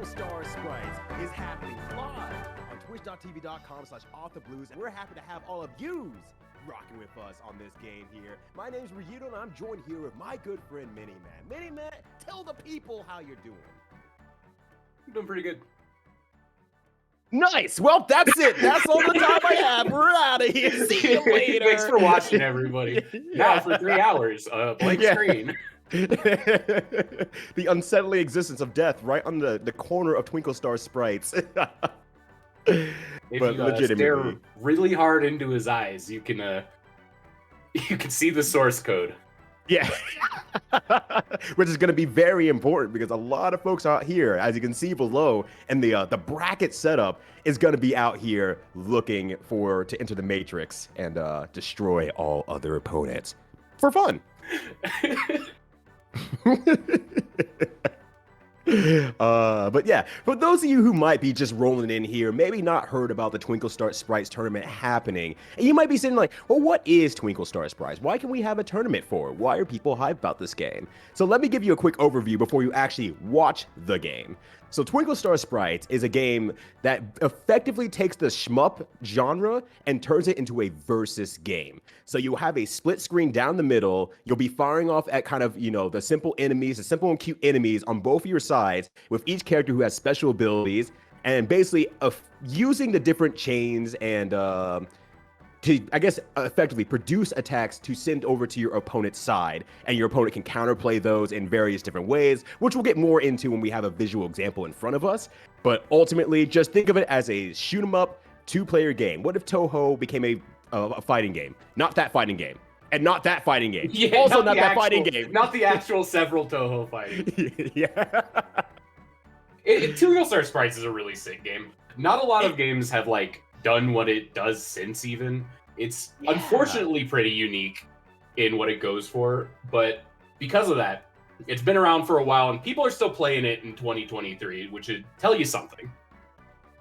Twinkle Star Sprites is happening live on twitch.tv.com/authoblues, and we're happy to have all of yous rocking with us on this game here. My name's Ryudo, and I'm joined here with my good friend Miniman. Miniman, tell the people how you're doing. I'm doing pretty good. Nice. Well, that's it. That's all the time I have. We're out of here. See you later. Thanks for watching, everybody. Now for 3 hours, blank screen. The unsettling existence of death right on the corner of Twinkle Star Sprites. If you stare really hard into his eyes, you can see the source code. Yeah, which is going to be very important because a lot of folks out here, as you can see below, and the bracket setup is going to be out here looking to enter the Matrix and destroy all other opponents for fun. But yeah, for those of you who might be just rolling in here, maybe not heard about the Twinkle Star Sprites tournament happening, and you might be sitting like, well, what is Twinkle Star Sprites? Why can we have a tournament for it? Why are people hyped about this game? So let me give you a quick overview before you actually watch the game. So Twinkle Star Sprites is a game that effectively takes the shmup genre and turns it into a versus game. So you'll have a split screen down the middle. You'll be firing off at kind of, the simple enemies, the simple and cute enemies on both of your sides with each character who has special abilities, and basically using the different chains and to, I guess, effectively produce attacks to send over to your opponent's side, and your opponent can counterplay those in various different ways, which we'll get more into when we have a visual example in front of us. But ultimately, just think of it as a shoot 'em up 2-player game. What if Toho became a fighting game? Not that fighting game. And not that fighting game. Yeah, also not that fighting game. Not the actual several Toho fighting. Yeah. Twinkle Star Sprites is a really sick game. Not a lot of games have done what it does since even. It's unfortunately pretty unique in what it goes for, but because of that, it's been around for a while and people are still playing it in 2023, which should tell you something.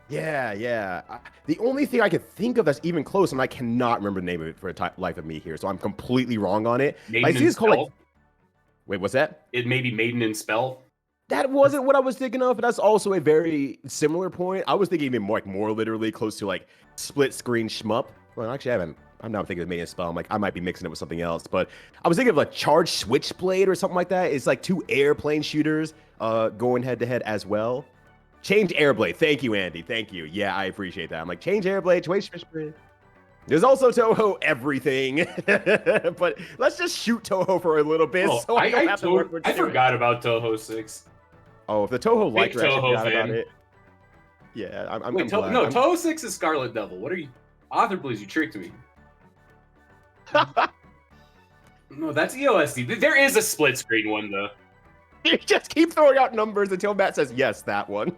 Yeah. The only thing I could think of that's even close, and I cannot remember the name of it for the life of me here, so I'm completely wrong on it. Maiden I see it's called Wait, what's that? It may be Maiden in Spell. That wasn't what I was thinking of, but that's also a very similar point. I was thinking even more literally close to split screen shmup. Well, actually, I'm not thinking of Maiden Spell. I might be mixing it with something else, but I was thinking of Charged Switchblade or something like that. It's 2 airplane shooters going head to head as well. Change Airblade. Thank you, Andy. Thank you. Yeah, I appreciate that. I'm Change Airblade, Change Switchblade. There's also Toho everything, but let's just shoot Toho for a little bit. So I forgot about Toho 6. Oh, if the Toho liked it, I forgot fan. about it. Yeah, I'm Wait, glad. No, Toho 6 is Scarlet Devil. What are you? Author, please, you tricked me. No, that's EOSD. There is a split screen one, though. You just keep throwing out numbers until Matt says, yes, that one.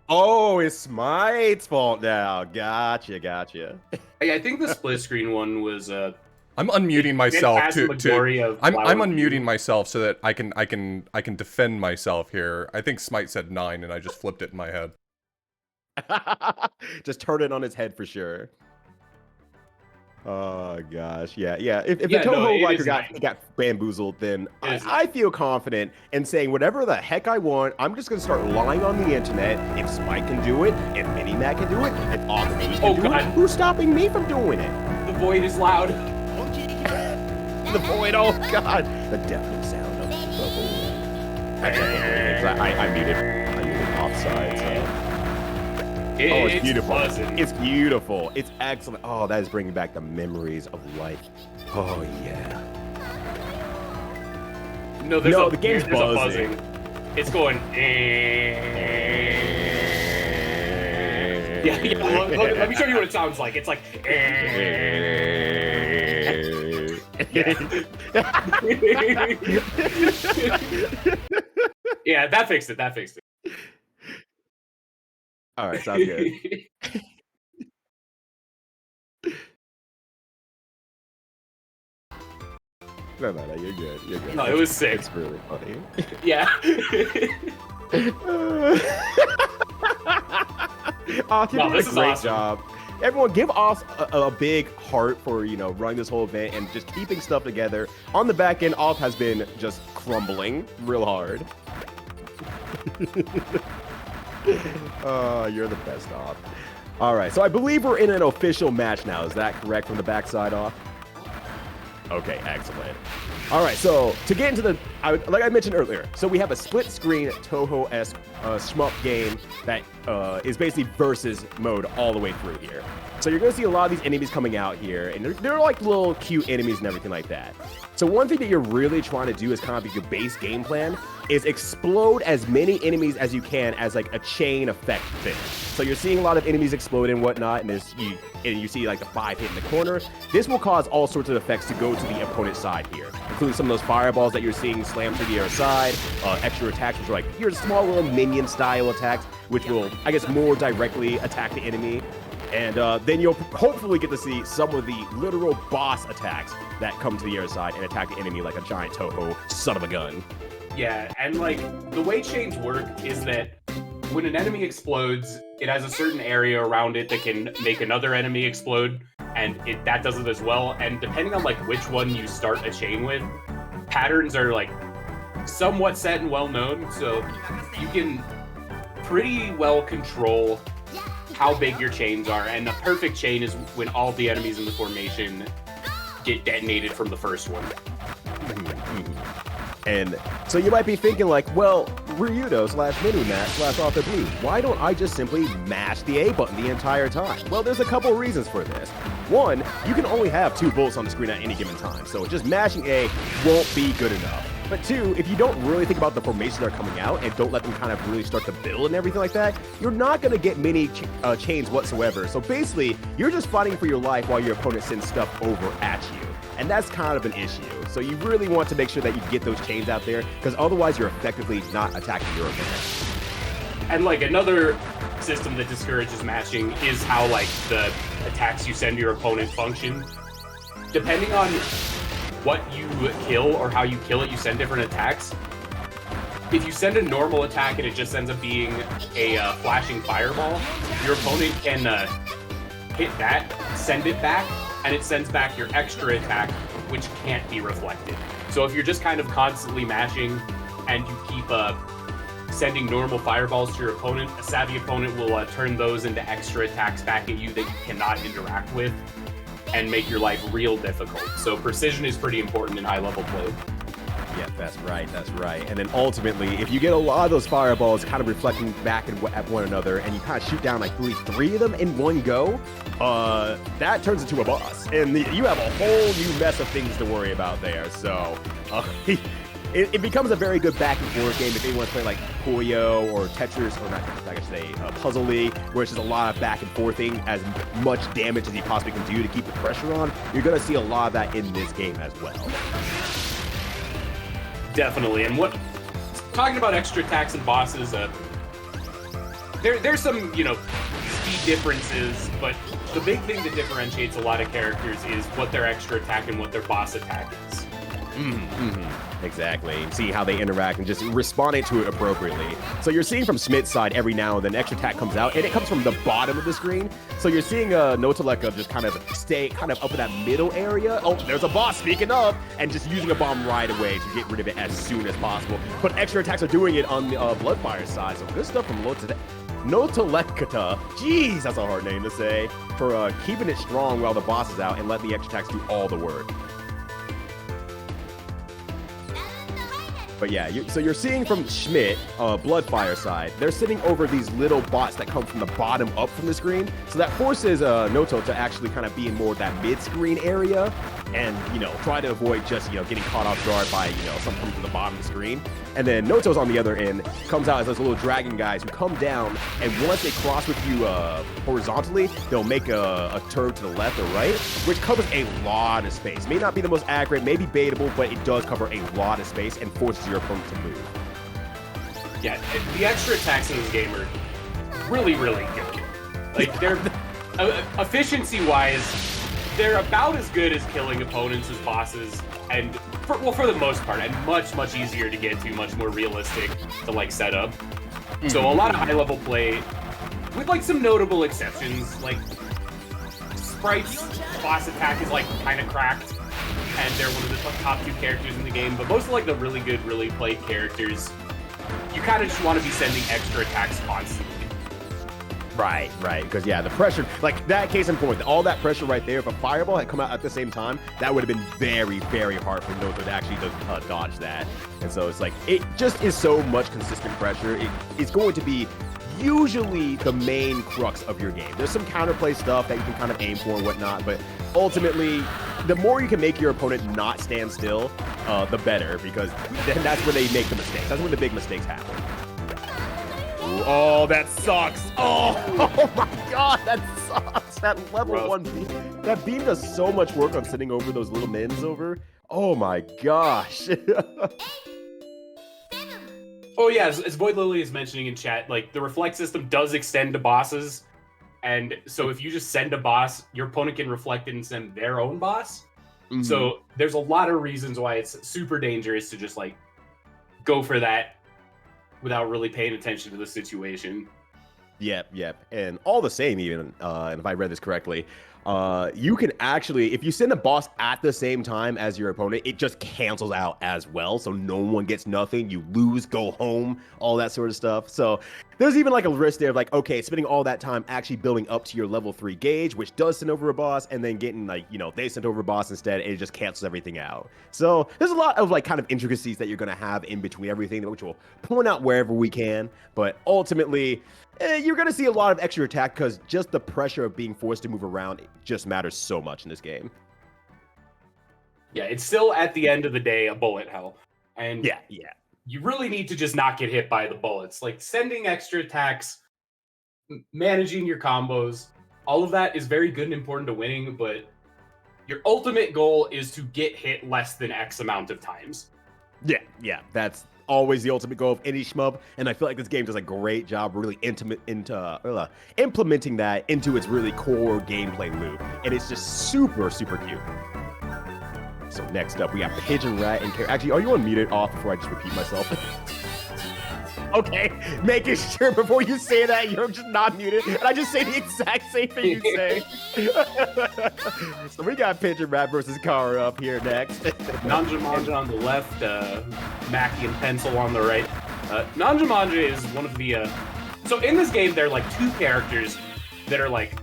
Oh, it's Smite's fault now. Gotcha. Hey, I think the split screen one was I'm unmuting myself I'm unmuting you. myself so that I can defend myself here. I think Smite said 9 and I just flipped it in my head. Just turn it on its head for sure. Oh gosh, yeah. If the Toho liker got bamboozled, then I feel confident in saying whatever the heck I want. I'm just gonna start lying on the internet. If Spike can do it, if Minimac can do it, if Author can do it, who's stopping me from doing it? The void is loud. The void, oh god, the deafening sound of the void. I muted offside. So. It's beautiful. Buzzing. It's beautiful. It's excellent. Oh, that is bringing back the memories of life. Oh, yeah. No, the game's buzzing. It's going. Yeah. Let me show you what it sounds like. It's like. Yeah, that fixed it. All right, sounds good. No, you're good. No, it was sick. It's really funny. Yeah. Oh, you're doing a great job. Everyone, give Off a big heart for, running this whole event and just keeping stuff together. On the back end, Off has been just crumbling real hard. Oh, you're the best, Off. All right, so I believe we're in an official match now. Is that correct from the backside, Off? Okay, excellent. All right, so to get into like I mentioned earlier, so we have a split-screen Toho-esque shmup game that is basically versus mode all the way through here. So you're going to see a lot of these enemies coming out here, and they're like little cute enemies and everything like that. So one thing that you're really trying to do as kind of your base game plan is explode as many enemies as you can as like a chain effect thing. So you're seeing a lot of enemies explode and whatnot, and you see like the 5 hit in the corner. This will cause all sorts of effects to go to the opponent's side here, including some of those fireballs that you're seeing slam to the other side, extra attacks, which are like your small little minion style attacks, which will, I guess, more directly attack the enemy. And then you'll hopefully get to see some of the literal boss attacks that come to the other side and attack the enemy like a giant Toho son of a gun. Yeah, and like the way chains work is that when an enemy explodes, it has a certain area around it that can make another enemy explode, and that does it as well. And depending on like which one you start a chain with, patterns are like somewhat set and well known, so you can pretty well control how big your chains are, and a perfect chain is when all the enemies in the formation get detonated from the first one. And so you might be thinking like, well, Ryudo/Minimat/Author Blue, why don't I just simply mash the A button the entire time? Well, there's a couple reasons for this. One, you can only have 2 bullets on the screen at any given time, so just mashing A won't be good enough. But 2, if you don't really think about the formations that are coming out and don't let them kind of really start to build and everything like that, you're not going to get many chains whatsoever. So basically, you're just fighting for your life while your opponent sends stuff over at you. And that's kind of an issue. So you really want to make sure that you get those chains out there, because otherwise you're effectively not attacking your opponent. And like another system that discourages matching is how like the attacks you send to your opponent function. Depending on what you kill or how you kill it, you send different attacks. If you send a normal attack and it just ends up being a flashing fireball, your opponent can hit that, send it back, and it sends back your extra attack, which can't be reflected. So if you're just kind of constantly mashing and you keep sending normal fireballs to your opponent, a savvy opponent will turn those into extra attacks back at you that you cannot interact with and make your life real difficult. So precision is pretty important in high-level play. Yeah, that's right, that's right. And then ultimately, if you get a lot of those fireballs kind of reflecting back at one another, and you kind of shoot down like 3 of them in one go, that turns into a boss. And you have a whole new mess of things to worry about there. So it becomes a very good back and forth game if anyone's playing like Puyo or Tetris, or not Tetris, I should say Puzzle League, where it's just a lot of back and forthing, as much damage as you possibly can do to keep the pressure on. You're going to see a lot of that in this game as well. Definitely. And talking about extra attacks and bosses, there's some, speed differences, but the big thing that differentiates a lot of characters is what their extra attack and what their boss attack is. Exactly. See how they interact and just responding to it appropriately. So you're seeing from Smith's side every now and then extra attack comes out, and it comes from the bottom of the screen. So you're seeing Notoleka just kind of stay kind of up in that middle area. Oh, there's a boss, speaking of, and just using a bomb right away to get rid of it as soon as possible. But extra attacks are doing it on the Bloodfire side, so good stuff from Notoleka. Jeez, that's a hard name to say. For keeping it strong while the boss is out and letting the extra attacks do all the work. But yeah, so you're seeing from Schmidt, Bloodfire side, they're sitting over these little bots that come from the bottom up from the screen. So that forces Noto to actually kind of be in more of that mid-screen area and, try to avoid just, getting caught off guard by, something coming from the bottom of the screen. And then Noto's on the other end, comes out as those little dragon guys who come down, and once they cross with you horizontally, they'll make a turn to the left or right, which covers a lot of space. May not be the most accurate, maybe baitable, but it does cover a lot of space and forces your opponent to move. Yeah, the extra attacks in this game are really, really good. Like, they're efficiency-wise, they're about as good as killing opponents as bosses, and for the most part, and much, much easier to get to, much more realistic to set up. So a lot of high-level play, with some notable exceptions. Sprites' boss attack is like kind of cracked, and they're one of the top 2 characters in the game. But most of like the really good, really played characters, you kind of just want to be sending extra attacks constantly. Right, because yeah, the pressure, like that case in point, all that pressure right there, if a fireball had come out at the same time, that would have been very, very hard for Noto to actually dodge that. And so it's like, it just is so much consistent pressure. It's going to be usually the main crux of your game. There's some counterplay stuff that you can kind of aim for and whatnot, but ultimately, the more you can make your opponent not stand still, the better, because then that's where they make the mistakes. That's when the big mistakes happen. Oh, that sucks. Oh my god, that sucks. That level 1 beam. That beam does so much work on sending over those little mins over. Oh my gosh. Oh yeah, as Void Lily is mentioning in chat, like the reflect system does extend to bosses. And so if you just send a boss, your opponent can reflect it and send their own boss. Mm-hmm. So there's a lot of reasons why it's super dangerous to just like go for that without really paying attention to the situation. Yep. And all the same, even, and if I read this correctly, you can actually, if you send a boss at the same time as your opponent, it just cancels out as well. So no one gets nothing. You lose, go home, all that sort of stuff. So there's even like a risk there of like, okay, spending all that time actually building up to your level 3 gauge, which does send over a boss, and then getting like, they sent over a boss instead, and it just cancels everything out. So there's a lot of like kind of intricacies that you're going to have in between everything, which we'll point out wherever we can. But ultimately, you're going to see a lot of extra attack because just the pressure of being forced to move around just matters so much in this game. Yeah, it's still at the end of the day a bullet hell. And yeah. You really need to just not get hit by the bullets. Like sending extra attacks, managing your combos, all of that is very good and important to winning, but your ultimate goal is to get hit less than X amount of times. Yeah, that's always the ultimate goal of any shmup, and I feel like this game does a great job really implementing that into its really core gameplay loop, and it's just super, super cute. So next up, we got Pigeon Rat and actually, are you unmuted off before I just repeat myself? Okay, making sure before you say that you're just not muted, and I just say the exact same thing you say. So we got Pigeon Rat versus Kara up here next. Nanja Manja on the left, Mackie and Pencil on the right. Nanja Manja is one of the... So in this game, there are like 2 characters that are like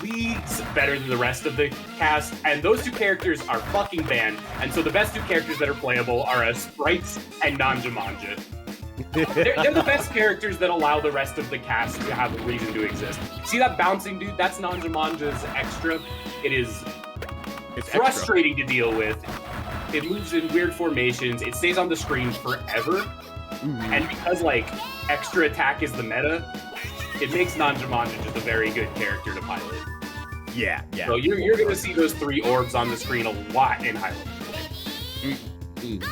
leagues better than the rest of the cast, and those 2 characters are fucking banned, and so the best 2 characters that are playable are Sprites and Nanja Manja. They're the best characters that allow the rest of the cast to have a reason to exist. See that bouncing dude? That's Nanja Manja's extra. It's frustrating to deal with. It moves in weird formations. It stays on the screen forever. Mm-hmm. And because like extra attack is the meta, it makes Nanja Manja just a very good character to pilot. Yeah. So you're gonna see those 3 orbs on the screen a lot in high level. Mm-hmm.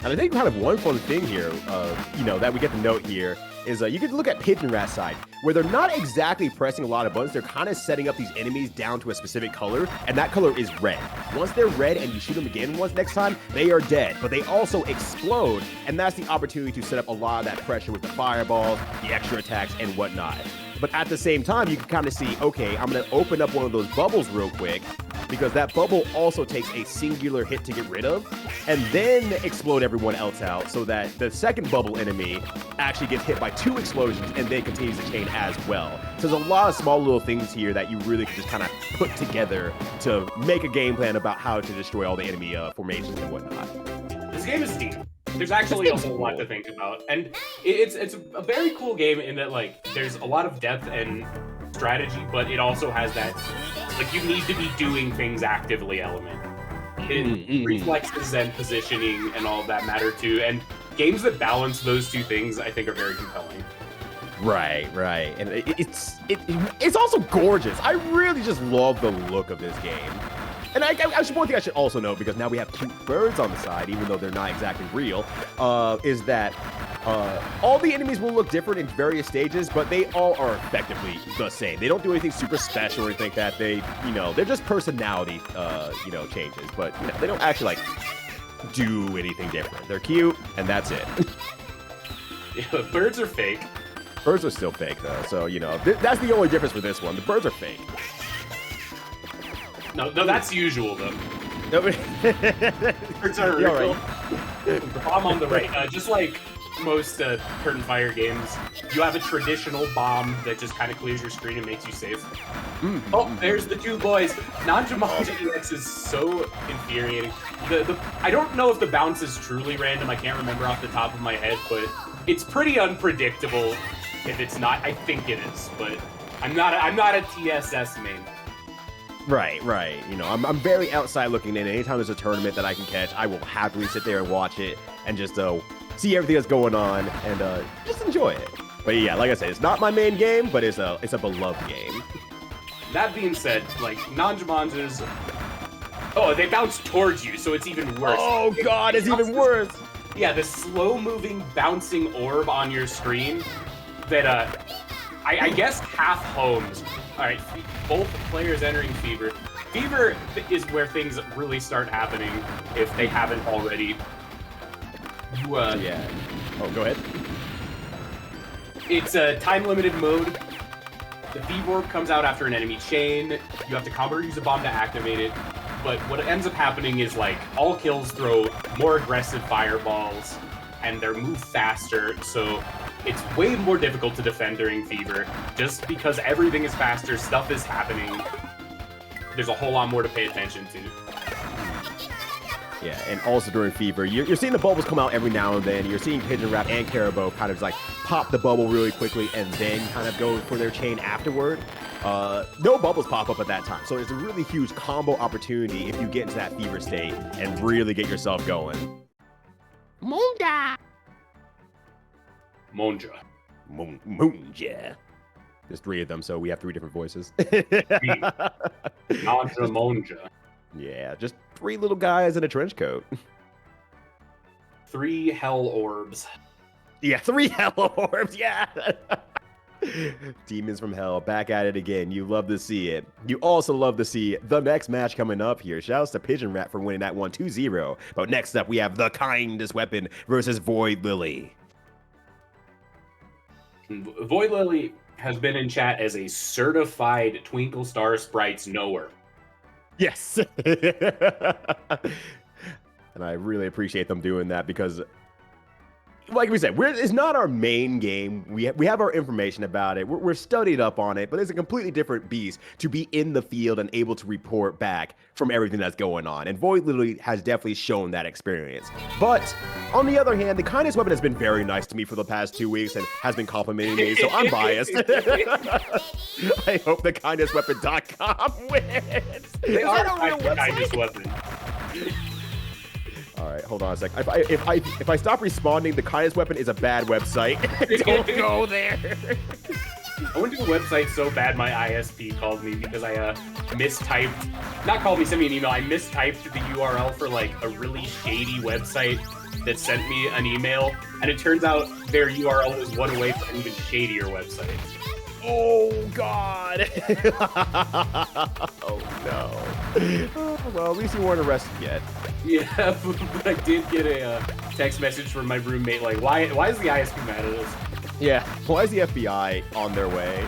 And I think kind of one fun thing here, that we get to note here is you can look at Pigeon Rat's side, where they're not exactly pressing a lot of buttons. They're kind of setting up these enemies down to a specific color, and that color is red. Once they're red and you shoot them again next time, they are dead. But they also explode, and that's the opportunity to set up a lot of that pressure with the fireballs, the extra attacks, and whatnot. But at the same time, you can kind of see, okay, I'm going to open up one of those bubbles real quick, because that bubble also takes a singular hit to get rid of, and then explode everyone else out, so that the second bubble enemy actually gets hit by 2 explosions and then continues the chain as well. So there's a lot of small little things here that you really can just kind of put together to make a game plan about how to destroy all the enemy formations and whatnot. This game is deep. There's actually a whole lot to think about, and it's a very cool game in that like there's a lot of depth and strategy, but it also has that like you need to be doing things actively element. Reflexes and positioning and all of that matter too, and games that balance those 2 things I think are very compelling. Right, and it's also gorgeous. I really just love the look of this game. And one thing I should also note, because now we have cute birds on the side, even though they're not exactly real, is that all the enemies will look different in various stages, but they all are effectively the same. They don't do anything super special or anything like that. They're just personality, changes, but they don't actually like do anything different. They're cute, and that's it. Yeah, birds are fake. Birds are still fake though, so that's the only difference for this one. The birds are fake. No, that's usual though. You're right. Bomb on the right. Just like most curtain fire games, you have a traditional bomb that just kind of clears your screen and makes you safe. Oh, there's the two boys. Non-Jumanji EX is so infuriating. I don't know if the bounce is truly random. I can't remember off the top of my head, but it's pretty unpredictable. If it's not, I think it is, but I'm not a TSS main. Right. You know, I'm very outside looking in. Anytime there's a tournament that I can catch, I will happily sit there and watch it and just see everything that's going on and just enjoy it. But yeah, like I said, it's not my main game, but it's a beloved game. That being said, like non-Jumanjis, oh, they bounce towards you, so it's even worse. Oh god, it's even worse. Yeah, the slow-moving bouncing orb on your screen that I guess half homes. All right, both players entering Fever. Fever is where things really start happening if they haven't already. Yeah. Oh, go ahead. It's a time-limited mode. The Fever orb comes out after an enemy chain. You have to combo or use a bomb to activate it. But what ends up happening is like all kills throw more aggressive fireballs, and they move faster. So it's way more difficult to defend during Fever, just because everything is faster, stuff is happening. There's a whole lot more to pay attention to. Yeah, and also during Fever, you're seeing the bubbles come out every now and then. You're seeing Pigeon Rap and Caribou kind of like pop the bubble really quickly and then kind of go for their chain afterward. No bubbles pop up at that time, so it's a really huge combo opportunity if you get into that Fever state and really get yourself going. Monja. Monja. There's three of them, so we have three different voices. Monja. Yeah, just three little guys in a trench coat. 3 hell orbs. Yeah, 3 hell orbs, yeah! Demons from hell, back at it again. You love to see it. You also love to see the next match coming up here. Shouts to Pigeon Rat for winning that one 2-0. But next up, we have the kindest weapon versus Void Lily. Void Lily has been in chat as a certified Twinkle Star Sprites knower. Yes. And I really appreciate them doing that because, like we said, it's not our main game. We have our information about it. We're studied up on it, but it's a completely different beast to be in the field and able to report back from everything that's going on. And Void Lily has definitely shown that experience. But on the other hand, the kindest weapon has been very nice to me for the past 2 weeks and has been complimenting me, so I'm biased. I hope the kindestweapon.com wins. They are the kindest weapon. All right, hold on a sec. If I stop responding, the kindest weapon is a bad website. Don't go there. I went to a website so bad my ISP called me because I mistyped. Not called me, sent me an email. I mistyped the URL for like a really shady website that sent me an email, and it turns out their URL was one away from an even shadier website. Oh God! Oh no! Oh, well, at least you weren't arrested yet. Yeah, but I did get a text message from my roommate like, why is the ISP mad at us? Yeah, why is the FBI on their way?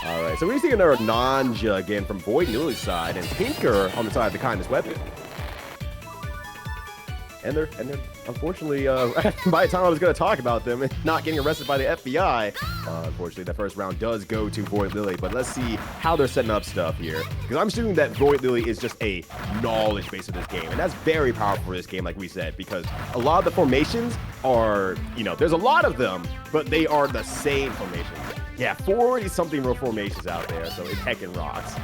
All right, so we're seeing another Nanja again from Void Lily's side, and Tinker on the side of the kindest weapon. And they're unfortunately, by the time I was going to talk about them, not getting arrested by the FBI, unfortunately, the first round does go to Void Lily. But let's see how they're setting up stuff here. Because I'm assuming that Void Lily is just a knowledge base of this game. And that's very powerful for this game, like we said, because a lot of the formations are, there's a lot of them, but they are the same formations. Yeah, 40-something real formations out there, so it heckin' rocks.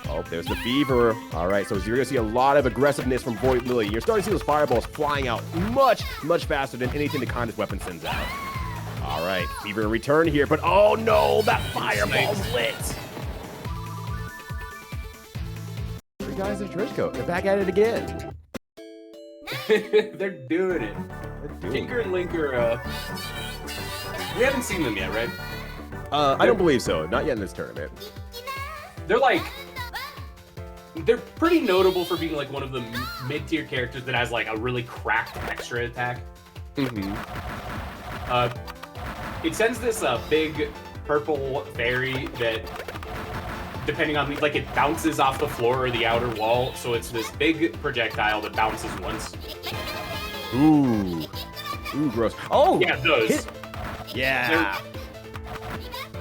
Oh, there's the Fever. All right, so you're going to see a lot of aggressiveness from Void Lily. You're starting to see those fireballs flying out much, much faster than anything the kindest weapon sends out. All right, Fever in return here, but oh no, that fireball's lit. Three guys in trench coat. They're back at it again. They're doing it. Tinker and Linker, we haven't seen them yet, right? I don't believe so. Not yet in this tournament. They're pretty notable for being like one of the mid-tier characters that has like a really cracked extra attack. Mm-hmm. It sends this big purple fairy that depending on like it bounces off the floor or the outer wall, so it's this big projectile that bounces once. Ooh, gross. Oh, yeah, those. Yeah,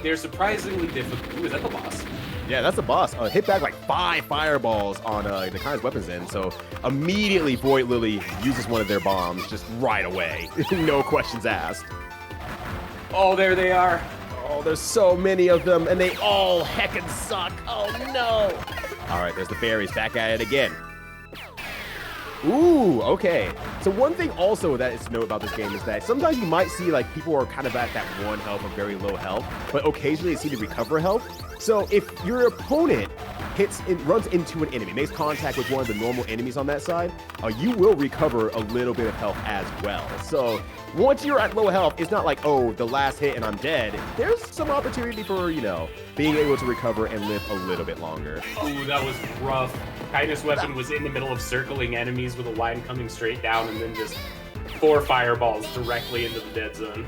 they're surprisingly difficult. Ooh, is that the boss? yeah, that's the boss. Hit back like 5 fireballs on the kindest weapons end, so immediately Void Lily uses one of their bombs just right away, no questions asked. Oh, there they are. Oh, there's so many of them, and they all heckin' suck. Oh, no. All right, there's the fairies back at it again. Ooh, okay. So one thing also that is to note about this game is that sometimes you might see like people are kind of at that 1 health or very low health, but occasionally they seem to recover health. So if your opponent runs into an enemy, makes contact with one of the normal enemies on that side, you will recover a little bit of health as well. So once you're at low health, it's not like, oh, the last hit and I'm dead. There's some opportunity for, you know, being able to recover and live a little bit longer. Ooh, that was rough. Kindness weapon was in the middle of circling enemies with a line coming straight down and then just 4 fireballs directly into the dead zone.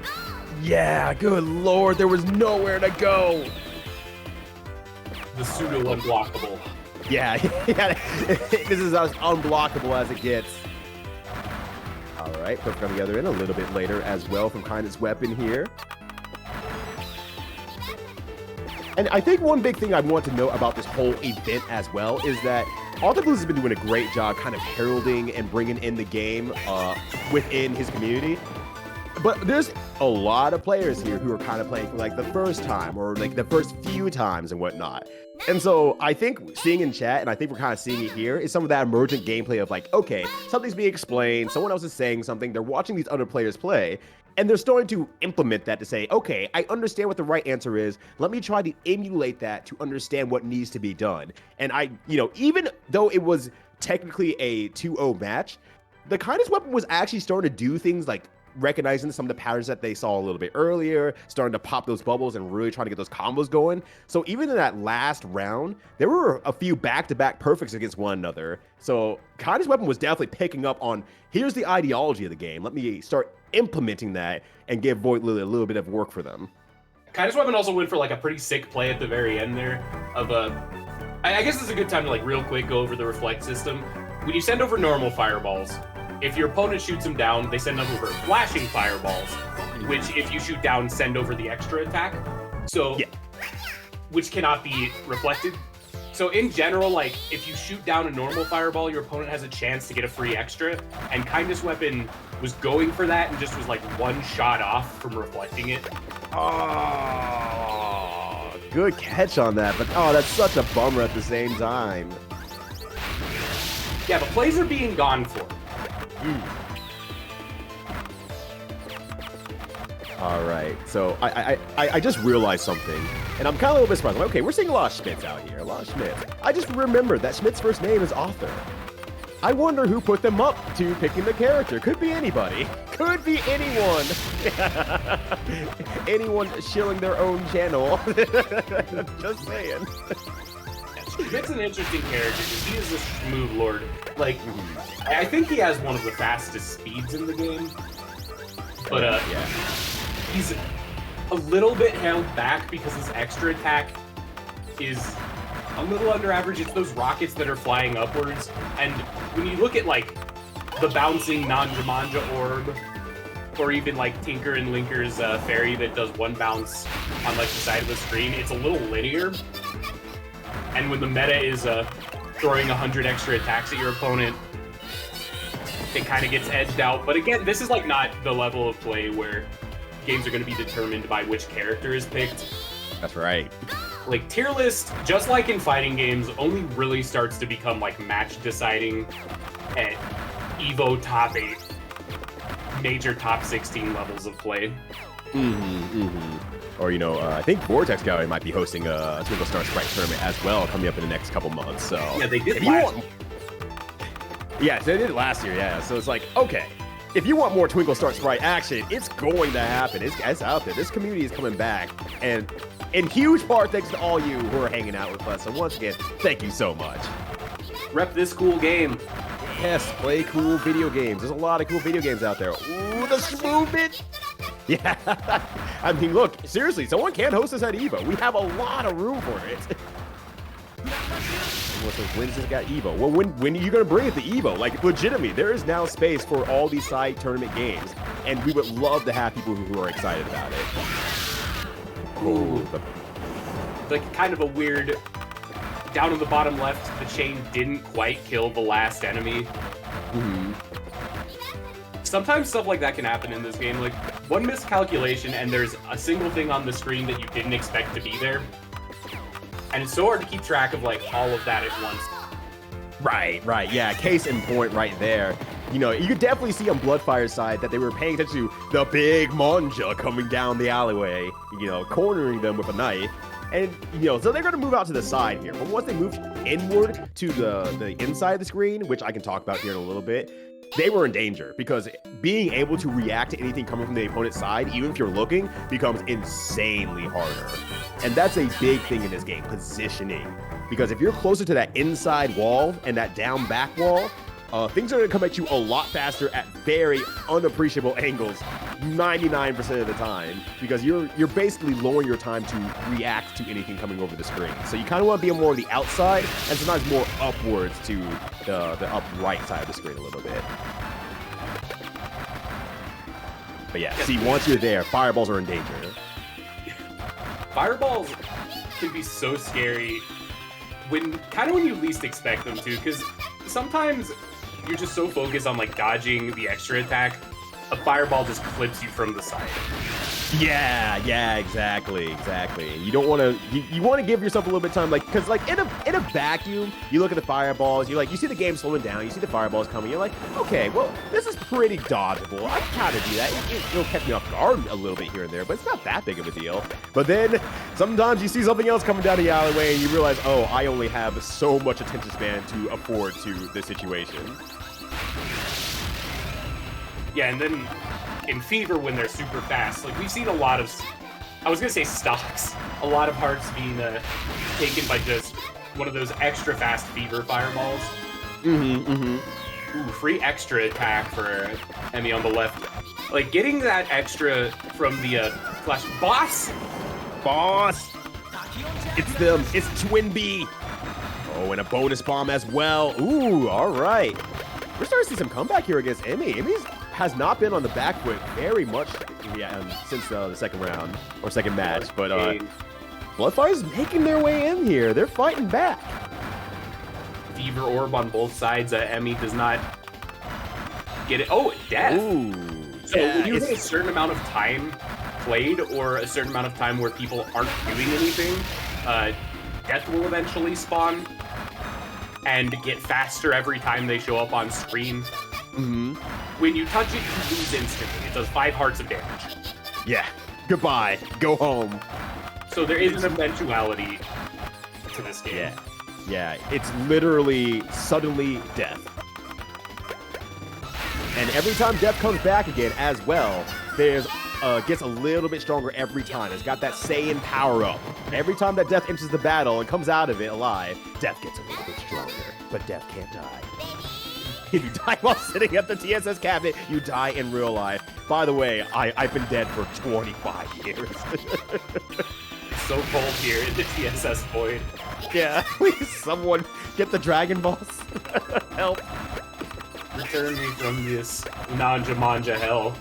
Yeah, good lord, there was nowhere to go. The pseudo unblockable. Yeah, this is as unblockable as it gets. All right, perfect on the other end a little bit later as well from Kindness Weapon here. And I think one big thing I want to note about this whole event as well is that Octoblues has been doing a great job kind of heralding and bringing in the game within his community. But there's a lot of players here who are kind of playing for like the first time or like the first few times and whatnot. And so I think seeing in chat, and I think we're kind of seeing it here, is some of that emergent gameplay of like, okay, something's being explained, someone else is saying something, they're watching these other players play, and they're starting to implement that to say, okay, I understand what the right answer is. Let me try to emulate that to understand what needs to be done. And even though it was technically a 2-0 match, the Kindness Weapon was actually starting to do things like recognizing some of the patterns that they saw a little bit earlier, starting to pop those bubbles and really trying to get those combos going. So even in that last round, there were a few back-to-back perfects against one another. So Kindness Weapon was definitely picking up on, here's the ideology of the game. Let me start implementing that and give Void Lily a little bit of work for them. Kindness Weapon also went for like a pretty sick play at the very end there of I guess it's a good time to like real quick go over the reflect system. When you send over normal fireballs, if your opponent shoots them down, they send over flashing fireballs, which if you shoot down, send over the extra attack. So, which cannot be reflected. So in general, like if you shoot down a normal fireball, your opponent has a chance to get a free extra. And Kindness Weapon was going for that and just was like 1 shot off from reflecting it. Oh, good catch on that. But oh, that's such a bummer at the same time. Yeah, the plays are being gone for. All right, so I just realized something, and I'm kind of a little bit surprised. Okay, we're seeing a lot of Schmitz out here, a lot of Schmitz. I just remembered that Schmidt's first name is Author. I wonder who put them up to picking the character. Could be anybody. Could be anyone. Anyone shilling their own channel. Just saying. Schmidt's an interesting character because he is a smooth lord. Like, I think he has one of the fastest speeds in the game. But he's a little bit held back because his extra attack is a little under average. It's those rockets that are flying upwards. And when you look at like the bouncing Nanjamanja orb, or even like Tinker and Linker's fairy that does 1 bounce on like the side of the screen, it's a little linear. And when the meta is throwing 100 extra attacks at your opponent, it kind of gets edged out. But again, this is like not the level of play where games are going to be determined by which character is picked. That's right. Like tier list, just like in fighting games, only really starts to become like match deciding at Evo top 8, major top 16 levels of play. Or, I think Vortex Gallery might be hosting a Twinkle Star Sprite tournament as well coming up in the next couple months. So yeah, they did last year. Yeah, they did it last year, yeah. So it's like, okay, if you want more Twinkle Star Sprite action, it's going to happen. It's out there. This community is coming back. And in huge part, thanks to all you who are hanging out with us. So once again, thank you so much. Rep this cool game. Yes, play cool video games. There's a lot of cool video games out there. Ooh, the movement. Yeah. I mean, look, seriously, someone can host us at EVO. We have a lot of room for it. so when's this got Evo? Well, when are you gonna bring it to Evo? Like, legitimately, there is now space for all these side tournament games, and we would love to have people who are excited about it. Ooh. Like, kind of a weird, down in the bottom left, the chain didn't quite kill the last enemy. Mm-hmm. Sometimes stuff like that can happen in this game. Like, one miscalculation and there's a single thing on the screen that you didn't expect to be there. And it's so hard to keep track of, like, all of that at once. Right. Yeah, case in point right there. You know, you could definitely see on Bloodfire's side that they were paying attention to the big Monja coming down the alleyway, you know, cornering them with a knife. And, you know, so they're going to move out to the side here. But once they moved inward to the inside of the screen, which I can talk about here in a little bit, they were in danger because being able to react to anything coming from the opponent's side, even if you're looking, becomes insanely harder. And that's a big thing in this game, positioning. Because if you're closer to that inside wall and that down back wall, things are going to come at you a lot faster at very unappreciable angles 99% of the time, because you're basically lowering your time to react to anything coming over the screen. So you kind of want to be more on the outside and sometimes more upwards to the upright side of the screen a little bit. But yeah, see, once you're there, fireballs are in danger. Fireballs can be so scary when you least expect them to, because sometimes you're just so focused on, like, dodging the extra attack, a fireball just clips you from the side. Yeah, exactly. You don't want to. You want to give yourself a little bit of time, like, because, like, in a vacuum, you look at the fireballs, you see the game slowing down, you see the fireballs coming, you're like, okay, well, this is pretty dodgeable. I can kind of do that. It'll catch me off guard a little bit here and there, but it's not that big of a deal. But then sometimes you see something else coming down the alleyway, and you realize, oh, I only have so much attention span to afford to this situation. Yeah, and then in Fever, when they're super fast, like, we've seen a lot of, I was gonna say stocks, a lot of hearts being taken by just one of those extra fast Fever fireballs. Ooh, free extra attack for Emmy on the left. Like, getting that extra from the flash. Boss! It's them. It's Twin B. Oh, and a bonus bomb as well. Ooh, all right. We're starting to see some comeback here against Emmy. Emmy's has not been on the back foot very much since the second round or second match, but Bloodfire's making their way in here. They're fighting back. Fever orb on both sides. Emmy does not get it. Oh, death. Ooh, so when you hit a certain amount of time played or a certain amount of time where people aren't doing anything, death will eventually spawn and get faster every time they show up on screen. When you touch it, you lose instantly. It does 5 hearts of damage. Yeah. Goodbye. Go home. So there is an eventuality to this game. Yeah. It's literally suddenly death. And every time death comes back again as well, there's gets a little bit stronger every time. It's got that Saiyan power up. Every time that death enters the battle and comes out of it alive, death gets a little bit stronger. But death can't die. If you die while sitting at the TSS cabinet, you die in real life. By the way, I've been dead for 25 years. It's so cold here in the TSS void. Yeah, please someone get the Dragon Balls. Help. Return me from this Nanja hell.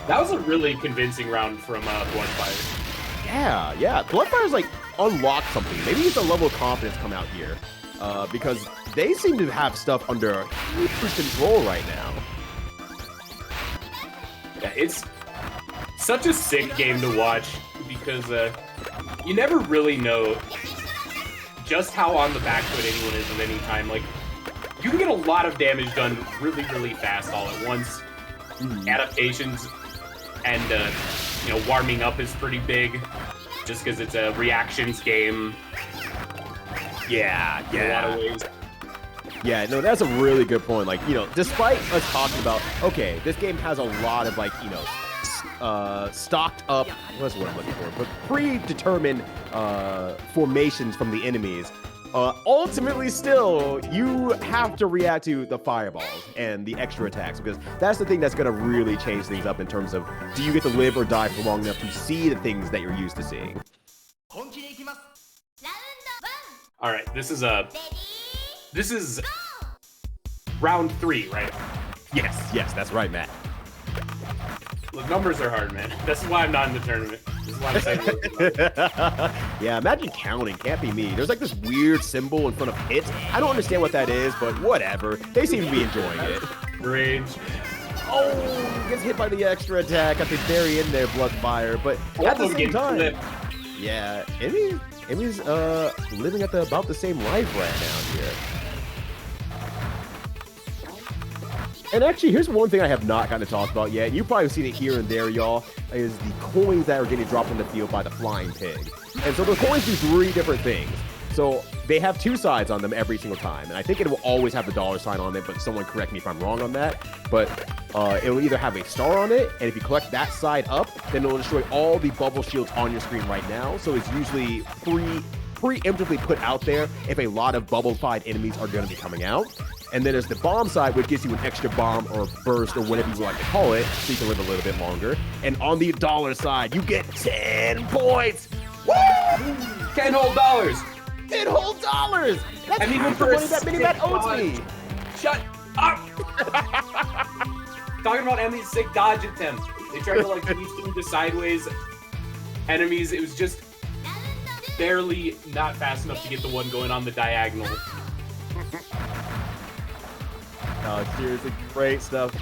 That was a really convincing round from Bloodfire. Yeah. Bloodfire's, like, unlocked something. Maybe it's a level of confidence come out here. Because they seem to have stuff under huge control right now. Yeah, it's such a sick game to watch because you never really know just how on the back foot anyone is at any time. Like, you can get a lot of damage done really, really fast all at once. Adaptations and, warming up is pretty big just because it's a reactions game. Yeah. In a lot of ways. Yeah, no, that's a really good point. Like, despite us talking about, okay, this game has a lot of, like, stocked up, what's the word I'm looking for, but predetermined formations from the enemies, ultimately still, you have to react to the fireballs and the extra attacks, because that's the thing that's going to really change things up in terms of, do you get to live or die for long enough to see the things that you're used to seeing? All right, this is round 3, right? Yes, that's right, Matt. The numbers are hard, man. This is why I'm not in the tournament. This is why I'm saying Yeah, imagine counting. Can't be me. There's like this weird symbol in front of hits. I don't understand what that is, but whatever. They seem to be enjoying it. Rage. Oh, gets hit by the extra attack at the very end there, Bloodfire. But at the same time, yeah, Emmy's living at about the same life right now here. And actually, here's one thing I have not gotten to talk about yet. You've probably seen it here and there, y'all, is the coins that are getting dropped on the field by the Flying Pig. And so the coins do 3 different things. So they have 2 sides on them every single time. And I think it will always have the $sign on it, but someone correct me if I'm wrong on that. But it will either have a star on it, and if you collect that side up, then it'll destroy all the bubble shields on your screen right now. So it's usually preemptively put out there if a lot of bubble-fied enemies are going to be coming out. And then there's the bomb side, which gives you an extra bomb or burst or whatever you like to call it, so you can live a little bit longer. And on the dollar side, you get 10 points. Woo! 10 whole dollars. 10 whole dollars. That's half the money that Mini-Matt owes me. Shut up. Talking about Emmy's sick dodge attempt. They tried to like beat through the sideways enemies. It was just barely not fast enough to get the one going on the diagonal. Seriously, great stuff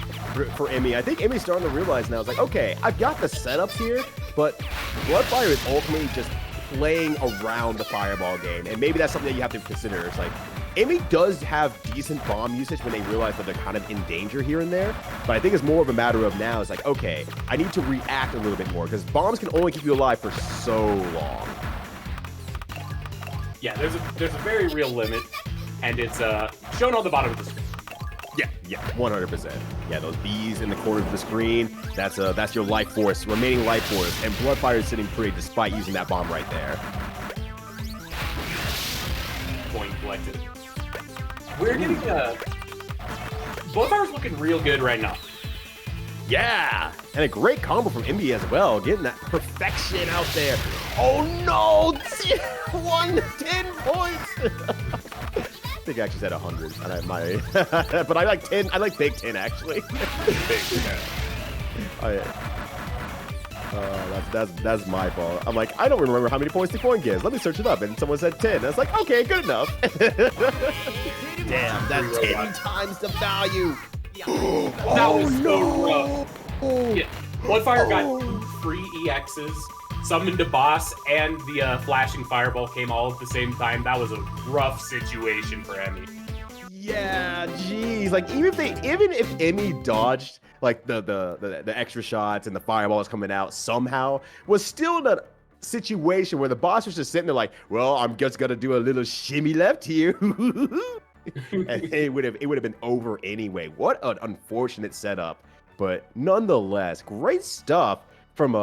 for Emmy. I think Emmy's starting to realize now, it's like, okay, I've got the setups here, but Bloodfire is ultimately just playing around the fireball game, and maybe that's something that you have to consider. It's like, Emmy does have decent bomb usage when they realize that they're kind of in danger here and there, but I think it's more of a matter of now, it's like, okay, I need to react a little bit more, because bombs can only keep you alive for so long. Yeah, there's a very real limit, and it's shown on the bottom of the screen. Yeah, 100%. Yeah, those bees in the corner of the screen, that's your life force, remaining life force, and Bloodfire is sitting pretty despite using that bomb right there. Point collected. We're getting Bloodfire's looking real good right now. Yeah, and a great combo from Envy as well, getting that perfection out there. Oh no, 10 points. I think I actually said 100, and I might, but I like 10. I like big 10 actually. Big 10. Oh yeah. That's my fault. I'm like, I don't remember how many points the coin gives. Let me search it up, and someone said 10. I was like, okay, good enough. Damn, that's 10 times the value. That was so rough. Yeah, Bloodfire got 2 free EXs. Summoned a boss, and the flashing fireball came all at the same time. That was a rough situation for Emmy. Yeah, geez. Like even if Emmy dodged like the extra shots and the fireball is coming out somehow, was still in a situation where the boss was just sitting there like, well, I'm just gonna do a little shimmy left here. And it would have been over anyway. What an unfortunate setup, but nonetheless, great stuff from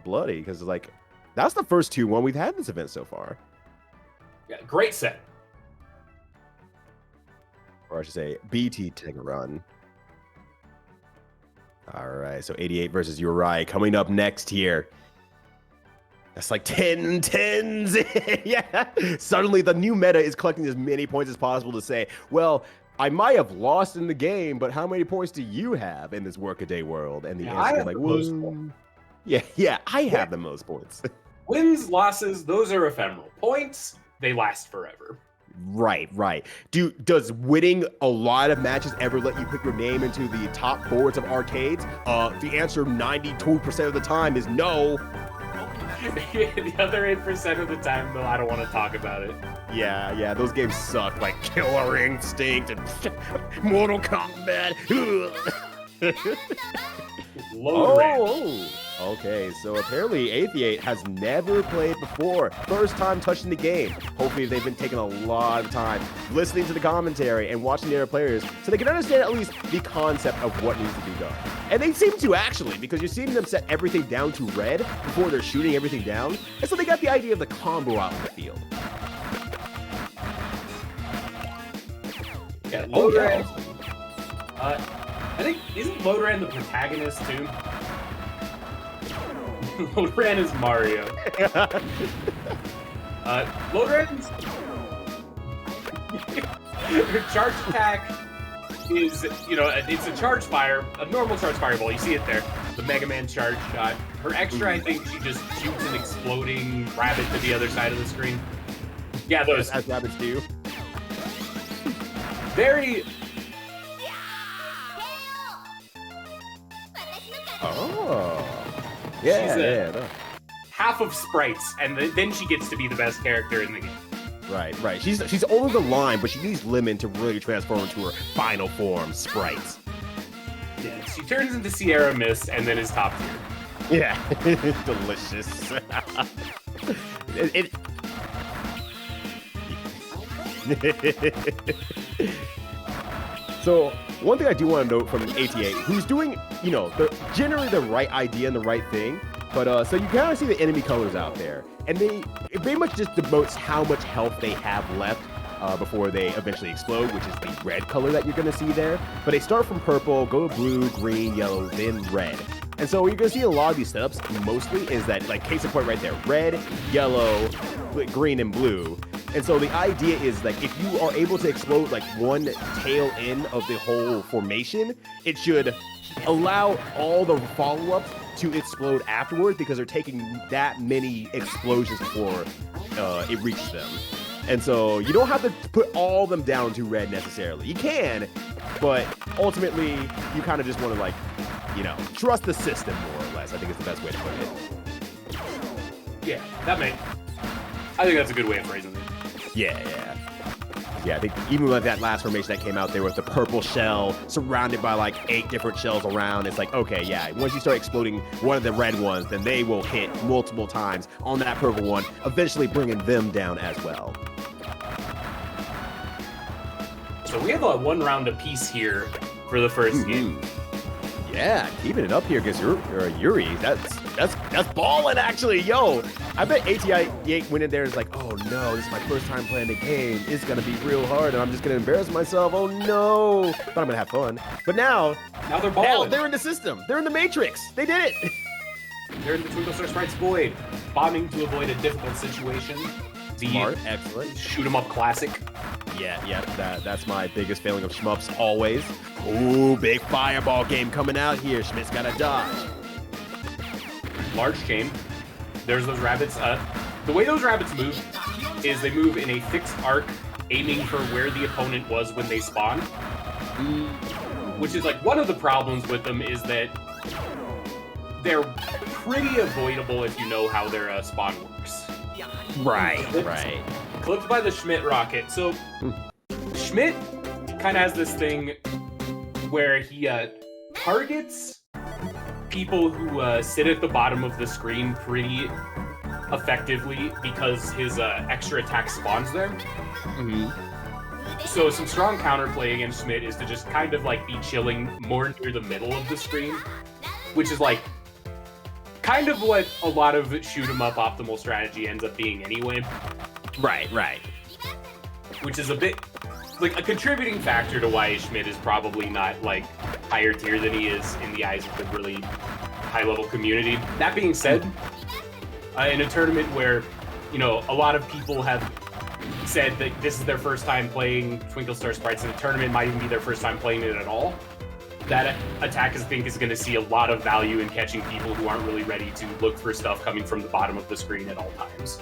Bloody, because like that's the first 2-1 we've had in this event so far. Yeah, great set. Or I should say BT take a run. All right, so 88 versus Uri coming up next here. That's like 10 tens. Yeah. Suddenly the new meta is collecting as many points as possible to say, well, I might have lost in the game, but how many points do you have in this workaday world? And the answer is like, well, yeah, I have the most points. Wins, losses, those are ephemeral. Points, they last forever. Right. Does winning a lot of matches ever let you put your name into the top boards of arcades? The answer 92% of the time is no. The other 8% of the time, though, I don't want to talk about it. Yeah, those games suck, like Killer Instinct and Mortal Kombat. Okay, so apparently Atheate has never played before. First time touching the game. Hopefully they've been taking a lot of time listening to the commentary and watching the other players so they can understand at least the concept of what needs to be done. And they seem to actually, because you're seeing them set everything down to red before they're shooting everything down. And so they got the idea of the combo out in the field. Yeah, Lodoran. I think, isn't Lodoran the protagonist too? Lodoran is Mario. Load Reds. Her charge attack is, it's a charge fire, a normal charge fireball. You see it there, the Mega Man charge shot. Her extra, I think she just shoots an exploding rabbit to the other side of the screen. Yeah, those. As rabbits do. Very. Oh. Yeah, yeah. Half of Sprites, and then she gets to be the best character in the game. Right. She's over the line, but she needs Lemon to really transform into her final form, Sprites. Yeah, she turns into Sierra Mist and then is top tier. Yeah, delicious. So one thing I do want to note from ATA, who's doing, generally the right idea and the right thing, but so you kind of see the enemy colors out there, and it very much just demotes how much health they have left before they eventually explode, which is the red color that you're going to see there. But they start from purple, go to blue, green, yellow, then red. And so you're going to see a lot of these setups mostly is that, like, case in point right there, red, yellow, green, and blue. And so the idea is, like, if you are able to explode, like, one tail end of the whole formation, it should allow all the follow-ups to explode afterwards because they're taking that many explosions before it reaches them. And so you don't have to put all of them down to red necessarily. You can, but ultimately you kind of just want to, like, trust the system more or less. I think it's the best way to put it. Yeah, I think that's a good way of phrasing it. Yeah, I think even with that last formation that came out there with the purple shell surrounded by like 8 different shells around, it's like, okay, yeah, once you start exploding one of the red ones, then they will hit multiple times on that purple one, eventually bringing them down as well. So we have a 1 round apiece here for the first game. Yeah, keeping it up here against Yuri. That's balling, actually. Yo, I bet ATA went in there and was like, oh no, this is my first time playing the game. It's gonna be real hard, and I'm just gonna embarrass myself. Oh no, but I'm gonna have fun. But now they're balling. Now they're in the system. They're in the Matrix. They did it. They're in the Twinkle Star Sprites void, bombing to avoid a difficult situation. Smart, excellent. Shoot 'em up classic. Yeah, that's my biggest failing of shmups always. Ooh, big fireball game coming out here. Schmidt's gotta dodge. Large chain. There's those rabbits. The way those rabbits move is they move in a fixed arc, aiming for where the opponent was when they spawn. Which is like one of the problems with them is that they're pretty avoidable if you know how their spawn works. Right. Clipped by the Schmidt rocket. So Schmidt kind of has this thing where he targets people who sit at the bottom of the screen pretty effectively because his extra attack spawns there. So some strong counterplay against Schmidt is to just kind of like be chilling more near the middle of the screen, which is like kind of what a lot of shoot 'em up optimal strategy ends up being anyway. Right. Which is a bit like a contributing factor to why Schmidt is probably not like higher tier than he is in the eyes of the really high level community. That being said, in a tournament where, a lot of people have said that this is their first time playing Twinkle Star Sprites in a tournament, might even be their first time playing it at all, that attack, I think, is going to see a lot of value in catching people who aren't really ready to look for stuff coming from the bottom of the screen at all times.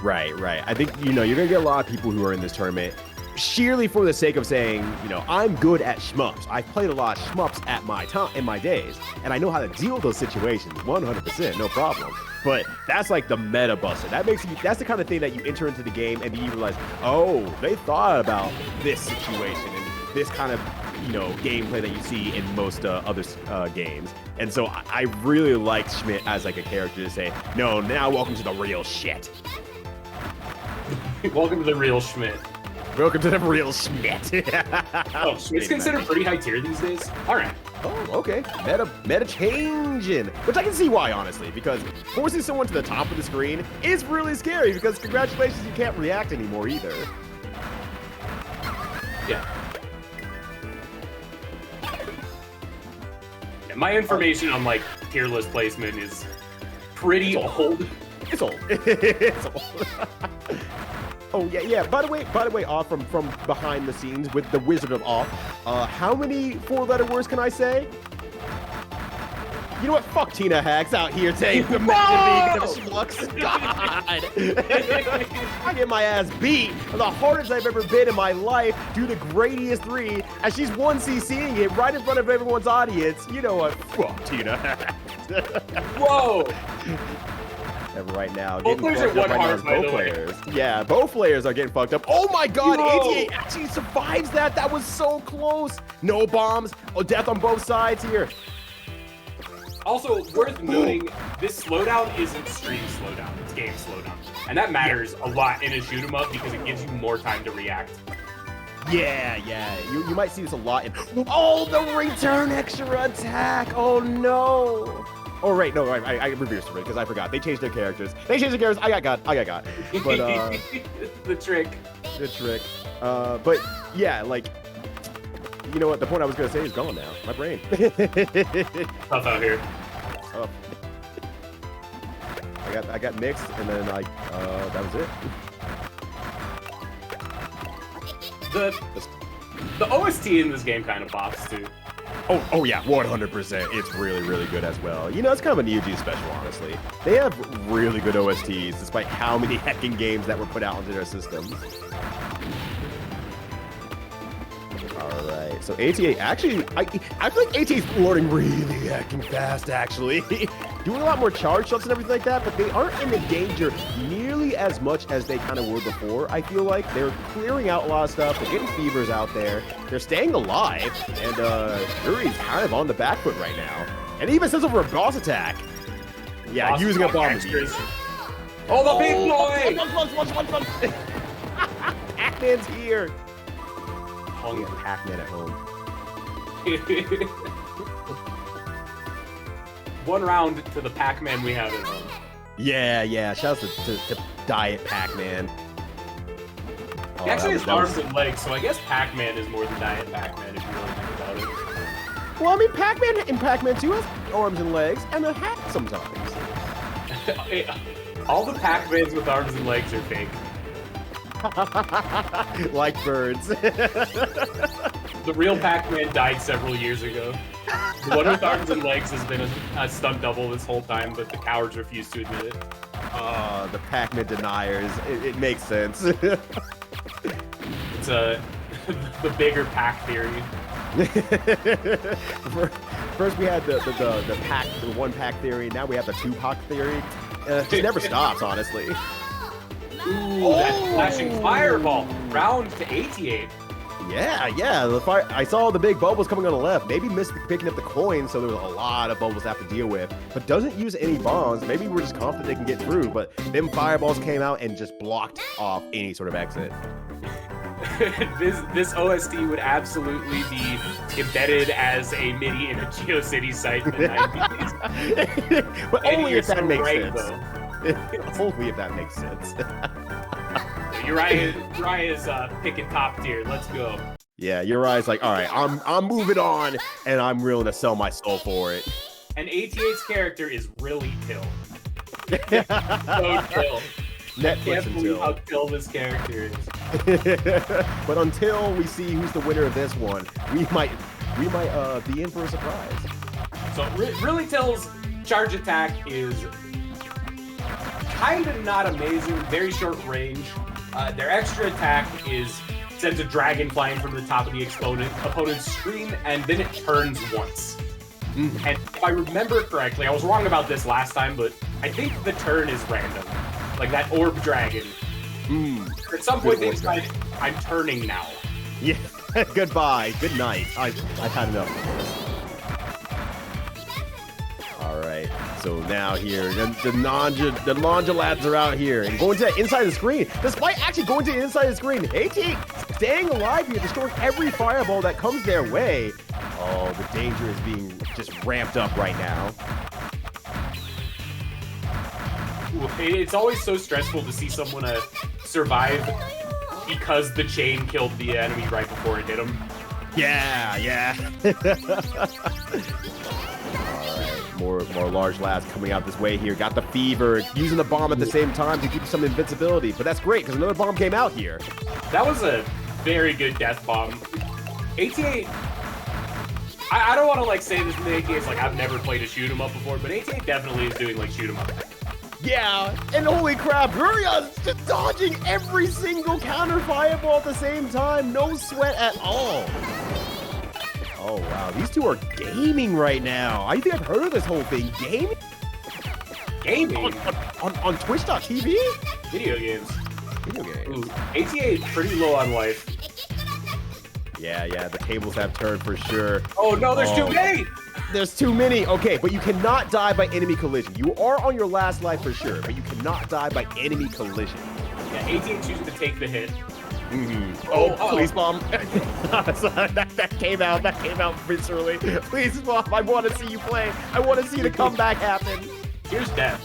Right. I think, you're going to get a lot of people who are in this tournament sheerly for the sake of saying, I'm good at shmups. I've played a lot of shmups at my time in my days, and I know how to deal with those situations 100%, no problem. But that's like the meta buster. That's the kind of thing that you enter into the game and you realize, oh, they thought about this situation and this kind of gameplay that you see in most other games. And so I really like Schmidt as like a character to say, no, now welcome to the real shit. Welcome to the real Schmidt. Welcome to the real Schmidt. Schmidt's considered pretty high tier these days. All right. Oh, okay. Meta changing, which I can see why, honestly, because forcing someone to the top of the screen is really scary because congratulations, you can't react anymore either. Yeah. My information on like tier list placement is pretty old. It's old. It's old. Oh yeah. By the way, off from behind the scenes with the Wizard of Off. How many 4-letter words can I say? You know what? Fuck Tina Hacks out here saying the schmucks. God. I get my ass beat the hardest I've ever been in my life due to Gradius 3 as she's 1CCing it right in front of everyone's audience. You know what? Fuck Tina Hacks. Whoa! And right now, Both players are one heart, by the way. Yeah, both players are getting fucked up. Oh my god, Whoa. 88 actually survives that. That was so close. No bombs. Oh, death on both sides here. Also, worth noting, this slowdown isn't stream slowdown, it's game slowdown. And that matters a lot in a shoot 'em up because it gives you more time to react. Yeah. You might see this a lot in... Oh, the return extra attack. Oh, no. Oh, right. No, I reversed it because I forgot. They changed their characters. I got got. But, The trick. the trick. But, yeah, like... You know what? The point I was going to say is gone now. My brain. Tough out here. Oh. I got mixed, and then that was it. The OST in this game kind of pops too. Oh yeah, 100%. It's really, really good as well. You know, it's kind of a Neo Geo special, honestly. They have really good OSTs, despite how many heckin' games that were put out into their systems. Alright, so ATA, actually, I feel like ATA's learning really heckin' fast, actually. Doing a lot more charge shots and everything like that, but they aren't in the danger nearly as much as they kind of were before, I feel like. They're clearing out a lot of stuff, they're getting fevers out there, they're staying alive, and Yuri's kind of on the back foot right now. And he even sends over a boss attack. Yeah, Boss using a bomb. extras. Oh, the big boy! Pac-Man's here! Hungry. Yeah, Pac-Man at home. One round to the Pac-Man we have at home. Yeah. Shout out to Diet Pac-Man. Oh, He actually has that was- arms and legs, so I guess Pac-Man is more than Diet Pac-Man if you really think about it. Well, I mean, Pac-Man in Pac-Man 2 has arms and legs and a hat sometimes. All the Pac-Mans with arms and legs are fake. Like birds. The real Pac-Man died several years ago. The one with arms and legs has been a stunt double this whole time, but the cowards refuse to admit it. The Pac-Man deniers. It makes sense. It's the bigger Pac theory. First we had the one Pac theory. Now we have the 2 Pac theory. It never stops, honestly. Ooh, that flashing fireball. Round to 88. Yeah. The fire. I saw the big bubbles coming on the left. Maybe missed picking up the coin, so there was a lot of bubbles to have to deal with. But doesn't use any bombs. Maybe we're just confident they can get through. But them fireballs came out and just blocked off any sort of exit. This OST would absolutely be embedded as a MIDI in a GeoCities site in the 90s. But And only you're if that so makes right, sense. though. Only if that makes sense. Uriah's picking top tier. Let's go. Yeah, Uriah's like, all right, I'm moving on, and I'm willing to sell my soul for it. And 88's character is really Till. So Till. Netflix Can't believe how until. Till this character is. But until we see who's the winner of this one, we might be in for a surprise. So really Till's charge attack is kind of not amazing, very short range. Their extra attack is sends a dragon flying from the top of the opponent's screen, and then it turns once. And if I remember correctly, I was wrong about this last time, but I think the turn is random. Like that orb dragon. At some point they decide, I'm turning now. Yeah. Goodbye. Good night. I've had enough. All right. So now here, the Nanja lads are out here and going to the inside of the screen. Despite actually going to the inside of the screen, AT staying alive here, destroying every fireball that comes their way. Oh, the danger is being just ramped up right now. It's always so stressful to see someone survive because the chain killed the enemy right before it hit him. Yeah. All right. More large lads coming out this way here. Got the fever, using the bomb at the same time to keep some invincibility. But that's great, because another bomb came out here. That was a very good death bomb. 88... I don't want to, like, say this in the case, like, I've never played a shoot 'em up before, but 88 definitely is doing, like, shoot 'em up. Yeah, and holy crap, Uria's just dodging every single counter fireball at the same time. No sweat at all. Oh, wow. These two are gaming right now. I think I've heard of this whole thing. Gaming? Gaming? On Twitch.tv? Video games. Video games. Ooh, 88 pretty low on life. Yeah, the tables have turned for sure. Oh, no, there's too many! There's too many. Okay, but you cannot die by enemy collision. You are on your last life for sure, but you cannot die by enemy collision. Yeah, 88 chooses to take the hit. Oh, please bomb. that came out viscerally. Please bomb. I want to see you play. I want to see the comeback happen. Here's death.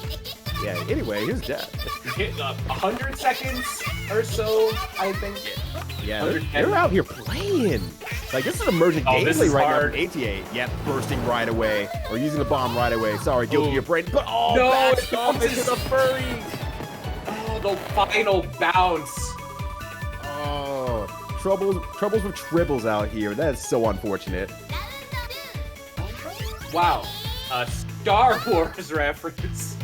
Yeah, anyway, here's death. Hit 100 seconds or so, I think. Yeah, they're out here playing. Like, this is emergent gameplay right now from 88. Yep, bursting right away. Or using the bomb right away. Sorry, guilty of your brain. But, oh, no, back bombs into the furry. Oh, the final bounce. Oh, troubles with tribbles out here. That is so unfortunate. Wow, a Star Wars reference.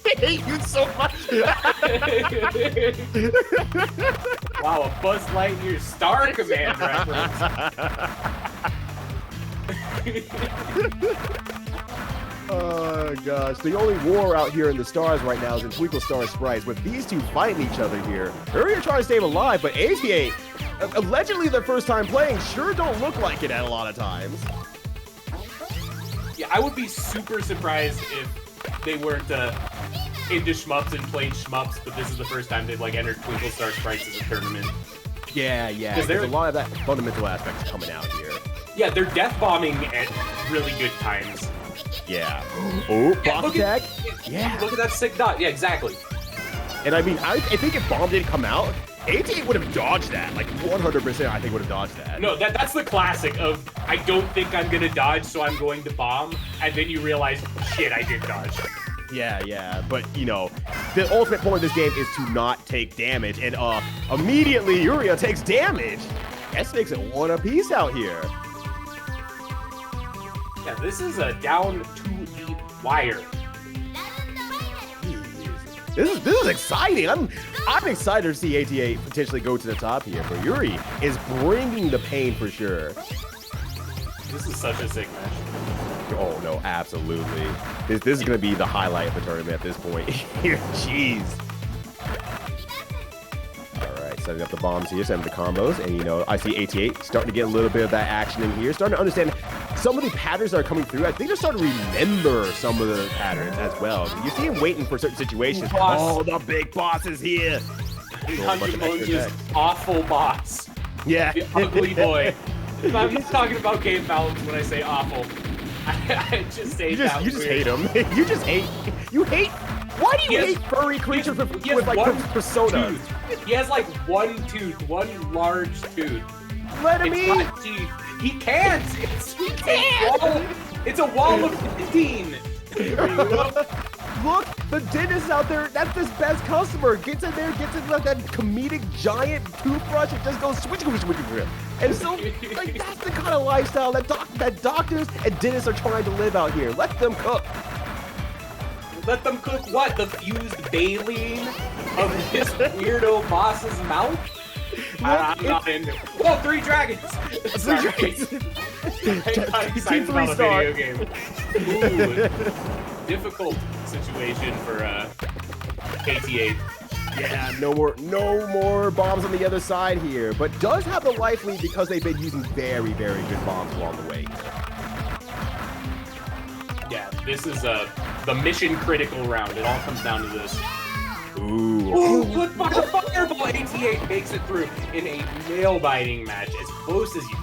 I hate you so much. Wow, a Buzz Lightyear Star Command reference. Oh gosh, the only war out here in the stars right now is in Twinkle Star Sprites, with these two fighting each other here. They're trying to stay alive, but 88, allegedly their first time playing, sure don't look like it at a lot of times. Yeah, I would be super surprised if they weren't into shmups and played shmups, but this is the first time they've like entered Twinkle Star Sprites as a tournament. Yeah, because there's a lot of that fundamental aspects coming out here. Yeah, they're death bombing at really good times. Yeah. Oh, boss attack. Yeah. Look at that sick dot. Yeah, exactly. And I mean, I think if bomb didn't come out, 88 would have dodged that. Like 100%, I think would have dodged that. No, that's the classic of I don't think I'm gonna dodge, so I'm going to bomb, and then you realize, shit, I did dodge. Yeah, but you know, the ultimate point of this game is to not take damage, and immediately Yuria takes damage. That makes it one apiece out here. Yeah, this is a down to the wire. This is exciting. I'm excited to see 88 potentially go to the top here, but Yuri is bringing the pain for sure. This is such a sick match. Oh no, absolutely. This is gonna be the highlight of the tournament at this point. Jeez. Alright, setting up the bombs here, setting up the combos, and you know, I see 88 starting to get a little bit of that action in here, starting to understand some of the patterns that are coming through. I think they're starting to remember some of the patterns as well. You see him waiting for certain situations. Oh, the big boss is here. 100 Moja's awful boss. Yeah. The ugly boy. I'm just talking about game balance when I say awful. I just say that. You just hate him. You just hate. You hate. Why do you hate furry creatures with like personas? He has like one tooth, one large tooth. Let him eat. He can't. It's a wall of 15. Look, the dentist out there, that's his best customer. Gets in there, gets in like that comedic giant toothbrush and just goes switch. And so, like, that's the kind of lifestyle that doctors and dentists are trying to live out here. Let them cook. Let them cook what? The fused baleen of this weirdo boss's mouth? I'm not into it. Whoa, 3 dragons! Three dragons. I'm excited about a video game. Ooh, difficult situation for KT8. Yeah, no more bombs on the other side here, but does have the life lead because they've been using very, very good bombs along the way. Yeah, this is the mission critical round. It all comes down to this. Ooh. Look, by the fireball! 88 makes it through in a nail-biting match, as close as you.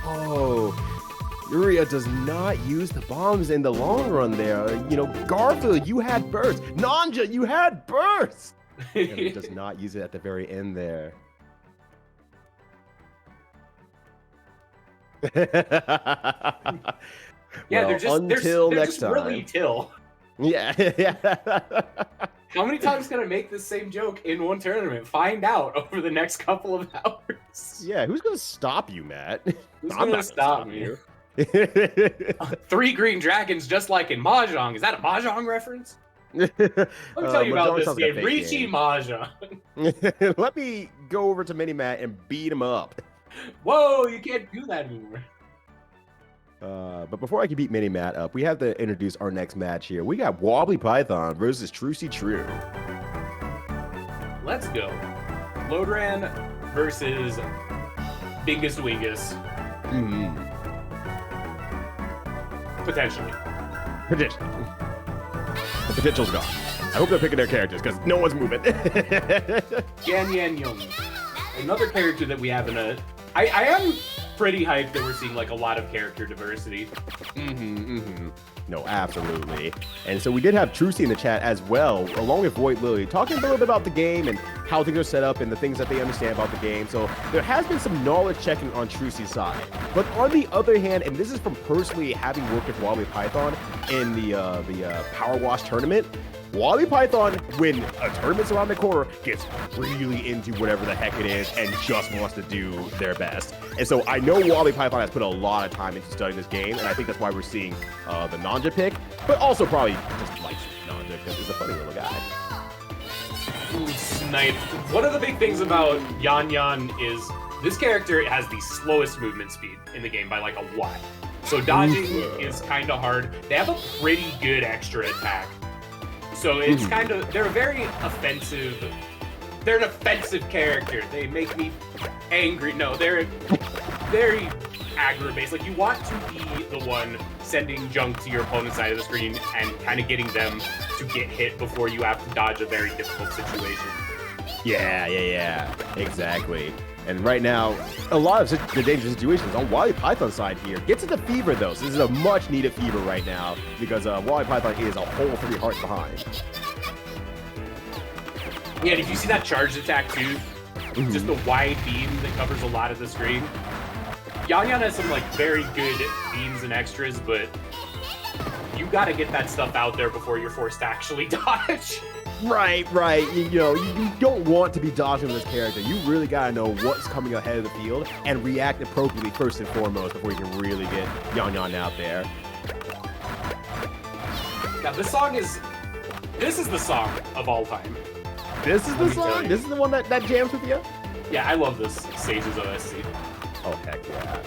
Oh, Yuria does not use the bombs in the long run there. You know, Garfield, you had burst. Nanja, you had burst. And he does not use it at the very end there. Yeah, Well, they're just until they're next just really time. till. Yeah. How many times can I make the same joke in one tournament? Find out over the next couple of hours. Yeah, who's gonna stop you, Matt? Who's I'm gonna not stop me? you. 3 green dragons, just like in Mahjong. Is that a Mahjong reference? Let me tell you about Mahjong this sounds like a game. fake Riichi game. Mahjong. Let me go over to Mini-Matt and beat him up. Whoa, you can't do that anymore. But before I can beat Mini-Matt up, we have to introduce our next match here. We got Wobbly Python versus Trucy True. Let's go. Lodran versus Bingus Wingus. Potentially. Potentially. The potential's gone. I hope they're picking their characters because no one's moving. Yan Yan Young. Another character that we have in a... I am pretty hyped that we're seeing like a lot of character diversity. No, absolutely. And so we did have Trucy in the chat as well, along with Void Lily, talking a little bit about the game and how things are set up and the things that they understand about the game. So there has been some knowledge checking on Trucy's side. But on the other hand, and this is from personally having worked with Wobbly Python in the Power Wash tournament, Wobbly Python, when a tournament's around the corner, gets really into whatever the heck it is and just wants to do their best. And so I know Wobbly Python has put a lot of time into studying this game, and I think that's why we're seeing the Nanja pick, but also probably just likes Nanja because he's a funny little guy. Ooh, snipe. One of the big things about Yan Yan is this character has the slowest movement speed in the game by like a lot. So dodging is kind of hard. They have a pretty good extra attack. So it's kind of, they're an offensive character. They make me angry. No, they're very aggro-based. Like, you want to be the one sending junk to your opponent's side of the screen and kind of getting them to get hit before you have to dodge a very difficult situation. Yeah, exactly. And right now, a lot of the dangerous situations on Wobbly Python's side here. Gets into fever though, so this is a much needed fever right now because Wobbly Python is a whole 3 hearts behind. Yeah, did you see that charged attack too? Just the wide beam that covers a lot of the screen. Yan Yan has some like very good beams and extras, but you gotta get that stuff out there before you're forced to actually dodge. Right. You don't want to be dodging with this character. You really gotta know what's coming ahead of the field and react appropriately first and foremost before you can really get Yan Yan out there. Now this is the song of all time. This is the song? This is the one that jams with you? Yeah, I love this Sage's OSC. Oh, heck yeah.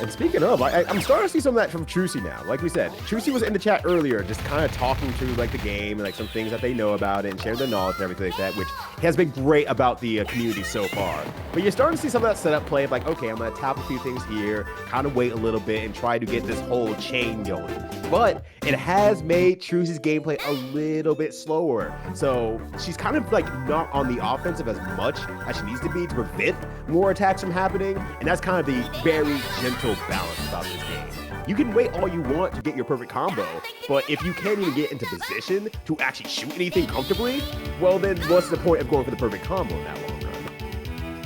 And speaking of, I'm starting to see some of that from Trucy now. Like we said, Trucy was in the chat earlier, just kind of talking through like the game and like some things that they know about it and sharing their knowledge and everything like that, which has been great about the community so far. But you're starting to see some of that setup play of like, okay, I'm going to tap a few things here, kind of wait a little bit and try to get this whole chain going. But it has made Trucy's gameplay a little bit slower. So she's kind of like not on the offensive as much as she needs to be to prevent more attacks from happening. And that's kind of the very gentle balance about this game. You can wait all you want to get your perfect combo, but if you can't even get into position to actually shoot anything comfortably, well then what's the point of going for the perfect combo in that long run?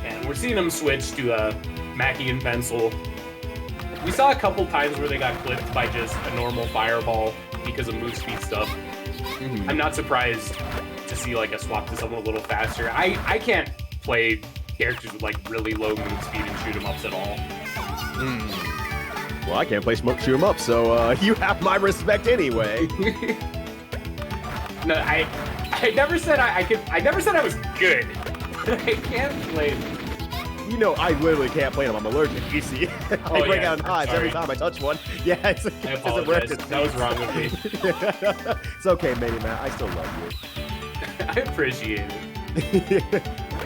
And we're seeing them switch to Mackie and Pencil. We saw a couple times where they got clipped by just a normal fireball because of move speed stuff. I'm not surprised to see like a swap to someone a little faster. I can't play characters with like really low move speed and shoot 'em ups at all. Well, I can't play smoke shoot 'em up, so you have my respect anyway. No, I never said I could. I never said I was good. I can't play them. You know, I literally can't play them. I'm allergic. You see, I break out in hives every time I touch one. Yeah, it's I apologize. That was wrong with me. It's okay, Manny Matt. I still love you. I appreciate it.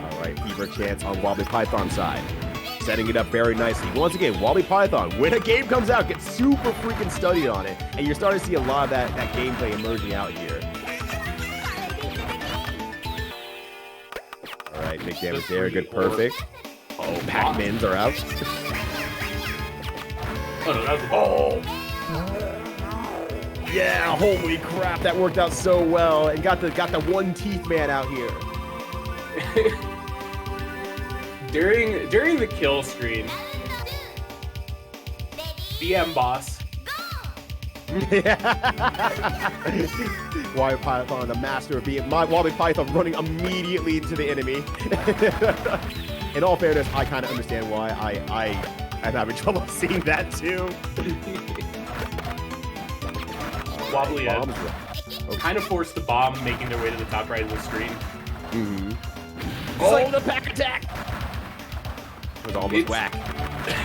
All right, Fever Chance on Wobbly Python's side. Setting it up very nicely. Once again, Wobbly Python, when a game comes out, gets super freaking studied on it. And you're starting to see a lot of that gameplay emerging out here. All right, big damage there. Good, perfect. Oh, Pac-Mans are out. Oh, no, that was Yeah, holy crap, that worked out so well. And got the one teeth man out here. During the kill screen, BM boss. Wabi Python, the master of being my Wabi Python running immediately into the enemy. In all fairness, I kind of understand why. I'm having trouble seeing that too. Wobbly kind of forced the bomb, making their way to the top right of the screen. Oh, the pack attack! It was almost whack.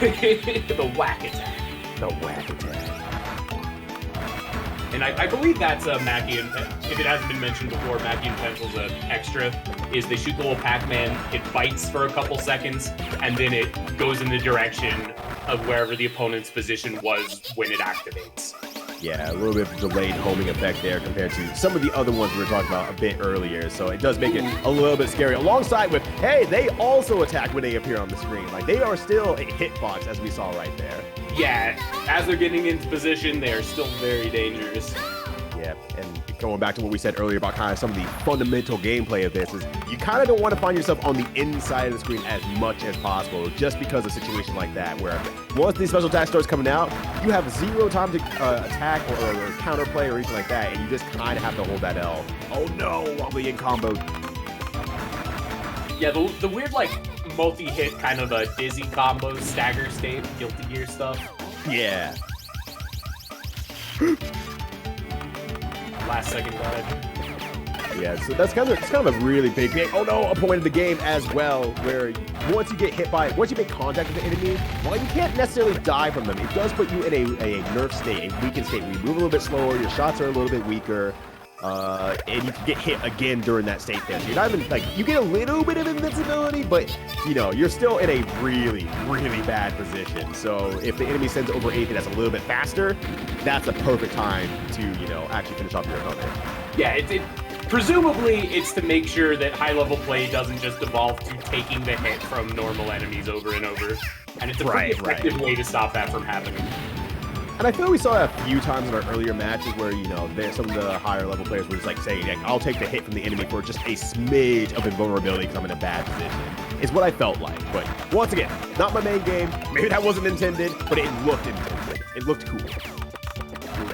The whack attack. The whack attack. And I believe that's a Mackie and if it hasn't been mentioned before, Mackie and Pencil's extra is they shoot the little Pac-Man, it bites for a couple seconds, and then it goes in the direction of wherever the opponent's position was when it activates. Yeah, a little bit of delayed homing effect there compared to some of the other ones we were talking about a bit earlier. So it does make it a little bit scary. Alongside with, hey, they also attack when they appear on the screen. Like, they are still a hitbox, as we saw right there. Yeah, as they're getting into position, they are still very dangerous. Yeah, and going back to what we said earlier about kind of some of the fundamental gameplay of this is you kind of don't want to find yourself on the inside of the screen as much as possible just because of a situation like that where once these special attack starts coming out, you have zero time to attack or counterplay or anything like that, and you just kind of have to hold that L. Oh no, while being comboed. Yeah, the weird like multi-hit kind of a dizzy combo stagger state, Guilty Gear stuff. Yeah. Last second dodge. Yeah, so it's kind of a really big oh no, a point of the game as well, where once you make contact with the enemy, while you can't necessarily die from them, it does put you in a nerf state, a weakened state, where you move a little bit slower, your shots are a little bit weaker, and you can get hit again during that state there. So you're not even, like, you get a little bit of invincibility, but, you know, you're still in a really, really bad position. So if the enemy sends over 80 that's a little bit faster, that's a perfect time to, you know, actually finish off your opponent. Yeah, presumably it's to make sure that high-level play doesn't just evolve to taking the hit from normal enemies over and over. And it's a pretty effective way to stop that from happening. And I feel we saw a few times in our earlier matches where, you know, some of the higher level players were just like saying, like, I'll take the hit from the enemy for just a smidge of invulnerability because I'm in a bad position. Is what I felt like. But once again, not my main game. Maybe that wasn't intended, but it looked intended. It looked cool.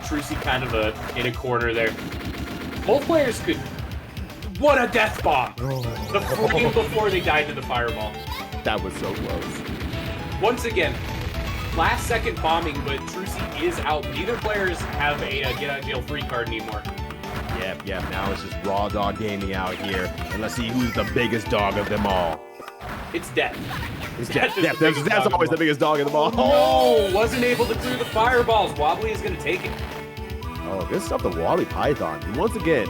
Trucy kind of in a corner there. Both players could... What a death bomb! The frame before they died to the fireball. That was so close. Once again, last second bombing, but Trucy is out. Neither players have a get out of jail free card anymore. Yep. Now it's just raw dog gaming out here. And let's see who's the biggest dog of them all. It's Death. It's Death. That's always the biggest dog of them all. Oh, no! Wasn't able to clear the fireballs. Wobbly is going to take it. Oh, good stuff, the Wally Python. And once again,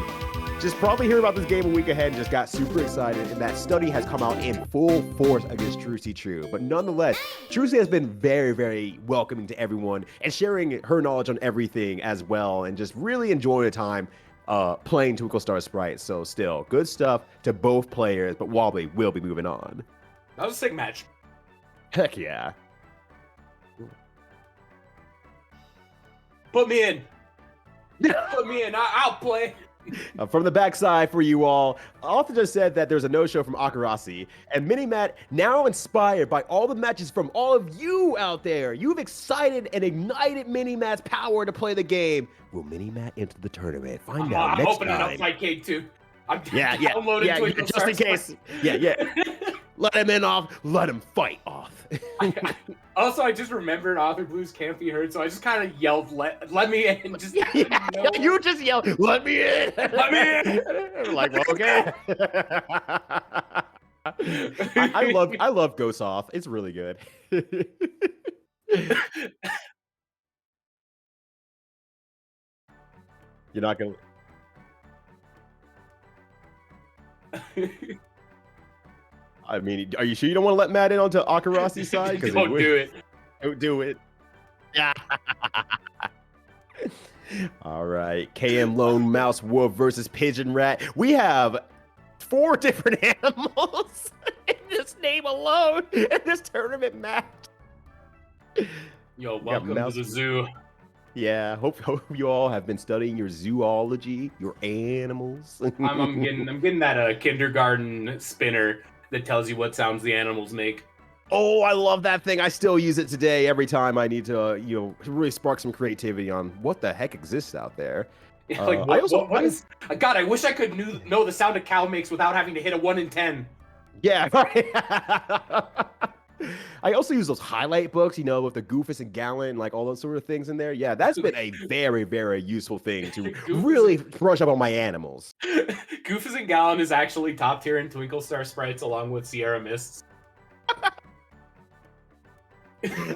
just probably hear about this game a week ahead and just got super excited, and that study has come out in full force against Trucy True. But nonetheless, Trucy has been very, very welcoming to everyone and sharing her knowledge on everything as well, and just really enjoying the time playing Twinkle Star Sprites. So still, good stuff to both players, but Wobbly will be moving on. That was a sick match. Heck yeah. Put me in. Put me in. I'll play. From the backside for you all, Author just said that there's a no-show from Akarasi, and Minimat, now inspired by all the matches from all of you out there, you've excited and ignited Minimat's power to play the game. Will Minimat enter the tournament? Find out next time. I'm opening up Fightcade 2. I'm downloading Twinkle just in case. Yeah. Let him in off. Let him fight off. Also, I just remembered Author Blues can't be heard, so I just kind of yelled, let me in. Just You just yelled, let me in. Let me in. Like, well, okay. I love Ghost Off. It's really good. You're not gonna. I mean, are you sure you don't want to let Matt in onto Akarasi's side? Don't do it. Don't do it. Yeah. All right. KM Lone Mouse Wolf versus Pigeon Rat. We have 4 different animals in this name alone in this tournament match. Yo, welcome to the zoo. Yeah, hope you all have been studying your zoology, your animals. I'm getting that kindergarten spinner that tells you what sounds the animals make. Oh, I love that thing. I still use it today every time I need to, really spark some creativity on what the heck exists out there. Yeah, like what is? God, I wish I could know the sound a cow makes without having to hit a 1 in 10. Yeah, right. I also use those highlight books, with the Goofus and Gallant, like all those sort of things in there. Yeah, that's been a very, very useful thing to really brush up on my animals. Goofus and Gallant is actually top tier in Twinkle Star Sprites along with Sierra Mists.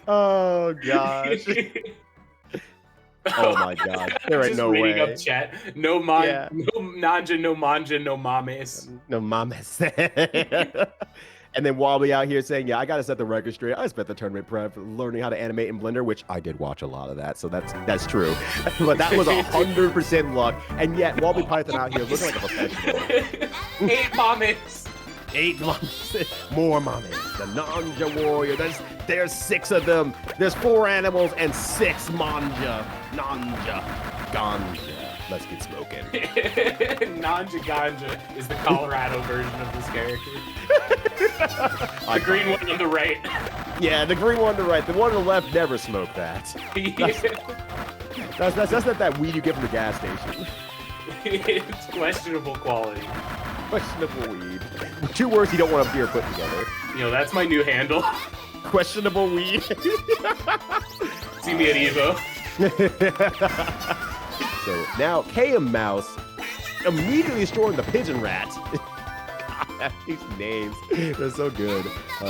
Oh gosh. Oh my god. There ain't no way. Up chat. No Nanja, no Manja, no Mames. No mames. And then Wobbly out here saying, yeah, I gotta set the record straight. I spent the tournament prep learning how to animate in Blender, which I did watch a lot of that, so that's true. But that was 100% luck. And yet Wobbly Python out here looking like a professional. 8 Mames. 8 mames. More mames. The Nanja Warrior. There's 6 of them. There's 4 animals and 6 manja. Nanja. Ganja. Let's get smoking. Nanja Ganja is the Colorado version of this character. The green one on the right. Yeah, the green one on the right. The one on the left never smoked that. That's not that weed you get from the gas station. It's questionable quality. Questionable weed. 2 words you don't want a beer put together. That's my new handle. Questionable weed. See me at Evo. So now KM Mouse immediately destroying the Pigeon Rat. God, these names, they're so good.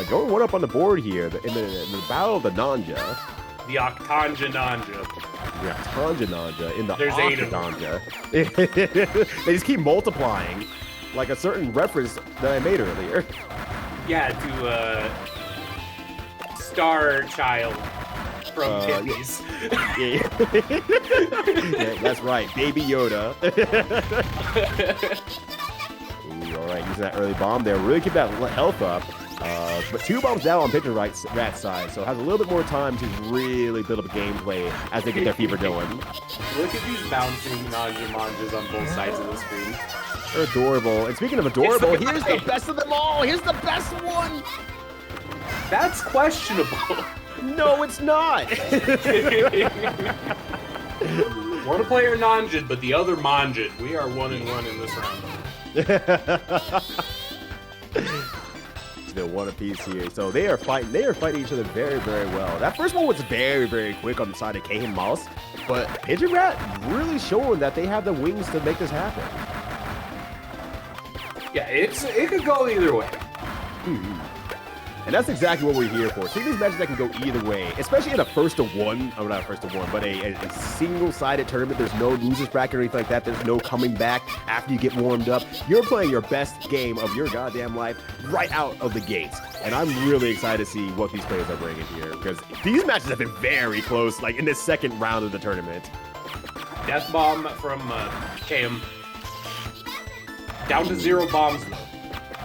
Going 1 up on the board here in the Battle of the Nanja. The Octanja Nanja. The Octanja Nanja in the There's 8 of them. They just keep multiplying, like a certain reference that I made earlier. Yeah, to Star Child from Kidneys. Yeah. Yeah, that's right, Baby Yoda. Ooh, all right, using that early bomb there, really keep that health up. But 2 bombs down on Pigeon Rat's side, so has a little bit more time to really build up a gameplay as they get their fever going. Look at these bouncing Nanja Manjas on both sides of the screen. They're adorable. And speaking of adorable, here's the best of them all. Here's the best one. That's questionable. No, it's not. One player Nanjid, but the other Manjid. We are 1 and 1 in this round. They're 1 apiece here. So they are fighting each other very, very well. That first one was very, very quick on the side of Kahin Mouse, but Pigeon Rat really showing that they have the wings to make this happen. Yeah, it could go either way. And that's exactly what we're here for. See these matches that can go either way, especially in a 1-to-1, oh, not a 1-to-1, but a single-sided tournament. There's no losers bracket or anything like that. There's no coming back after you get warmed up. You're playing your best game of your goddamn life right out of the gates. And I'm really excited to see what these players are bringing here, because these matches have been very close, like in the second round of the tournament. Death bomb from KM. Down to 0 bombs, though.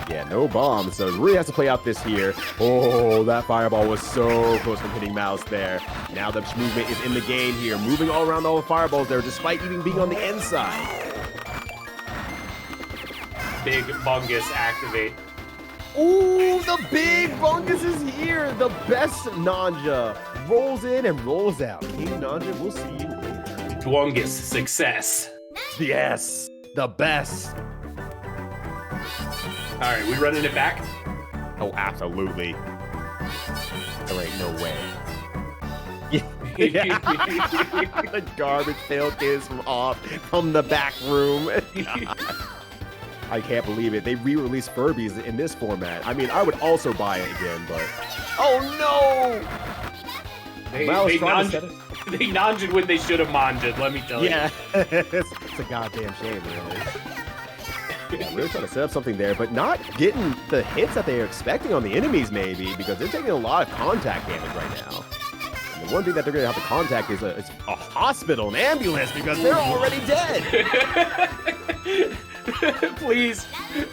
Yeah, no bombs, so it really has to play out this here. Oh, that fireball was so close from hitting Mouse there. Now the movement is in the game here, moving all around all the fireballs there, despite even being on the inside. Big Bungus activate. Ooh, the big Bungus is here. The best Nanja rolls in and rolls out. King Nanja, we'll see you later. Twungus, success. Yes, the best. All right, we running it back? Oh, absolutely. There ain't no way. Yeah. The garbage pail kids from the back room. I can't believe it. They re-released Furbies in this format. I mean, I would also buy it again, but oh no! They nonjed when they should have manjed. Let me tell you. Yeah, it's a goddamn shame, really. Yeah, really trying to set up something there, but not getting the hits that they are expecting on the enemies, maybe, because they're taking a lot of contact damage right now. And the one thing that they're going to have to contact is a hospital, an ambulance, because they're already dead. Please,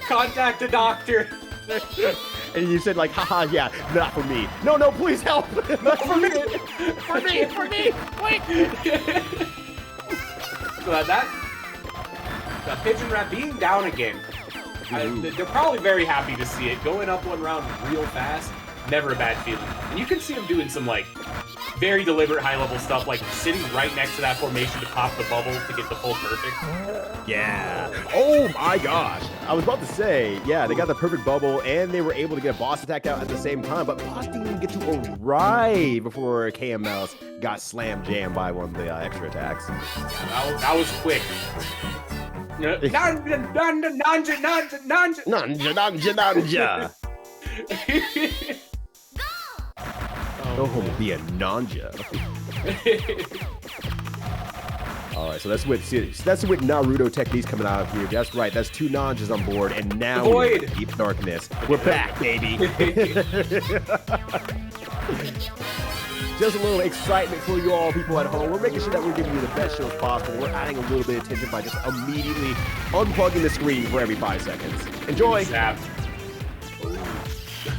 contact a doctor. And you said, like, haha, yeah, not for me. No, please help. Not for me. For me, wait. So that Pigeon Rat being down again, they're probably very happy to see it. Going up 1 round real fast. never a bad feeling. And you can see him doing some, like, very deliberate high-level stuff, like sitting right next to that formation to pop the bubble to get the full perfect. Yeah. Oh my gosh. I was about to say, yeah, they got the perfect bubble and they were able to get a boss attack out at the same time, but boss didn't even get to arrive before KM Mouse got slam jammed by one of the extra attacks. Yeah, that was quick. Nanja, nanja, nanja, nanja, Nanja, nanja, nanja. No one will be a nanja. All right, so that's with Naruto techniques coming out of here. That's right. That's 2 nanjas on board, and now we're in deep darkness. We're back, baby. Just a little excitement for you all people at home. We're making sure that we're giving you the best shows possible. We're adding a little bit of tension by just immediately unplugging the screen for every 5 seconds. Enjoy.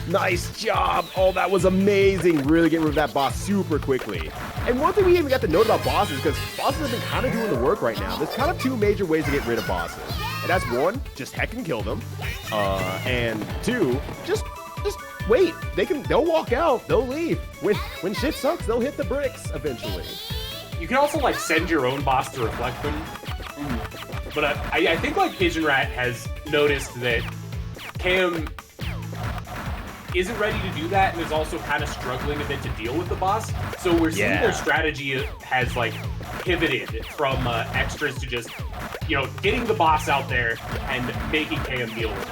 Nice job. Oh, that was amazing. Really getting rid of that boss super quickly. And one thing we even got to note about bosses, because bosses have been kind of doing the work right now. There's kind of 2 major ways to get rid of bosses. And that's 1, just heckin' kill them. And 2, just wait. They'll walk out. They'll leave. When shit sucks, they'll hit the bricks eventually. You can also, like, send your own boss to reflect them. But I think, like, Pigeon Rat has noticed that KM isn't ready to do that and is also kind of struggling a bit to deal with the boss. So we're seeing their strategy has, like, pivoted from extras to just, you know, getting the boss out there and making KM deal with it.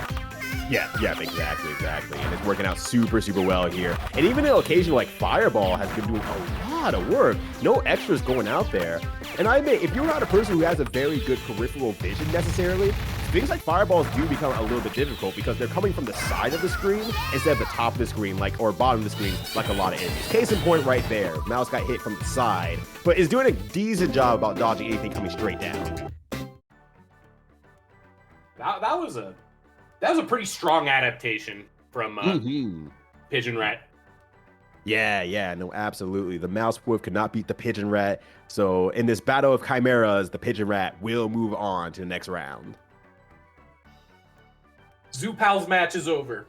Yeah, exactly. And it's working out super, super well here. And even an occasion like Fireball has been doing a lot of work. No extras going out there. And I admit, if you're not a person who has a very good peripheral vision necessarily, things like Fireballs do become a little bit difficult because they're coming from the side of the screen instead of the top of the screen, like, or bottom of the screen, like a lot of enemies. Case in point right there. Mouse got hit from the side, but is doing a decent job about dodging anything coming straight down. That was a pretty strong adaptation from Pigeon Rat. Yeah, no, absolutely. The Mouse Wolf could not beat the Pigeon Rat, so in this battle of chimeras, the Pigeon Rat will move on to the next round. Zoo Pal's match is over.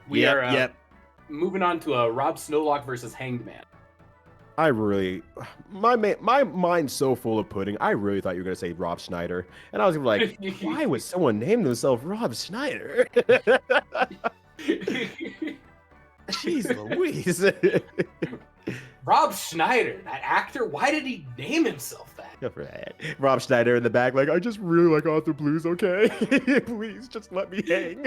We are moving on to Rob Snowlock versus Hanged Man. My mind's so full of pudding. I really thought you were gonna say Rob Schneider, and I was like, why would someone name themselves Rob Schneider? Jeez Louise. Rob Schneider, that actor, why did he name himself that? Good for that. Rob Schneider in the back, like, I just really like Arthur Blues, okay? Please, just let me hang.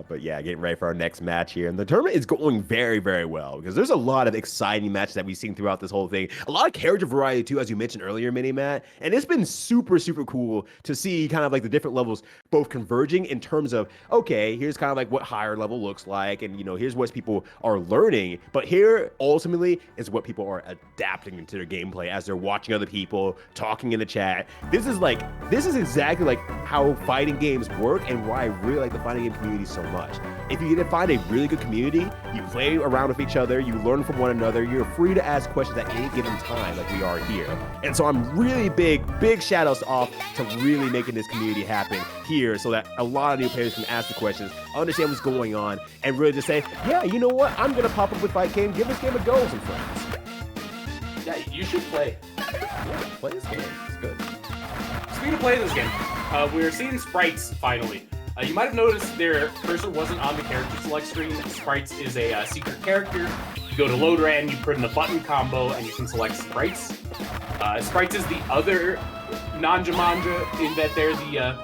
But yeah, getting ready for our next match here. And the tournament is going very, very well because there's a lot of exciting matches that we've seen throughout this whole thing. A lot of character variety too, as you mentioned earlier, Mini-Matt. And it's been super, super cool to see kind of like the different levels both converging in terms of, okay, here's kind of like what higher level looks like. And, you know, here's what people are learning. But here, ultimately, is what people are adapting into their gameplay as they're watching other people, talking in the chat. This is exactly like how fighting games work and why I really like the fighting game community so much. If you get to find a really good community, you play around with each other, you learn from one another, you're free to ask questions at any given time like we are here. And so I'm really big shout outs off to really making this community happen here so that a lot of new players can ask the questions, understand what's going on, and really just say, yeah, you know what, I'm gonna pop up with Fight Game, give this game a go with some friends. Yeah, you should play. Yeah, play this game, it's good. Speaking of playing this game, we're seeing Sprites finally. You might have noticed their cursor wasn't on the character select screen. Sprites is a secret character. You go to load ran, you put in a button combo, and you can select Sprites. Sprites is the other Nanja Manja in that they're the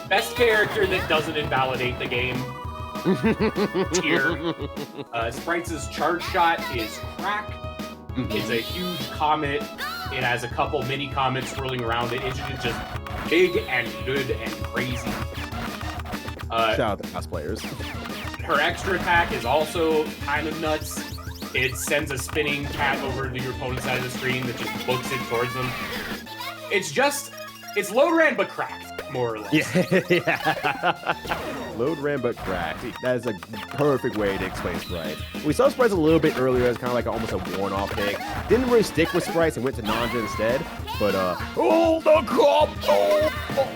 best character that doesn't invalidate the game tier. Sprites' charge shot is crack. It's a huge comet. It has a couple mini comets swirling around it. It's just big and good and crazy. Shout out to cosplayers. Her extra attack is also kind of nuts. It sends a spinning cat over to your opponent's side of the screen that just books it towards them. It's load ran but cracked, more or less. Yeah. Load ran but cracked. That is a perfect way to explain Sprite. We saw Sprites a little bit earlier as kind of like almost a worn-off pick. Didn't really stick with Sprites and went to Nanja instead. But oh, the combo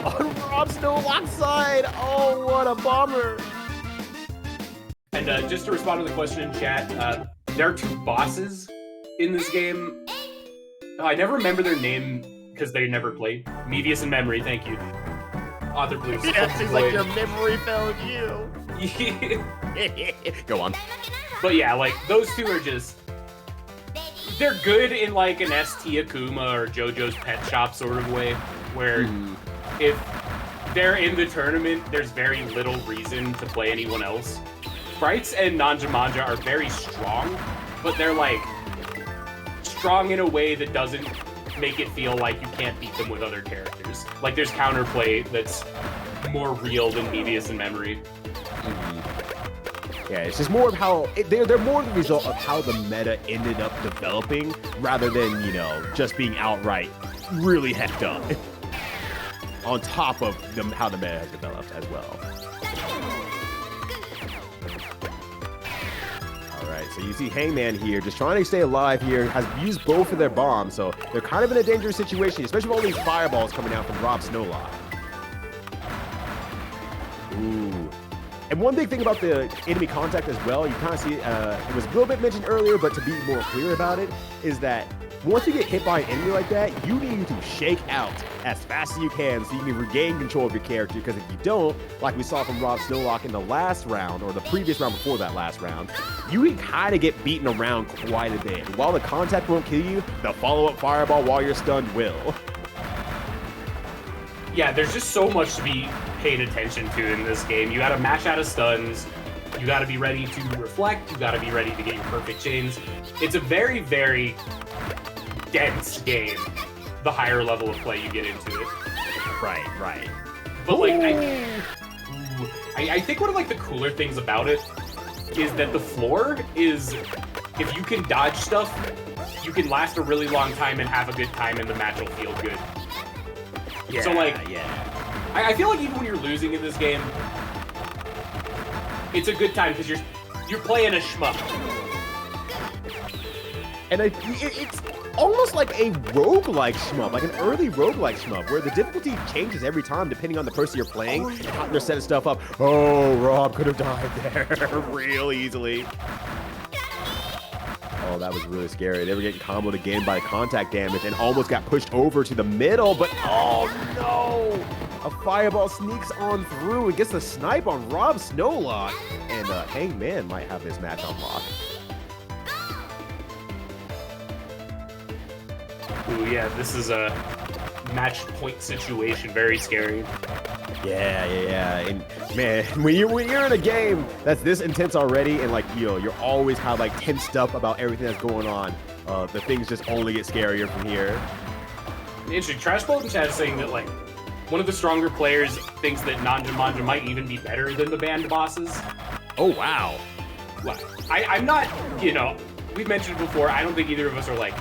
on Rob Snowlock's side. Oh, what a bummer. And just to respond to the question in chat, there are 2 bosses in this game. I never remember their name because they never played. Mevius and Memory, thank you. Author Blues. Yeah, seems like your memory failed you. Go on. But yeah, like, those 2 are just... They're good in, like, an ST Akuma or JoJo's Pet Shop sort of way, where if they're in the tournament, there's very little reason to play anyone else. Sprites and Nanjamanja are very strong, but they're, like, strong in a way that doesn't make it feel like you can't beat them with other characters. Like, there's counterplay that's more real than Mevius and Memory. Yeah, it's just more of how they're more the result of how the meta ended up developing, rather than, you know, just being outright really hecked up. On top of how the meta has developed as well. All right, so you see Hangman here, just trying to stay alive here, has used both of their bombs, so they're kind of in a dangerous situation, especially with all these fireballs coming out from Rob Snowlock. Ooh. And one big thing about the enemy contact as well, you kind of see, it was a little bit mentioned earlier, but to be more clear about it, is that once you get hit by an enemy like that, you need to shake out as fast as you can so you can regain control of your character, because if you don't, like we saw from Rob Snowlock in the last round, or the previous round before that last round, you can kind of get beaten around quite a bit. While the contact won't kill you, the follow-up fireball while you're stunned will. Yeah, there's just so much to be paid attention to in this game. You gotta mash out of stuns, you gotta be ready to reflect, you gotta be ready to get your perfect chains. It's a very, very dense game, the higher level of play you get into it. Right. But like, I think one of like the cooler things about it is that the floor is, if you can dodge stuff, you can last a really long time and have a good time, and the match will feel good. Yeah, so like, yeah. I feel like even when you're losing in this game, it's a good time because you're playing a shmup. And it's almost like a roguelike shmup, like an early roguelike shmup, where the difficulty changes every time depending on the person you're playing and how they're setting stuff up. Oh, Rob could have died there real easily. Oh, that was really scary. They were getting comboed again by contact damage and almost got pushed over to the middle, but oh no! A fireball sneaks on through and gets the snipe on Rob Snowlock, and Hangman might have this match on lock. Ooh, yeah, this is a match point situation. Very scary. Yeah. And man, when you're in a game that's this intense already, and like, you know, you're always kind of like tensed up about everything that's going on, the things just only get scarier from here. Interesting. Trash Bolt in chat is saying that like one of the stronger players thinks that Nanjamanja might even be better than the banned bosses. Oh wow. Well, I'm not, you know, we've mentioned before, I don't think either of us are like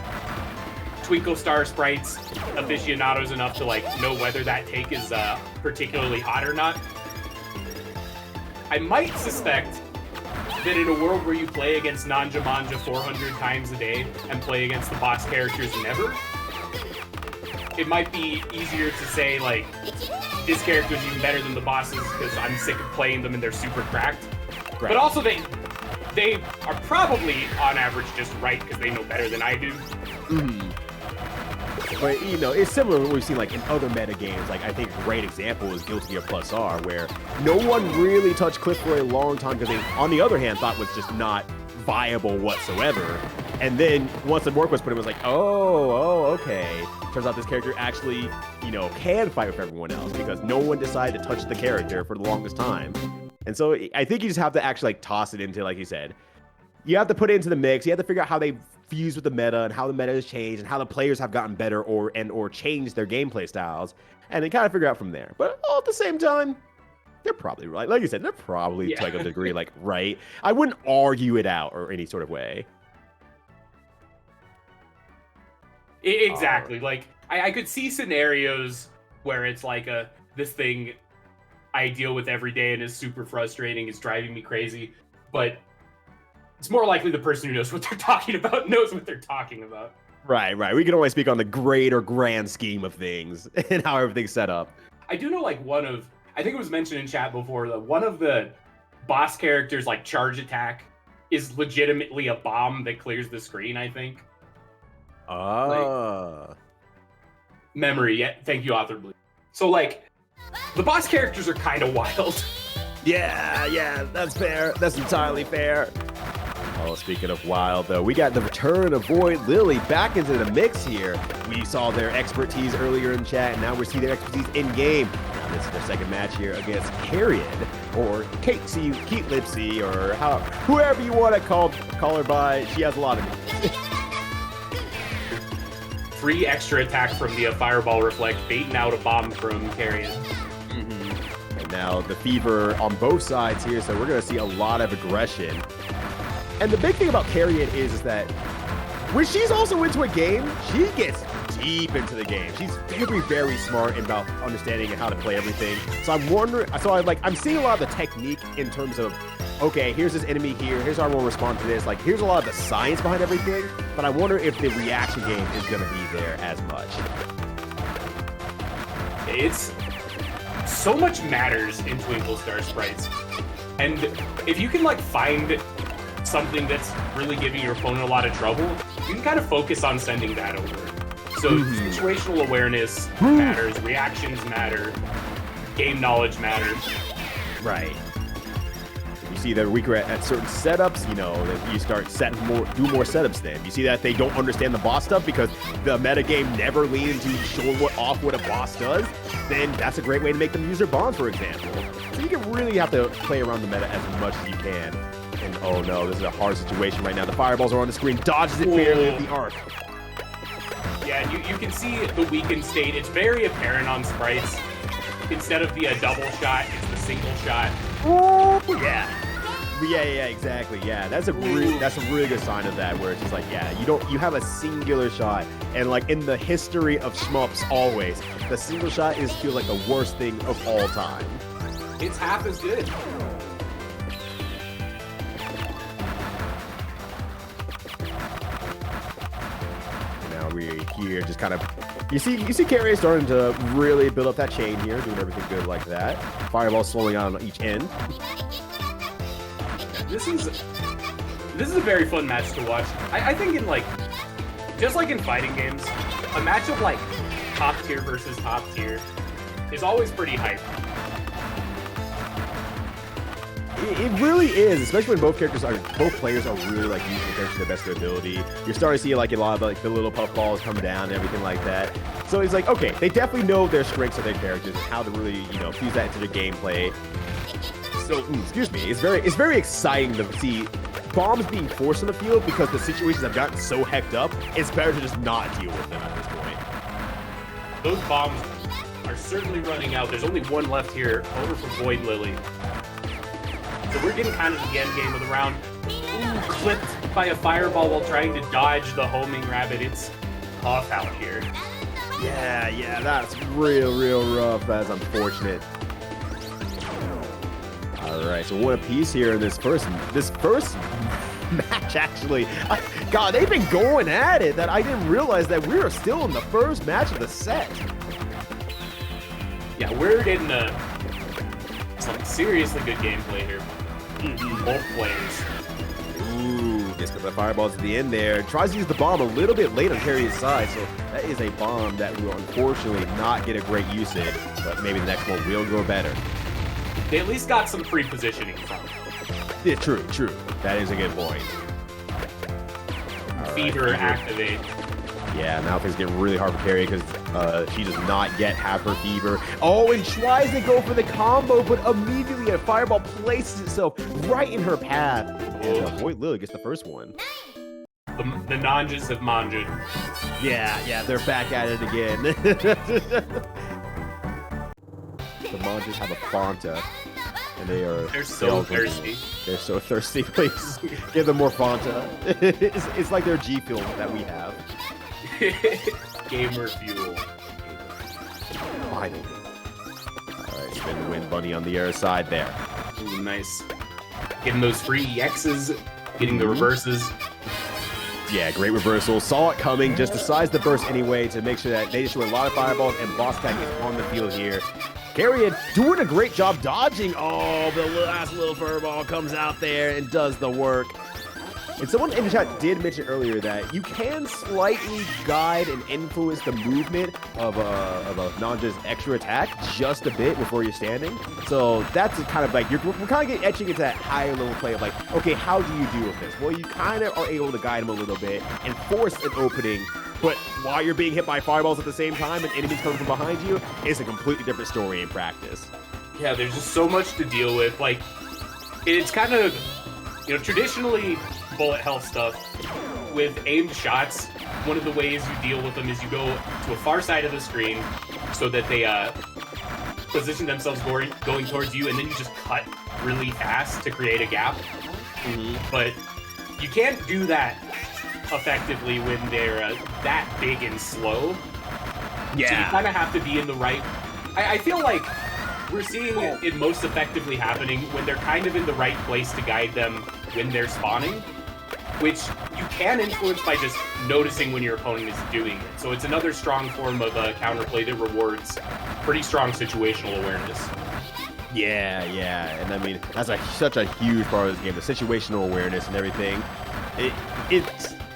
Twinkle Star Sprites aficionados enough to like know whether that take is particularly hot or not. I might suspect that in a world where you play against Nanjamanja 400 times a day and play against the boss characters never, it might be easier to say like this character is even better than the bosses because I'm sick of playing them and they're super cracked. Right. But also they are probably on average just right because they know better than I do. But, you know, it's similar to what we've seen, like, in other meta games. Like, I think a great example is Guilty Gear Plus R, where no one really touched Cliff for a long time because they, on the other hand, thought was just not viable whatsoever. And then once the work was put in, it was like, oh, okay. Turns out this character actually, you know, can fight with everyone else because no one decided to touch the character for the longest time. And so I think you just have to actually, like, toss it into, like you said, you have to put it into the mix. You have to figure out how they fuse with the meta and how the meta has changed and how the players have gotten better or changed their gameplay styles, and then kind of figure out from there. But all at the same time, they're probably right. Like you said, they're probably to like a degree like right. I wouldn't argue it out or any sort of way. Exactly. Like I could see scenarios where it's like this thing I deal with every day and is super frustrating, is driving me crazy, but it's more likely the person who knows what they're talking about knows what they're talking about. Right. We can only speak on the greater grand scheme of things and how everything's set up. I do know, like, I think it was mentioned in chat before, that one of the boss character's like charge attack is legitimately a bomb that clears the screen, I think. Memory, yeah, thank you, Author Blue. So like, the boss characters are kind of wild. Yeah, that's fair. That's entirely fair. Oh, speaking of wild, though, we got the return of Void Lily back into the mix here. We saw their expertise earlier in chat, and now we see their expertise in-game. Now this is their second match here against Carrion, or Kate Lipsy, or whoever you want to call her by. She has a lot of names. Free extra attack from the Fireball Reflect, baiting out a bomb from Carrion. And now the fever on both sides here, so we're going to see a lot of aggression. And the big thing about Carrion is that when she's also into a game, she gets deep into the game. She's very, very smart about understanding how to play everything. So I'm wondering, I'm seeing a lot of the technique in terms of, okay, here's this enemy here, here's how we'll respond to this. Like, here's a lot of the science behind everything, but I wonder if the reaction game is going to be there as much. It's so much matters in Twinkle Star Sprites. And if you can like find something that's really giving your opponent a lot of trouble, you can kind of focus on sending that over. So situational awareness matters, reactions matter, game knowledge matters. Right. You see they're weaker at certain setups, you know, that you start do more setups then. You see that they don't understand the boss stuff because the metagame never leans into showing off what a boss does, then that's a great way to make them use their bombs, for example. So you can really have to play around the meta as much as you can. And oh no, this is a hard situation right now. The fireballs are on the screen, dodges it barely with the arc. Yeah, you can see the weakened state. It's very apparent on Sprites. Instead of the double shot, it's the single shot. Yeah, exactly. Yeah, that's a really good sign of that, where it's just like, yeah, you have a singular shot, and like in the history of shmups, always the single shot feels like the worst thing of all time. It's half as good. Now we're here, just kind of. You see Carrion starting to really build up that chain here, doing everything good like that. Fireball slowing out on each end. This is a very fun match to watch. I think in like, just like in fighting games, a match of like top tier versus top tier is always pretty hype. It really is, especially when both players are really like using the character to the best of their ability. You're starting to see like a lot of like the little puff balls come down and everything like that. So it's like, okay, they definitely know their strengths of their characters and how to really, fuse that into their gameplay. So, excuse me, it's very exciting to see bombs being forced on the field because the situations have gotten so hecked up, it's better to just not deal with them at this point. Those bombs are certainly running out. There's only one left here, over for Void Lily. So we're getting kind of the end game of the round. Ooh, clipped by a fireball while trying to dodge the homing rabbit. It's tough out here. Yeah, that's real rough. That's unfortunate. All right, so one apiece here in this first match, actually. God, they've been going at it that I didn't realize that we were still in the first match of the set. Yeah, we're getting some seriously good gameplay here. Both players. Ooh, gets the fireballs at the end there. Tries to use the bomb a little bit late on Carrion's side, so that is a bomb that will unfortunately not get a great usage, but maybe the next one will go better. They at least got some free positioning from it. Yeah, true. That is a good point. Fever activate. Yeah, now things get really hard for Carrion because she does not yet have her fever. Oh, and tries to go for the combo, but immediately a fireball places itself right in her path. And Void Lily gets the first one. The Nanjas have manjed. Yeah, they're back at it again. The Manjas have a Fanta, and they're so thirsty. They're so thirsty. Please give them more Fanta. It's like their G Fuel that we have. Gamer fuel. Finally. Alright, spin the wind bunny on the air side there. Ooh, nice. Getting those free EXs, getting the reverses. Yeah, great reversal. Saw it coming, just decides to burst anyway to make sure that they just show a lot of fireballs and boss tag is on the field here. Carrion doing a great job dodging. Oh, the last little furball comes out there and does the work. And someone in the chat did mention earlier that you can slightly guide and influence the movement of a Nanja's extra attack just a bit before you're standing. So that's kind of like, we're kind of etching into that higher level play of like, okay, how do you deal with this? Well, you kind of are able to guide him a little bit and force an opening, but while you're being hit by fireballs at the same time and enemies coming from behind you, it's a completely different story in practice. Yeah, there's just so much to deal with. Like, it's kind of, traditionally, bullet hell stuff with aimed shots, one of the ways you deal with them is you go to a far side of the screen so that they position themselves going towards you, and then you just cut really fast to create a gap. But you can't do that effectively when they're that big and slow. Yeah. So you kind of have to be in the right... I feel like we're seeing it most effectively happening when they're kind of in the right place to guide them when they're spawning, which you can influence by just noticing when your opponent is doing it. So it's another strong form of counterplay that rewards pretty strong situational awareness. Yeah, and I mean, that's such a huge part of this game, the situational awareness and everything.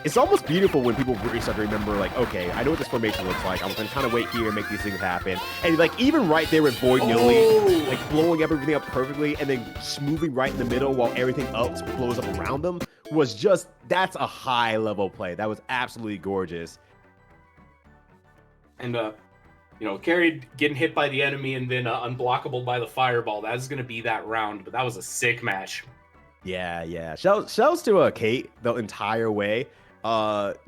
It's almost beautiful when people really start to remember, like, okay, I know what this formation looks like. I'm going to kind of wait here and make these things happen. And, like, even right there with Void Lily, like, blowing everything up perfectly and then just moving right in the middle while everything else blows up around them was just, that's a high-level play. That was absolutely gorgeous. And, carried, getting hit by the enemy and then unblockable by the fireball. That is going to be that round, but that was a sick match. Yeah. Shouts to Kate the entire way.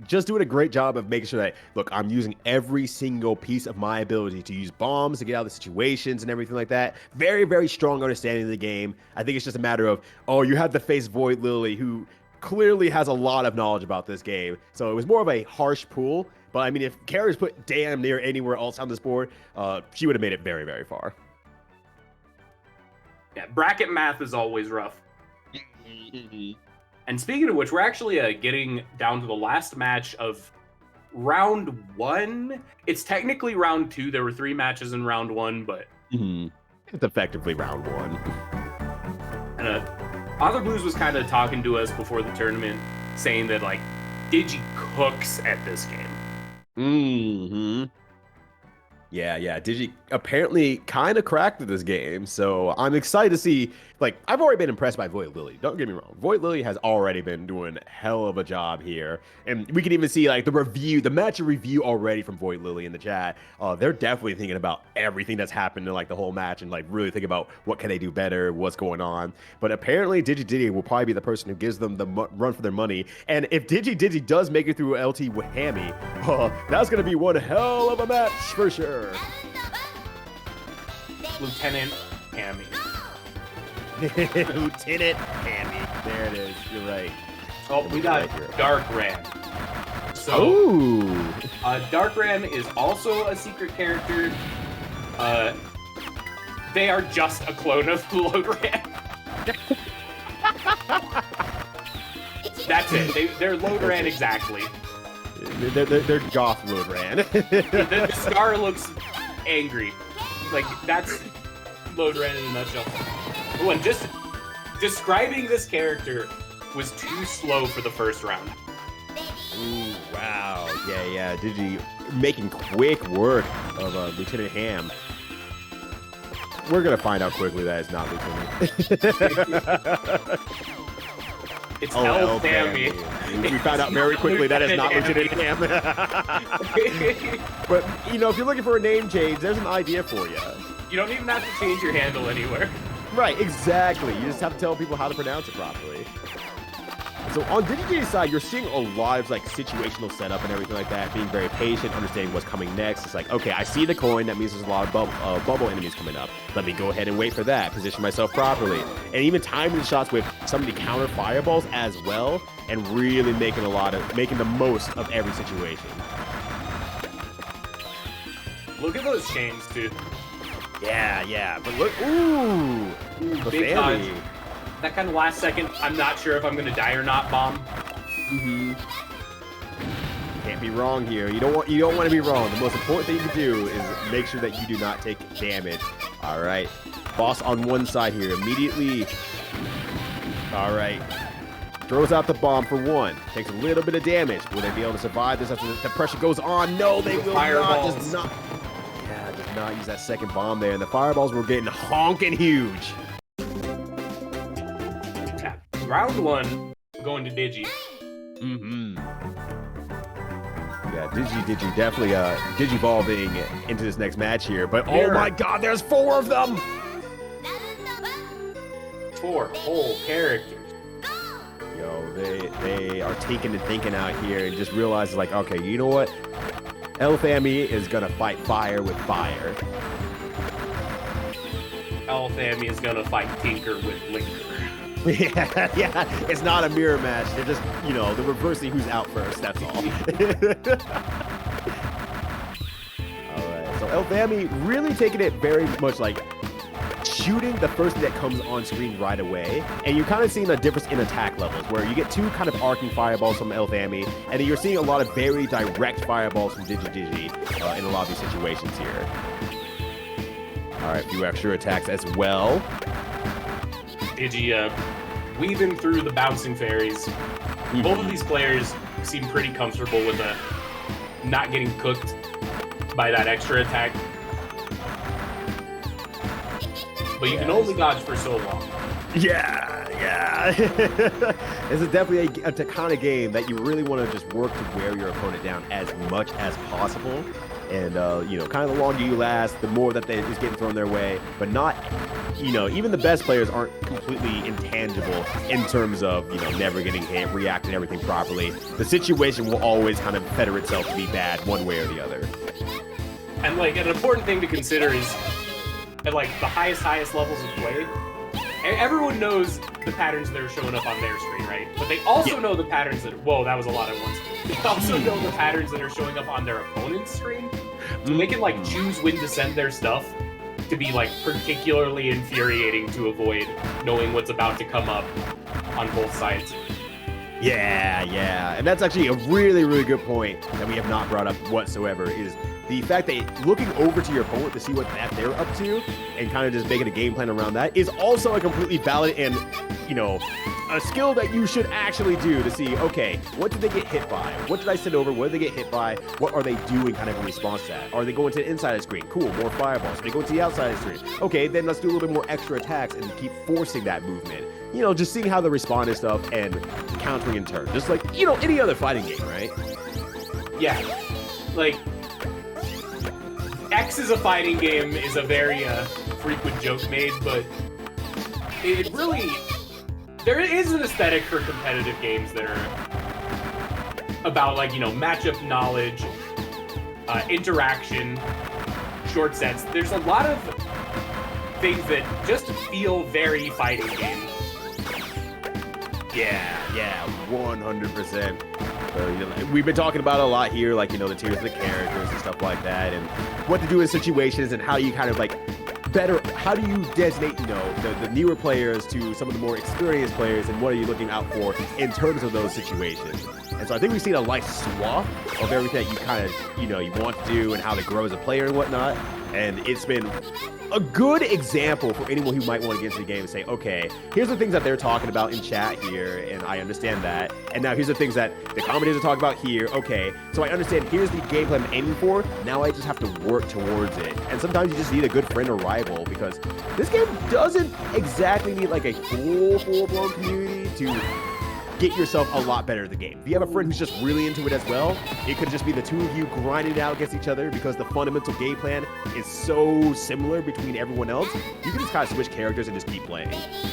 Just doing a great job of making sure that, look, I'm using every single piece of my ability to use bombs to get out of the situations and everything like that. Very, very strong understanding of the game. I think it's just a matter of, you have to face Void Lily, who clearly has a lot of knowledge about this game. So it was more of a harsh pull. But I mean, if Carrier's put damn near anywhere else on this board, she would have made it very, very far. Yeah, bracket math is always rough. And speaking of which, we're actually getting down to the last match of round 1. It's technically round 2. There were 3 matches in round 1, but it's effectively round 1. And Other Blues was kind of talking to us before the tournament, saying that like Digi cooks at this game. Yeah. Digi apparently kind of cracked at this game, so I'm excited to see. Like, I've already been impressed by Void Lily. Don't get me wrong. Void Lily has already been doing hell of a job here, and we can even see like the match review already from Void Lily in the chat. They're definitely thinking about everything that's happened in like the whole match and like really think about what can they do better, what's going on. But apparently, Digi will probably be the person who gives them the run for their money. And if Digi does make it through LT with Hammy, that's gonna be one hell of a match for sure. Lieutenant Hammy. Lieutenant Hammy. There it is. You're right. Oh, we got Dark Ran. So, Dark Ran is also a secret character. They are just a clone of Load Ran. That's it. They're Load Ran exactly. They're goth Load Ran. the scar looks angry. Like, that's Load Ran in a nutshell. Oh, and just describing this character was too slow for the first round. Ooh, wow. Yeah. Digi making quick work of Lieutenant Ham. We're going to find out quickly that it's not Lieutenant. It's El Hammy. We found out very quickly that is not Lieutenant Ham. But, if you're looking for a name change, there's an idea for you. You don't even have to change your handle anywhere. Right, exactly. You just have to tell people how to pronounce it properly. So on Digi's side, you're seeing a lot of like situational setup and everything like that, being very patient, understanding what's coming next. It's like, okay, I see the coin. That means there's a lot of bubble enemies coming up. Let me go ahead and wait for that, position myself properly. And even timing the shots with some of the counter fireballs as well, and really making the most of every situation. Look at those chains, dude. Yeah. But look, ooh big dodge. That kind of last second, I'm not sure if I'm going to die or not bomb. Can't be wrong here. You don't want to be wrong. The most important thing you can do is make sure that you do not take damage All right. Boss on one side here immediately. All right. Throws out the bomb for one. Takes a little bit of damage. Will they be able to survive this after the pressure goes on? No, they will not. Does not. Yeah, does not use that second bomb there. And the fireballs were getting honking huge. Yeah. Round one, going to Digi. Mm-hmm. Yeah, Digi definitely digivolving into this next match here. But oh my god, there's 4 of them! 4 whole characters. Yo, they are taking and thinking out here and just realize like, okay, you know what? Elfamy is gonna fight fire with fire. Elfamy is gonna fight Tinker with Linker. Yeah, it's not a mirror match. They're just, you know, they're reversing who's out first, that's all. Alright, so Elfamy really taking it very much like shooting the first thing that comes on screen right away, and you're kind of seeing a difference in attack levels where you get 2 kind of arcing fireballs from Elfamy, and then you're seeing a lot of very direct fireballs from Digi in a lot of these situations here. Alright, a few extra attacks as well. Digi weaving through the bouncing fairies. Both of these players seem pretty comfortable with not getting cooked by that extra attack. But you can only dodge for so long. Yeah. This is definitely a kind of game that you really want to just work to wear your opponent down as much as possible. And, you know, kind of the longer you last, the more that is getting thrown their way. But not, you know, even the best players aren't completely intangible in terms of, you know, never getting hit, reacting everything properly. The situation will always kind of fetter itself to be bad one way or the other. And, like, an important thing to consider is, at, like, the highest levels of play, everyone knows the patterns that are showing up on their screen, right? But they also know the patterns that... Whoa, that was a lot at once. They also know the patterns that are showing up on their opponent's screen. So they can, like, choose when to send their stuff to be, like, particularly infuriating to avoid knowing what's about to come up on both sides. Yeah. And that's actually a really, really good point that we have not brought up whatsoever is the fact that looking over to your opponent to see what they're up to and kind of just making a game plan around that is also a completely valid and, you know, a skill that you should actually do to see, okay, what did they get hit by? What did I send over? What did they get hit by? What are they doing kind of in response to that? Are they going to the inside of the screen? Cool, more fireballs. Are they going to the outside of the screen? Okay, then let's do a little bit more extra attacks and keep forcing that movement. You know, just seeing how they respond to stuff and countering in turn. Just like, you know, any other fighting game, right? Yeah. Like, X is a fighting game is a very frequent joke made, but it really... There is an aesthetic for competitive games that are about, like, you know, matchup knowledge, interaction, short sets. There's a lot of things that just feel very fighting game. Yeah, 100%. So, you know, we've been talking about it a lot here, like, you know, the tiers of the characters and stuff like that, and what to do in situations and how you kind of, like, how do you designate, you know, the newer players to some of the more experienced players, and what are you looking out for in terms of those situations? And so I think we've seen a nice swath of everything that you kind of, you know, you want to do and how to grow as a player and whatnot. And it's been a good example for anyone who might want to get into the game and say, okay, here's the things that they're talking about in chat here, and I understand that. And now here's the things that the commentators are talking about here. Okay, so I understand here's the gameplay I'm aiming for. Now I just have to work towards it. And sometimes you just need a good friend or rival, because this game doesn't exactly need like a full-blown community to get yourself a lot better at the game. If you have a friend who's just really into it as well, it could just be the two of you grinding it out against each other, because the fundamental game plan is so similar between everyone else. You can just kind of switch characters and just keep playing.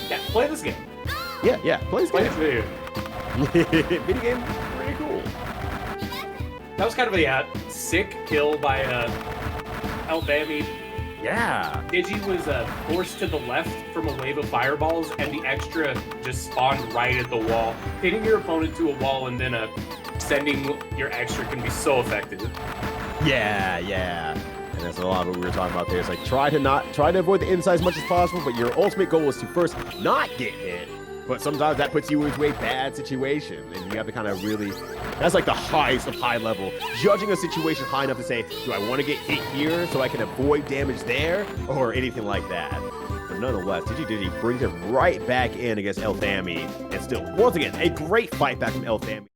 Yeah, play this game. Yeah, play this game. Video. Video game, pretty cool. That was kind of a sick kill by Elfamy. Yeah. Digi was forced to the left from a wave of fireballs, and the extra just spawned right at the wall. Hitting your opponent to a wall and then sending your extra can be so effective. Yeah. And that's a lot of what we were talking about there. It's like try to avoid the inside as much as possible, but your ultimate goal is to first not get hit, but sometimes that puts you into a bad situation, and you have to kind of really, that's like the highest of high level, judging a situation high enough to say, do I want to get hit here so I can avoid damage there, or anything like that. But nonetheless, Digi brings it right back in against Elthami, and still, once again, a great fight back from Elthami.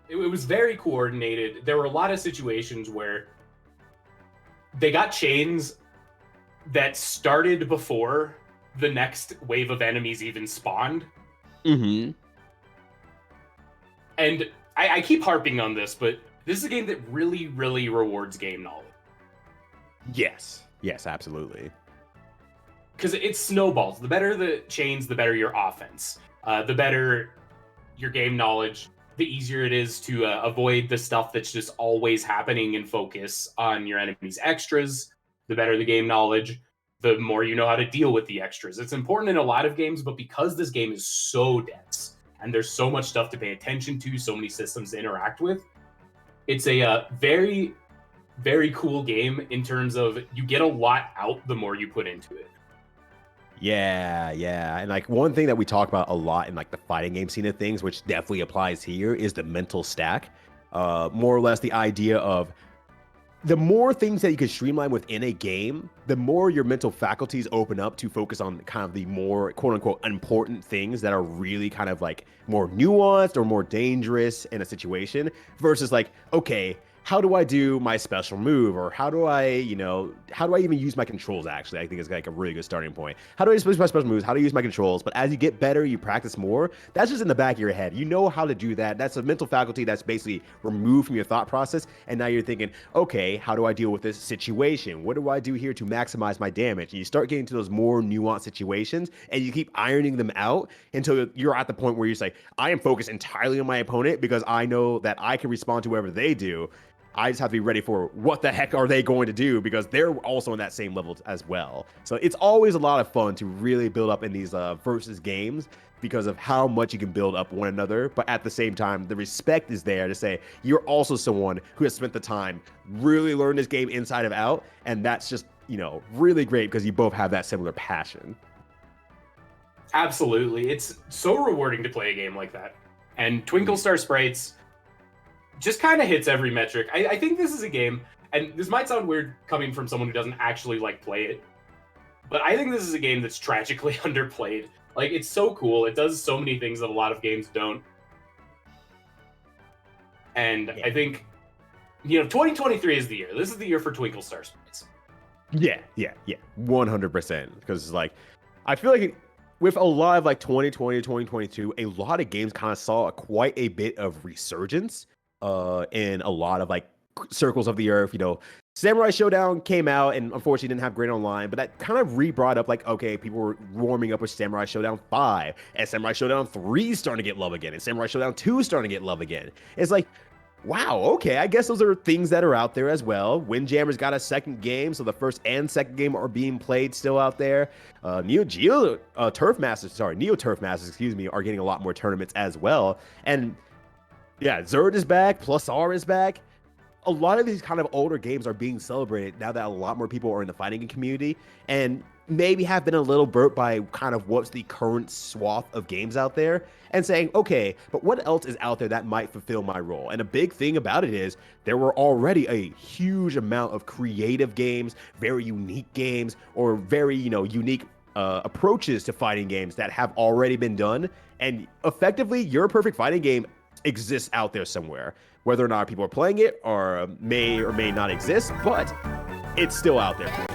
It was very coordinated. There were a lot of situations where they got chains that started before the next wave of enemies even spawned. Mm-hmm. And I keep harping on this, but this is a game that really, really rewards game knowledge. Yes. Yes, absolutely. Because it snowballs. The better the chains, the better your offense. The better your game knowledge, the easier it is to avoid the stuff that's just always happening and focus on your enemy's extras. The better the game knowledge, the more you know how to deal with the extras. It's important in a lot of games, but because this game is so dense and there's so much stuff to pay attention to, so many systems to interact with, it's a very, very cool game in terms of you get a lot out the more you put into it. Yeah, yeah. And like one thing that we talk about a lot in like the fighting game scene of things, which definitely applies here, is the mental stack. More or less the idea of the more things that you can streamline within a game, the more your mental faculties open up to focus on kind of the more quote unquote important things that are really kind of like more nuanced or more dangerous in a situation versus like, okay, how do I do my special move? Or how do I, how do I even use my controls, actually? I think it's like a really good starting point. How do I use my special moves? How do I use my controls? But as you get better, you practice more. That's just in the back of your head. You know how to do that. That's a mental faculty that's basically removed from your thought process. And now you're thinking, okay, how do I deal with this situation? What do I do here to maximize my damage? And you start getting to those more nuanced situations and you keep ironing them out until you're at the point where you're like, I am focused entirely on my opponent because I know that I can respond to whatever they do. I just have to be ready for what the heck are they going to do because they're also on that same level as well. So it's always a lot of fun to really build up in these versus games because of how much you can build up one another. But at the same time, the respect is there to say you're also someone who has spent the time really learn this game inside of out. And that's just, really great because you both have that similar passion. Absolutely. It's so rewarding to play a game like that. And Twinkle Star Sprites just kind of hits every metric. I think this is a game, and this might sound weird coming from someone who doesn't actually play it, but I think this is a game that's tragically underplayed. Like, it's so cool. It does so many things that a lot of games don't. And yeah. I think, 2023 is the year. This is the year for Twinkle Star Sprites. Yeah, 100%. Because like, I feel like with a lot of 2020 to 2022, a lot of games kind of saw quite a bit of resurgence in a lot of circles of the earth. Samurai Showdown came out and unfortunately didn't have great online, but that kind of re-brought up okay, people were warming up with Samurai Showdown 5 and Samurai Showdown 3 is starting to get love again and Samurai Showdown 2 is starting to get love again. It's like, wow, okay, I guess those are things that are out there as well. Windjammer's got a second game, so the first and second game are being played still out there. Neo Turf Masters, are getting a lot more tournaments as well. And yeah, Zerd is back, Plus R is back. A lot of these kind of older games are being celebrated now that a lot more people are in the fighting game community and maybe have been a little burnt by kind of what's the current swath of games out there and saying, okay, but what else is out there that might fulfill my role? And a big thing about it is there were already a huge amount of creative games, very unique games, or very, unique approaches to fighting games that have already been done. And effectively, Your Perfect Fighting Game exists out there somewhere. Whether or not people are playing it or may not exist, but it's still out there for you.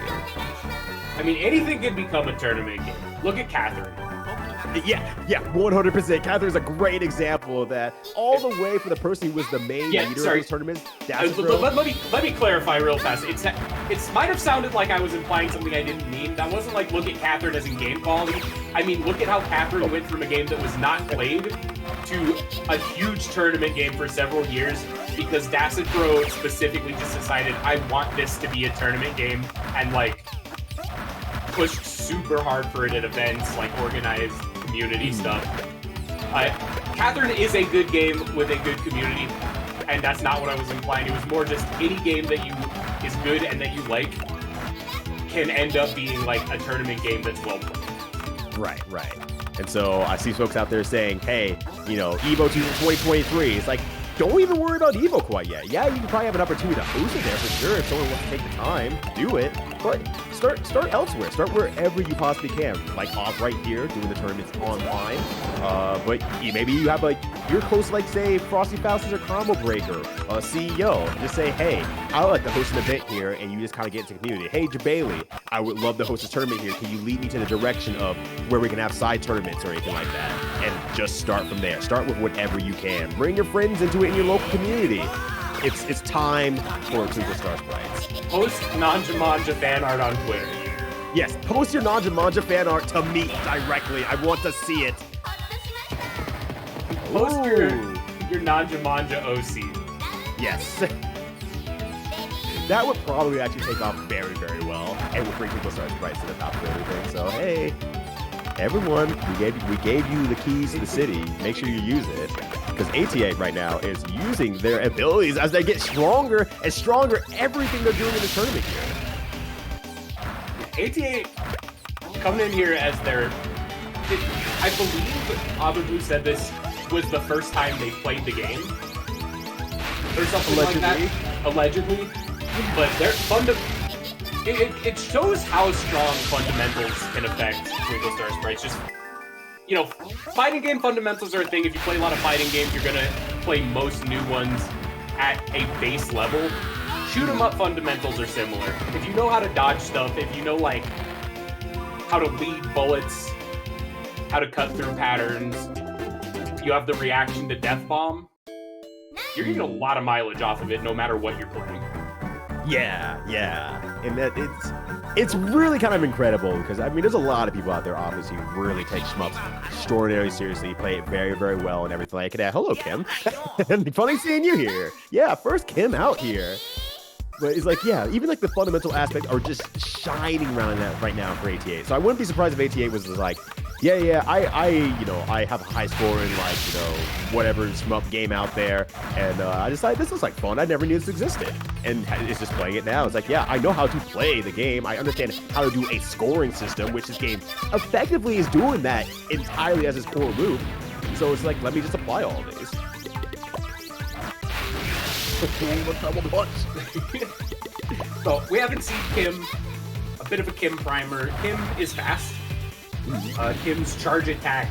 I mean, anything can become a tournament game. Look at Catherine. Yeah, 100%. Catherine's a great example of that. All the way for the person who was the main leader of those tournaments. Let me clarify real fast. It might have sounded like I was implying something I didn't mean. That wasn't look at Catherine as in game quality. I mean, look at how Catherine went from a game that was not played to a huge tournament game for several years because Dacid Pro specifically just decided, I want this to be a tournament game, and like pushed super hard for it at events, like organized community stuff. Catherine is a good game with a good community, and that's not what I was implying. It was more just any game that is good and that you like can end up being like a tournament game that's well played. Right. And so I see folks out there saying, hey, Evo 2023. It's like, don't even worry about Evo quite yet. Yeah, you can probably have an opportunity to host it there for sure if someone wants to take the time to do it. But start elsewhere. Start wherever you possibly can. Like off right here, doing the tournaments online. But maybe you have you're close to say Frosty Faustus or Combo Breaker, CEO. Just say, hey, I would like to host an event here, and you just kind of get into the community. Hey, Jabali, I would love to host a tournament here. Can you lead me to the direction of where we can have side tournaments or anything like that? And just start from there. Start with whatever you can. Bring your friends into it in your local community. It's time for Twinkle Star Sprites. Post Nanja Manja fan art on Twitter. Yes, post your Nanja Manja fan art to me directly. I want to see it. Post your Nanja Manja OC. Yes. That would probably actually take off very, very well, and would bring Twinkle Star Sprites to the top of everything. So hey, everyone, we gave you the keys to the city. Make sure you use it, because ATA right now is using their abilities as they get stronger and stronger. Everything they're doing in the tournament here. ATA coming in here as their, I believe Ababu said this was the first time they played the game, or something like that. Allegedly. But they're it shows how strong fundamentals can affect Twinkle Star Sprites. Just, fighting game fundamentals are a thing. If you play a lot of fighting games, you're gonna play most new ones at a base level. Shoot 'em up fundamentals are similar. If you know how to dodge stuff, if you know how to lead bullets, how to cut through patterns, you have the reaction to Death Bomb, you're getting a lot of mileage off of it no matter what you're playing. Yeah. And that it's really kind of incredible, because there's a lot of people out there obviously who really take shmups extraordinarily seriously, play it very, very well and everything like that. Hello, Kim. Funny seeing you here. Yeah, first Kim out here. But it's even the fundamental aspects are just shining around that right now for ATA. So I wouldn't be surprised if ATA was I have a high score in whatever shmup game out there, and I decided this was fun. I never knew this existed, and it's just playing it now. It's I know how to play the game. I understand how to do a scoring system, which this game effectively is doing that entirely as its core loop. So it's let me just apply all of these. So we haven't seen Kim. A bit of a Kim primer. Kim is fast. Kim's charge attack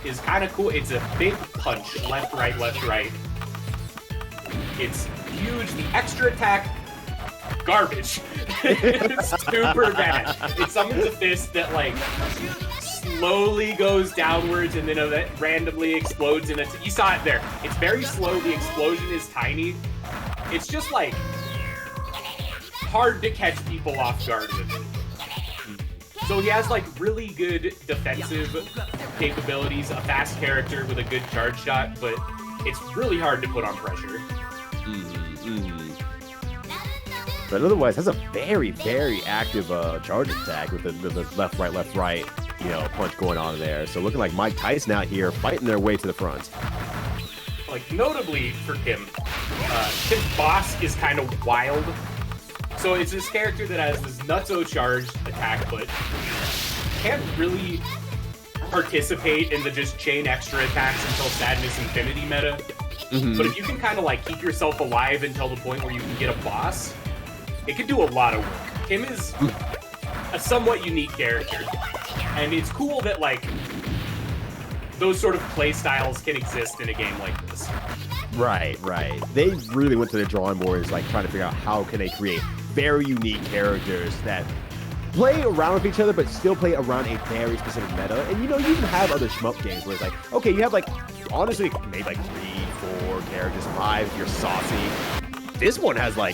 is kind of cool. It's a big punch, left, right, left, right. It's huge. The extra attack, garbage. It's super bad. It summons a fist that slowly goes downwards and then it randomly explodes in it. You saw it there. It's very slow. The explosion is tiny. It's just hard to catch people off guard with it. So he has really good defensive capabilities, a fast character with a good charge shot, but it's really hard to put on pressure. But otherwise, has a very, very active charge attack with the left, right, punch going on there. So looking like Mike Tyson out here fighting their way to the front. Notably for Kim, Kim's boss is kind of wild. So it's this character that has this nutso charged attack, but can't really participate in the just chain extra attacks until Sadness Infinity meta. But if you can kind of keep yourself alive until the point where you can get a boss, it can do a lot of work. Kim is a somewhat unique character, and it's cool that those sort of play styles can exist in a game like this. Right. They really went to the drawing boards, trying to figure out how can they create very unique characters that play around with each other, but still play around a very specific meta. And you even have other shmup games where it's okay, you have honestly maybe 3, 4 characters, 5 if you're saucy. This one has I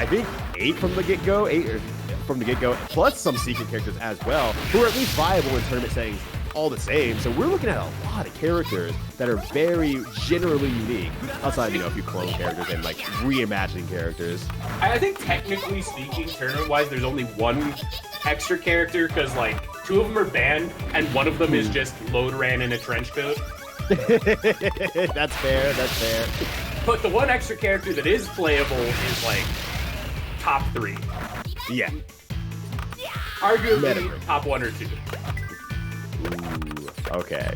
think 8 from the get-go, plus some secret characters as well, who are at least viable in tournament settings all the same. So we're looking at a lot of characters that are very generally unique. Outside, a few clone characters and like reimagining characters. I think technically speaking, tournament-wise, there's only one extra character because like 2 of them are banned and one of them is just Load Ran in a trench coat. That's fair. But the one extra character that is playable is like top 3. Yeah. Arguably top 1 or 2. Ooh, okay,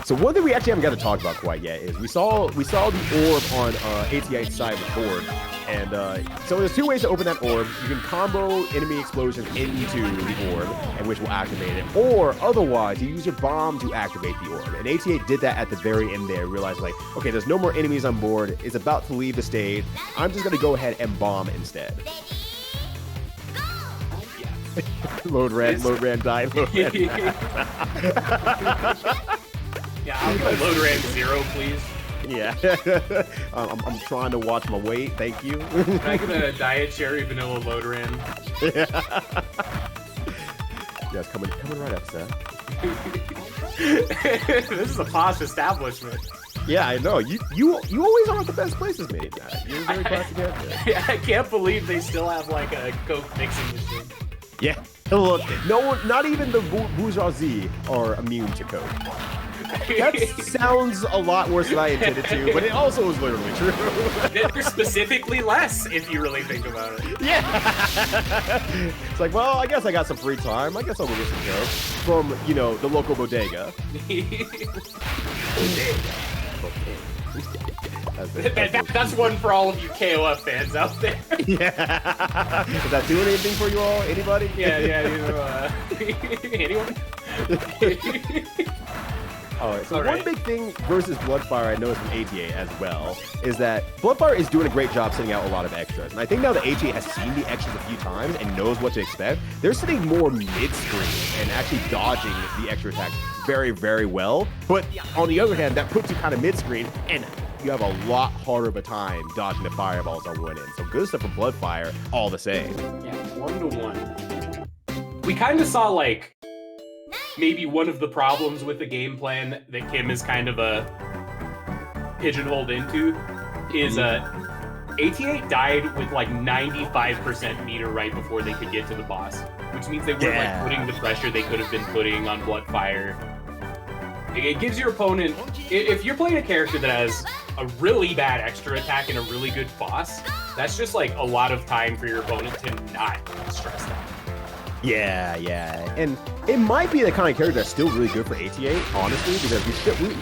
so one thing we actually haven't got to talk about quite yet is we saw the orb on 88's side of the board, and so there's 2 ways to open that orb. You can combo enemy explosions into the orb, and which will activate it, or otherwise you use your bomb to activate the orb. And 88 did that at the very end there, realized like, okay, there's no more enemies on board, it's about to leave the stage, I'm just gonna go ahead and bomb instead. Load ran died. Yeah, I'll go Load Ran 0, please. Yeah. I'm trying to watch my weight. Thank you. Can I get a Diet Cherry Vanilla Load Ran? Yeah, it's coming right up, Seth. This is a posh establishment. Yeah, I know. You always are at the best places, mate. You're very classy character. I can't believe they still have like a Coke mixing machine. Yeah. Look, no one, not even the bourgeoisie are immune to Coke. That sounds a lot worse than I intended to, but it also is literally true. They're specifically less, if you really think about it. Yeah. It's like, well, I guess I got some free time. I guess I'll go get some Coke from, the local bodega. That's one for all of you KOF fans out there. Yeah. Is that doing anything for you all? Anybody? Yeah, anyone? Alright, so one big thing versus Bloodfire I noticed from ATA as well is that Bloodfire is doing a great job sending out a lot of extras. And I think now that ATA has seen the extras a few times and knows what to expect, they're sitting more mid-screen and actually dodging the extra attacks very, very well. But on the other hand, that puts you kind of mid-screen and you have a lot harder of a time dodging the fireballs on one end. So good stuff from Bloodfire, all the same. Yeah, 1-to-1. We kind of saw, like, maybe one of the problems with the game plan that Kim is kind of pigeonholed into is 88 died with like 95% meter right before they could get to the boss, which means they weren't like putting the pressure they could have been putting on Bloodfire. It gives your opponent, if you're playing a character that has a really bad extra attack and a really good boss, that's just like a lot of time for your opponent to not stress that. Yeah, and it might be the kind of character that's still really good for ATA, honestly, because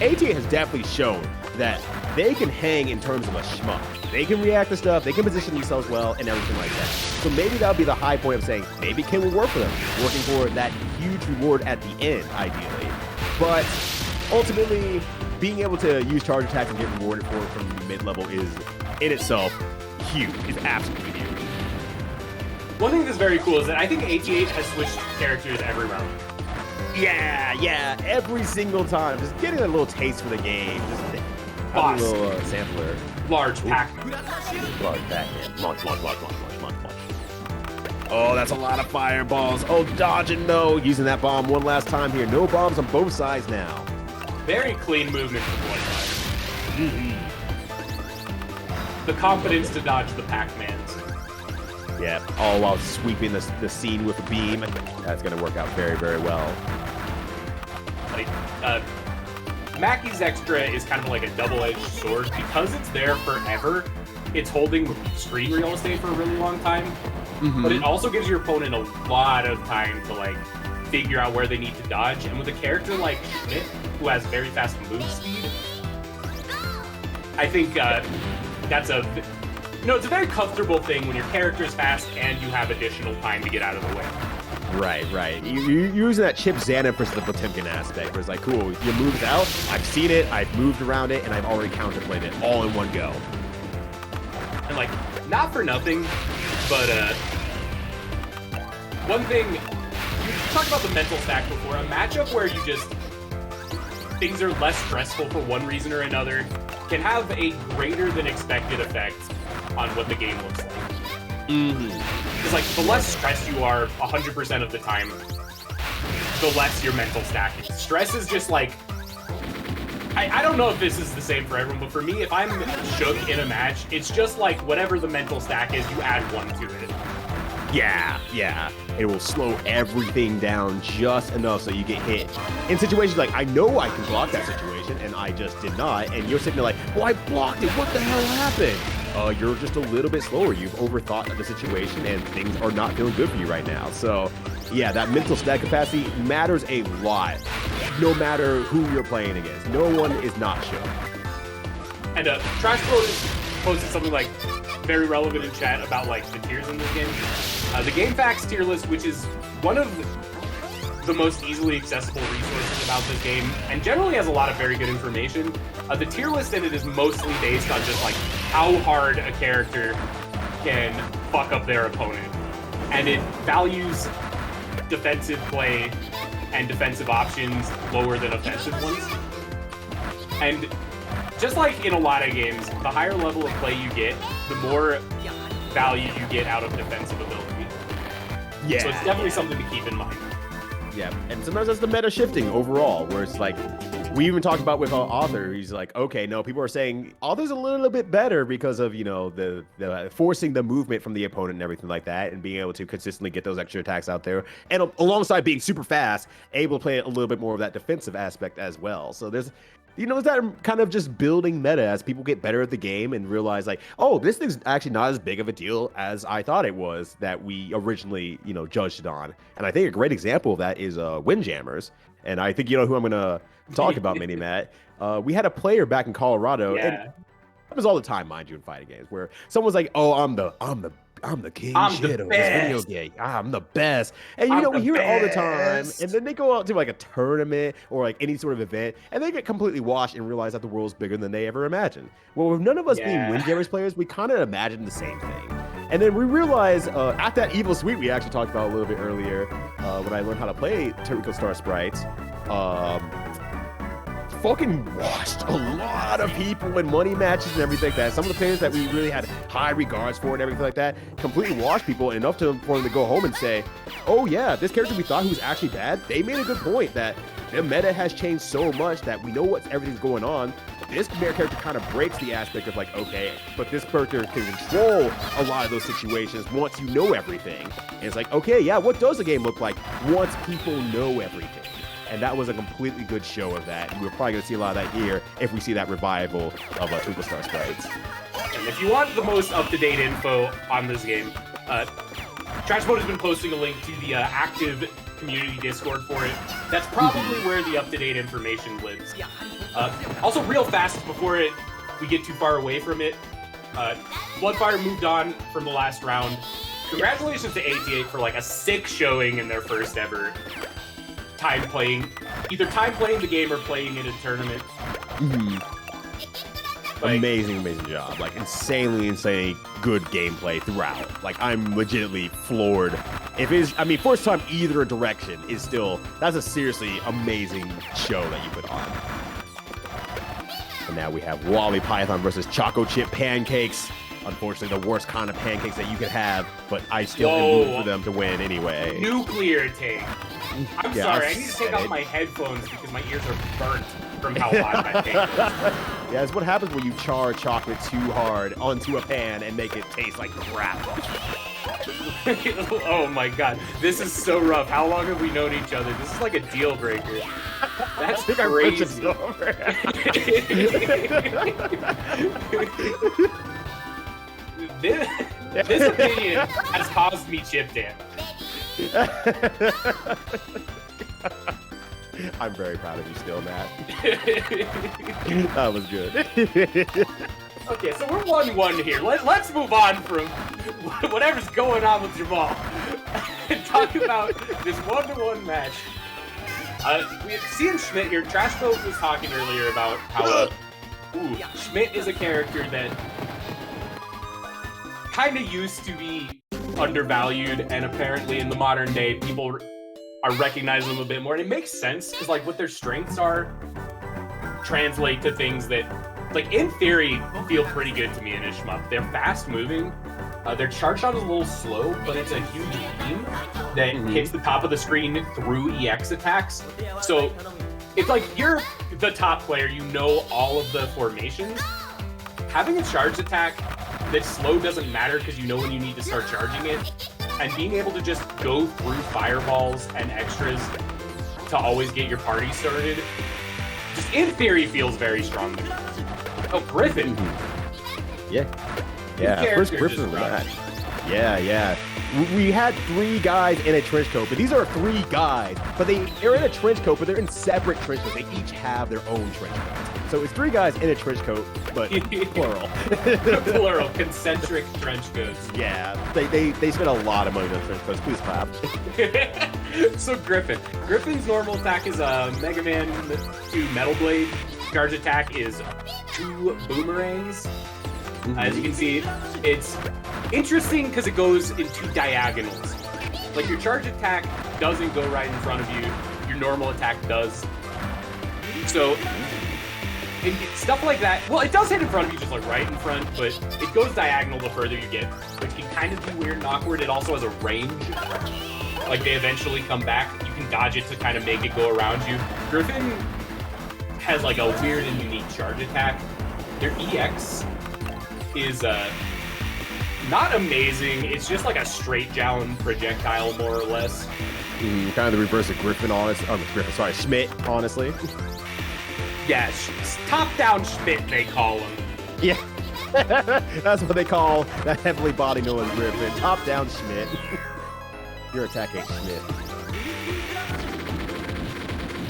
ATA has definitely shown that they can hang in terms of a shmup. They can react to stuff, they can position themselves well, and everything like that. So maybe that'll be the high point of saying, maybe Kim will work for them, working for that huge reward at the end, ideally. But ultimately, being able to use charge attacks and get rewarded for it from mid-level is, in itself, huge. It's absolutely huge. One thing that's very cool is that I think 88 has switched characters every round. Yeah, every single time. Just getting a little taste for the game. Just Boss. a little sampler. Large Pac-Man. Large Pac-Man. Launch. Oh, that's a lot of fireballs. Oh, dodging, no. Using that bomb one last time here. No bombs on both sides now. Very clean movement from Bloodfire. The confidence to dodge the Pac-Mans. Yeah, all while sweeping the scene with a beam. That's going to work out very, very well. Like, Mackey's extra is kind of like a double-edged sword. Because it's there forever, it's holding screen real estate for a really long time. Mm-hmm. But it also gives your opponent a lot of time to, like, figure out where they need to dodge. And with a character like Schmidt, who has very fast move speed, I think that's it's a very comfortable thing when your character is fast and you have additional time to get out of the way. Right. You're using that Chip Xanon versus the Potemkin aspect, where it's like, cool, your move's out, I've seen it, I've moved around it, and I've already counterplayed it all in one go. And, like, not for nothing, but one thing, you talked about the mental stack before, a matchup where you just, things are less stressful for one reason or another, can have a greater than expected effect on what the game looks like. Because, like, the less stressed you are 100% of the time, the less your mental stack is. Stress is just like, I don't know if this is the same for everyone, but for me, if I'm shook in a match, it's just like whatever the mental stack is, you add 1 to it. Yeah. It will slow everything down just enough so you get hit. In situations like, I know I can block that situation, and I just did not, and you're sitting there like, well, I blocked it, what the hell happened? You're just a little bit slower. You've overthought the situation, and things are not feeling good for you right now. So, yeah, that mental stack capacity matters a lot, no matter who you're playing against. No one is not shook. And Trash posted something like very relevant in chat about like the tiers in this game. The GameFAQs tier list, which is one of the most easily accessible resources about this game, and generally has a lot of very good information. The tier list in it is mostly based on just like how hard a character can fuck up their opponent, and it values defensive play and defensive options lower than offensive ones. And just like in a lot of games, the higher level of play you get, the more value you get out of defensive ability. Yeah. So it's definitely something to keep in mind. Yeah, and sometimes that's the meta shifting overall, where it's like, we even talked about with our author, he's like, okay, no, people are saying author's a little bit better because of, you know, the forcing the movement from the opponent and everything like that, and being able to consistently get those extra attacks out there, and alongside being super fast, able to play a little bit more of that defensive aspect as well. So there's, you know, that kind of just building meta as people get better at the game and realize like, oh, this thing's actually not as big of a deal as I thought it was that we originally, you know, judged it on. And I think a great example of that is Windjammers. And I think you know who I'm going to talk about, Mini Matt. We had a player back in Colorado, and it happens all the time, mind you, in fighting games, where someone's like, oh, I'm the king shit of this video game. I'm the best. And you know, we hear it all the time. And then they go out to like a tournament or like any sort of event, and they get completely washed and realize that the world's bigger than they ever imagined. Well, with none of us being Windjammers players, we kind of imagined the same thing. And then we realized at that Evil Suite we actually talked about a little bit earlier, when I learned how to play Twinkle Star Sprites, fucking washed a lot of people in money matches and everything like that. Some of the players that we really had high regards for and everything like that completely washed people enough for them to go home and say, oh yeah, this character we thought he was actually bad, they made a good point that the meta has changed so much that we know everything's going on. This character kind of breaks the aspect of like, okay, but this character can control a lot of those situations once you know everything. And it's like, okay, yeah, what does the game look like once people know everything? And that was a completely good show of that. And we're probably going to see a lot of that here if we see that revival of Twinkle Star Sprites. And if you want the most up-to-date info on this game, Trashmode has been posting a link to the active community Discord for it. That's probably where the up-to-date information lives. Also, real fast before we get too far away from it, Bloodfire moved on from the last round. Congratulations to 88 for like a sick showing in their first ever either time playing the game or playing in a tournament. Like, amazing job. Like insanely good gameplay throughout. Like I'm legitimately floored. First time either direction is still, that's a seriously amazing show that you put on. And now we have Wally Python versus Choco Chip Pancakes. Unfortunately, the worst kind of pancakes that you could have, but I still am rooting for them to win anyway. Nuclear take. I'm sorry, I need to take off my headphones because my ears are burnt from how hot that cake is. Yeah, that's what happens when you char chocolate too hard onto a pan and make it taste like crap. Oh my god, this is so rough. How long have we known each other? This is like a deal breaker. That's crazy. This opinion has caused me chip damage. I'm very proud of you still, Matt. That was good. Okay, so we're 1-1 here. Let's move on from whatever's going on with Jamal and talk about this 1-1 match. We have seen Schmidt here. Trashboat was talking earlier about how Schmidt is a character that kind of used to be undervalued, and apparently in the modern day, people are recognizing them a bit more. And it makes sense, because like what their strengths are translate to things that, like in theory, feel pretty good to me in Ishmael. They're fast moving. Their charge shot is a little slow, but it's a huge beam. that hits the top of the screen through EX attacks. So it's like you're the top player, you know all of the formations. Having a charge attack that slow doesn't matter because you know when you need to start charging it, and being able to just go through fireballs and extras to always get your party started, just in theory feels very strong to me. Oh, Griffin. Yeah. First Griffin match. Yeah. We had 3 guys in a trench coat, but these are 3 guys. But they're in a trench coat, but they're in separate trench coats. They each have their own trench coats. So it's 3 guys in a trench coat, but plural. Plural, concentric trench coats. Yeah, they spent a lot of money on trench coats. Please clap. So Griffin's normal attack is a Mega Man 2 Metal Blade. Charge attack is 2 boomerangs. As you can see, it's interesting because it goes in 2 diagonals. Like your charge attack doesn't go right in front of you, your normal attack does. So stuff like that, well, it does hit in front of you, just like right in front, but it goes diagonal the further you get, which can kind of be weird and awkward. It also has a range. Like they eventually come back, you can dodge it to kind of make it go around you. Griffin has like a weird and unique charge attack. Their EX is not amazing. It's just like a straight down projectile, more or less. Kind of the reverse of Griffin, Schmidt, honestly. Yeah, top-down Schmidt, they call him. Yeah, that's what they call that heavily bodied Nolan Griffin. Top-down Schmidt. Your attack ain't Schmidt.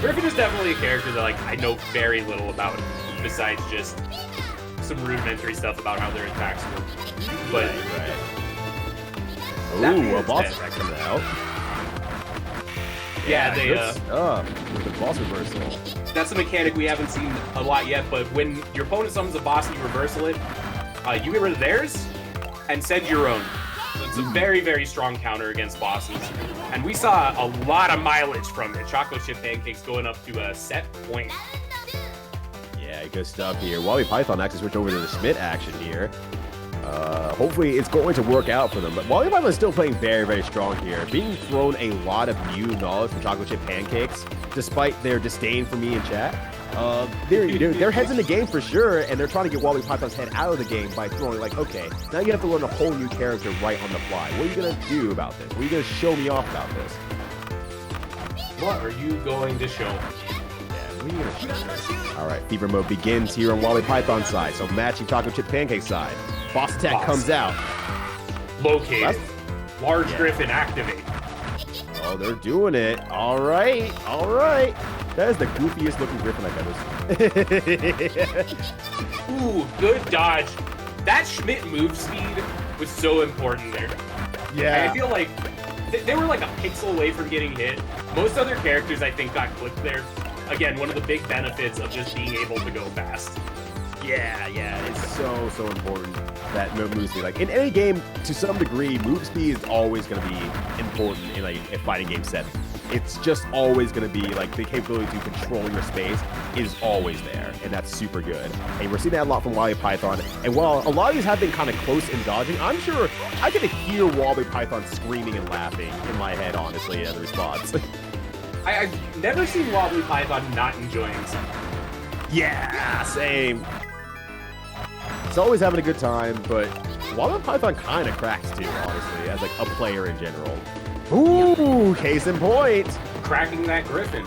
Griffin is definitely a character that like I know very little about, besides just some rudimentary stuff about how their attacks work. But ooh, a boss attack coming out. Yeah, they with the boss reversal. That's a mechanic we haven't seen a lot yet, but when your opponent summons a boss and you reversal it, you get rid of theirs and send your own. So it's a very, very strong counter against bosses. And we saw a lot of mileage from it. Chocolate chip pancakes going up to a set point. Yeah, good stuff here. Wally Python actually switched over to the Schmidt action here. Hopefully it's going to work out for them. But Wally Python is still playing very, very strong here. Being thrown a lot of new knowledge from Chocolate Chip Pancakes, despite their disdain for me in chat. Their head's in the game for sure, and they're trying to get Wally Python's head out of the game by throwing, like, okay, now you have to learn a whole new character right on the fly. What are you going to do about this? What are you going to show me off about this? What are you going to show me? All right, Fever Mode begins here on Wally Python's side, so matching Chocolate Chip Pancake side. Boss attack comes out. Located. Large Griffin activate. Oh, they're doing it. All right. That is the goofiest looking Griffin I've ever seen. Ooh, good dodge. That Schmidt move speed was so important there. Yeah. I feel like they were like a pixel away from getting hit. Most other characters, I think, got clipped there. Again, one of the big benefits of just being able to go fast. Yeah, it's so important, that move speed. Like, in any game, to some degree, move speed is always going to be important in like a fighting game setting. It's just always going to be, like, the capability to control your space is always there, and that's super good. And we're seeing that a lot from Wally Python. And while a lot of these have been kind of close in dodging, I'm sure I get to hear Wally Python screaming and laughing in my head, honestly, as a response. I've never seen Wobbly Python not enjoying something. Yeah, same. It's always having a good time, but Wobbly Python kind of cracks too, honestly, as like a player in general. Ooh, case in point. Cracking that Griffin.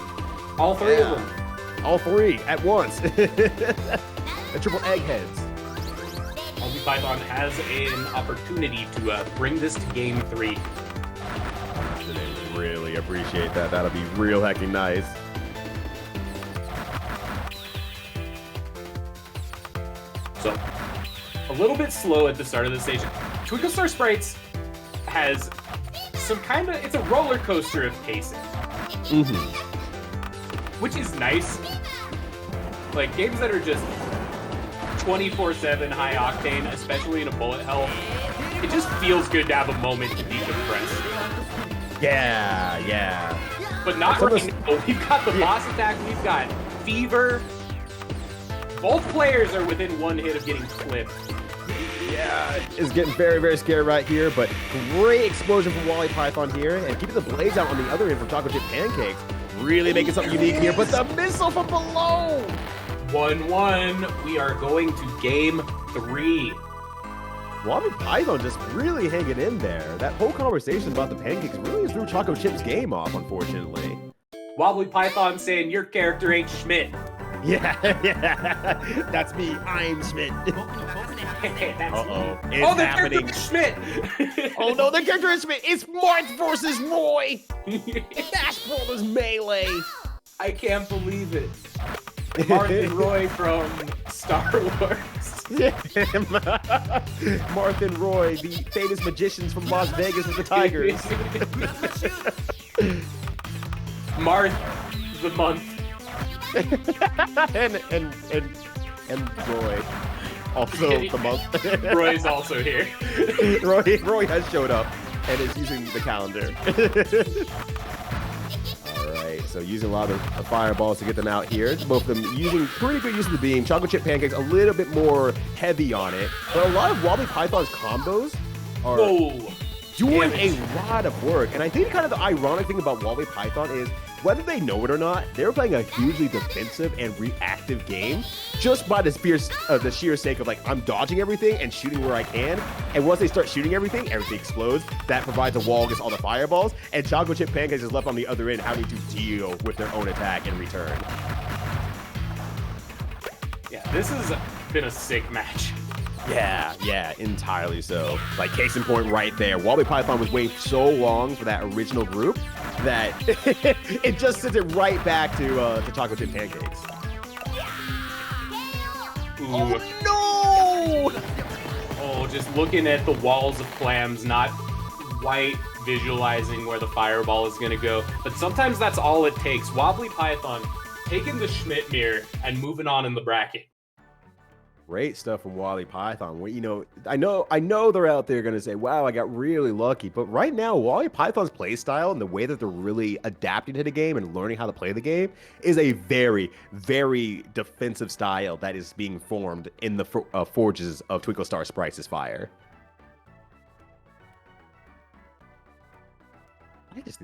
All 3 of them. All 3 at once. The triple eggheads. Wobbly Python has an opportunity to bring this to game 3. They really appreciate that. That'll be real heckin' nice. So, a little bit slow at the start of the stage. Twinkle Star Sprites has some kind of, it's a roller coaster of pacing. Which is nice. Like, games that are just 24/7 high octane, especially in a bullet hell, it just feels good to have a moment to be depressed. Yeah. But not right now. We've got the boss attack, we've got Fever. Both players are within 1 hit of getting clipped. Yeah, it's getting very, very scary right here, but great explosion from Wally Python here, and keeping the blaze out on the other end from Chocolate Chip Pancakes. Really making something unique here, but the missile from below! 1-1. We are going to game 3. Wally Python just really hanging in there. That whole conversation about the pancakes really threw Chocolate Chip's game off, unfortunately. Wobbly Python saying your character ain't Schmidt. Yeah, yeah, that's me. I'm Schmidt. Uh-oh, it's oh, the happening. character is Schmidt. Oh no, the character is Schmidt. It's Marth versus Roy. Dash Brothers Melee. I can't believe it. Marth and Roy from Star Wars. Marth and Roy, the famous magicians from Las Vegas with the tigers. Marth, the month. and Roy, also the month. Roy's also here. Roy has showed up and is using the calendar. All right, so using a lot of fireballs to get them out here. Both of them using pretty good use of the beam. Chocolate Chip Pancakes a little bit more heavy on it, but a lot of Wobbly Python's combos are doing a lot of work. And I think kind of the ironic thing about Wobbly Python is, whether they know it or not, they're playing a hugely defensive and reactive game just by the sheer sake of, like, I'm dodging everything and shooting where I can. And once they start shooting everything explodes. That provides a wall against all the fireballs. And Chocolate Chip Pancakes is left on the other end having to deal with their own attack in return. Yeah, this has been a sick match. Yeah, entirely so. Like, case in point right there. Wobbly Python was waiting so long for that original group that it just sends it right back to Chocolate Chip Pancakes. Ooh. Oh, no! Oh, just looking at the walls of clams, not quite visualizing where the fireball is going to go. But sometimes that's all it takes. Wobbly Python taking the Schmidt mirror and moving on in the bracket. Great stuff from Wally Python. Well, you know, I know they're out there going to say, wow, I got really lucky. But right now, Wally Python's play style and the way that they're really adapting to the game and learning how to play the game is a very, very defensive style that is being formed in the forges of Twinkle Star Sprites' Fire.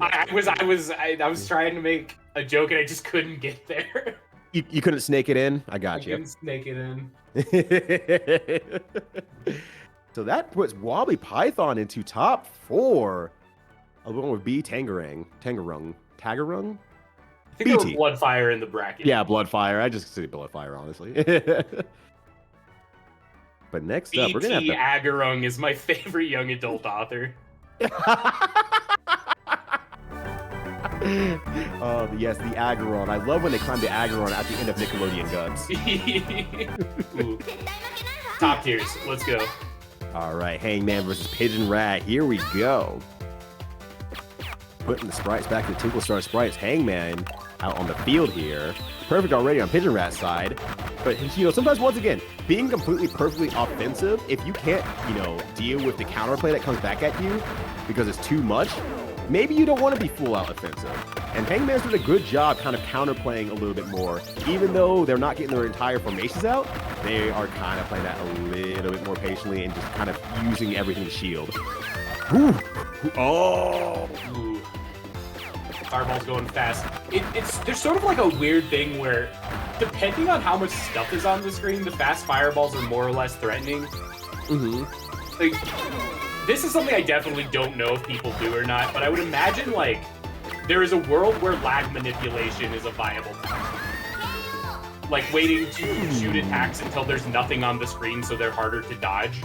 I was trying to make a joke and I just couldn't get there. You couldn't snake it in? I got you. Couldn't snake it in. So that puts Wobbly Python into top 4. Along with B, Tangerang. Tagarung? I think there was Bloodfire in the bracket. Yeah, Bloodfire. I just say Bloodfire, honestly. But next up, we're going to have to... Agarung is my favorite young adult author. Yes, the Agaron. I love when they climb the Agaron at the end of Nickelodeon Guts. Ooh. Top tiers. Let's go. All right, Hangman versus Pigeon Rat. Here we go. Putting the sprites back to Twinkle Star Sprites. Hangman out on the field here. Perfect already on Pigeon Rat's side. But, you know, sometimes, once again, being completely perfectly offensive, if you can't, you know, deal with the counterplay that comes back at you because it's too much, maybe you don't want to be full-out offensive. And Hangman's doing a good job kind of counterplaying a little bit more. Even though they're not getting their entire formations out, they are kind of playing that a little bit more patiently and just kind of using everything to shield. Ooh. Oh! Ooh. Fireball's going fast. There's sort of like a weird thing where, depending on how much stuff is on the screen, the fast fireballs are more or less threatening. Mm-hmm. Like, this is something I definitely don't know if people do or not, but I would imagine, like, there is a world where lag manipulation is a viable path. Like, waiting to shoot attacks until there's nothing on the screen so they're harder to dodge.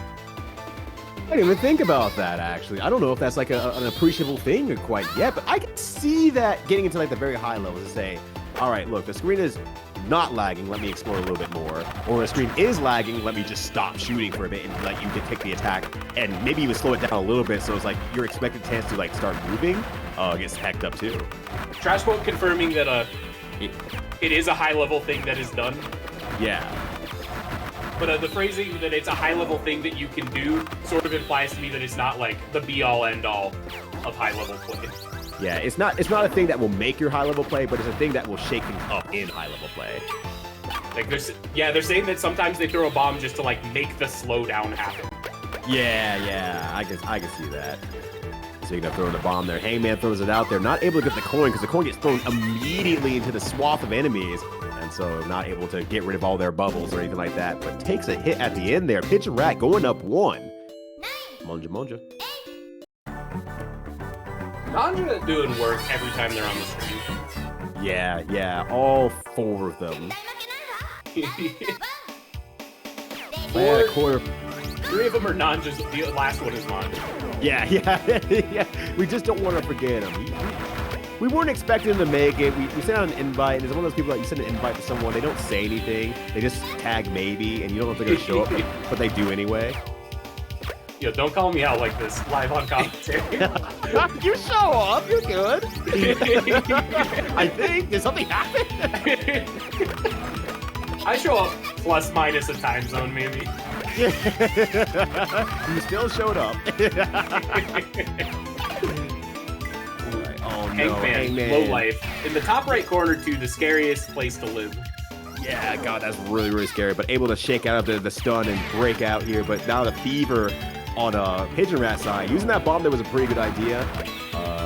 I didn't even think about that, actually. I don't know if that's like an appreciable thing quite yet, but I can see that getting into like the very high levels to say, all right, look, the screen is not lagging, let me explore a little bit more. Or the screen is lagging, let me just stop shooting for a bit and let you take the attack. And maybe even slow it down a little bit so it's like your expected chance to like start moving gets hecked up too. Trashquote confirming that it is a high-level thing that is done. Yeah. But the phrasing that it's a high-level thing that you can do sort of implies to me that it's not like the be-all, end-all of high-level play. Yeah, it's not a thing that will make your high-level play, but it's a thing that will shake things up in high-level play. Like they're saying that sometimes they throw a bomb just to like make the slowdown happen. Yeah, I can see that. Speaking of throwing a bomb there, Hangman throws it out there, not able to get the coin because the coin gets thrown immediately into the swath of enemies, and so not able to get rid of all their bubbles or anything like that, but takes a hit at the end there. Pigeon Rat going up 1. Monja. Nanja doing work every time they're on the screen. Yeah, all 4 of them. Four, 3 of them are Nanja's, the last one is Nanja. Yeah. We just don't want to forget him. We weren't expecting him to make it. We sent out an invite, and it's one of those people that you send an invite to someone, they don't say anything. They just tag maybe, and you don't know if they're going to show up, but they do anyway. Yo, don't call me out like this live on commentary. You show up, you're good. I think. Did something happen? I show up plus minus a time zone, maybe. You still showed up. Oh no, Hangman, low life. In the top right corner, too, the scariest place to live. Yeah, God, that's really, really scary. But able to shake out of the stun and break out here. But now the fever on Pigeon Rat side. Using that bomb there was a pretty good idea.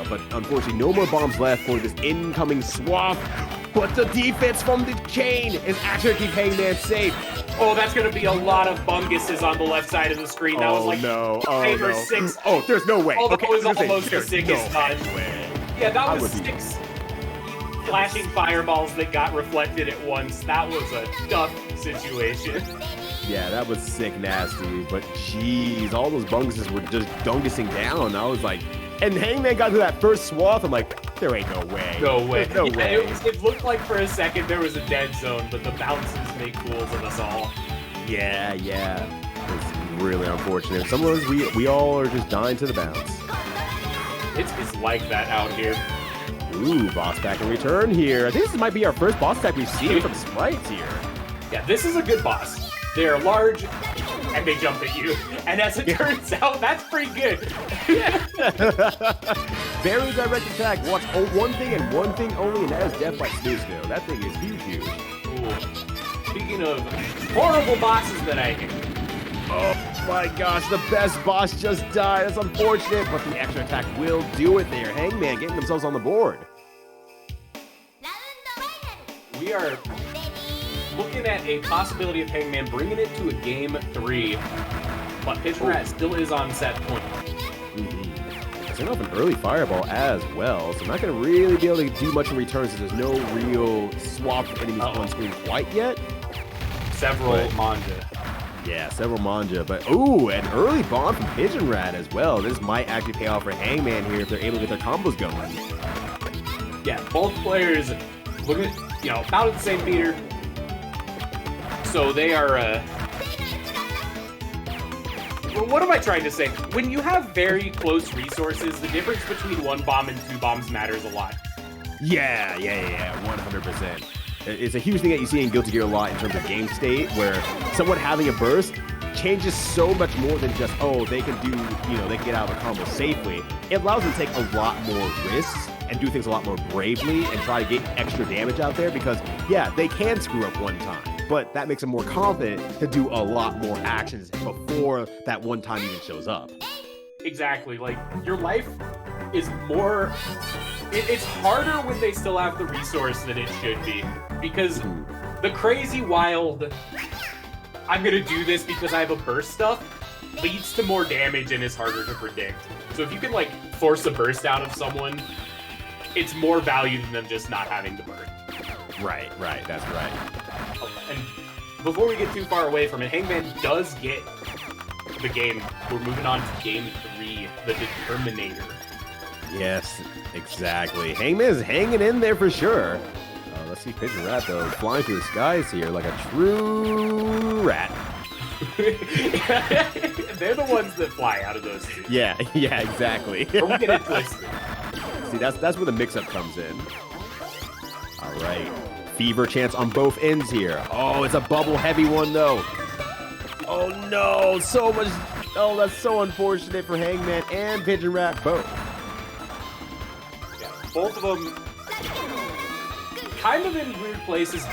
But unfortunately, no more bombs left for this incoming swath. But the defense from the chain is actually keep Hangman safe. Oh, that's going to be a lot of bunguses on the left side of the screen. That was like 5 or 6. Oh, there's no way. Oh, that okay, was almost the sickest time. Yeah, that was 6 flashing fireballs that got reflected at once. That was a tough situation. Yeah, that was sick nasty. But jeez, all those bunguses were just dungusing down. I was like, and Hangman got to that first swath. I'm like, there ain't no way. No way. No way. It looked like for a second there was a dead zone, but the bounces make fools of us all. Yeah. It's really unfortunate. Some of us, we all are just dying to the bounce. It's like that out here. Ooh, boss attack in return here. I think this might be our first boss attack we've seen from Sprites here. Yeah, this is a good boss. They're large, and they jump at you. And as it turns out, that's pretty good. Very direct attack. Watch one thing and one thing only, and that is Death by Snoo. That thing is huge. Ooh. Speaking of horrible bosses that I hate. Oh my gosh, the best boss just died. That's unfortunate, but the extra attack will do it there. Hangman getting themselves on the board. We are looking at a possibility of Hangman bringing it to a game 3, but Pigeon Rat still is on set point. Setting up an early fireball as well, so not going to really be able to do much in return since there's no real swap of enemies on screen quite yet. Several Manja. Yeah, several Manja, but ooh, an early bomb from Pigeon Rat as well. This might actually pay off for Hangman here if they're able to get their combos going. Yeah, both players looking at, about at the same meter. So they are, what am I trying to say? When you have very close resources, the difference between 1 bomb and 2 bombs matters a lot. Yeah, 100%. It's a huge thing that you see in Guilty Gear a lot in terms of game state, where someone having a burst changes so much more than just, they can do, they can get out of a combo safely. It allows them to take a lot more risks and do things a lot more bravely and try to get extra damage out there because, yeah, they can screw up one time, but that makes them more confident to do a lot more actions before that one time even shows up. Exactly. Like, your life is more... It's harder when they still have the resource than it should be. Because the crazy, wild, I'm gonna do this because I have a burst stuff, leads to more damage and is harder to predict. So if you can, force a burst out of someone, it's more value than them just not having the burst. Right, that's right. And before we get too far away from it, Hangman does get the game. We're moving on to game 3, the Determinator. Yes, exactly. Hangman is hanging in there for sure. Let's see Pigeon Rat, though, flying through the skies here like a true rat. They're the ones that fly out of those two. Yeah, exactly. Or we get it twisted. See, that's where the mix-up comes in. All right. Fever chance on both ends here. Oh, it's a bubble-heavy one, though. Oh, no. So much... Oh, that's so unfortunate for Hangman and Pigeon Rat both. Yeah, both of them kind of in weird places.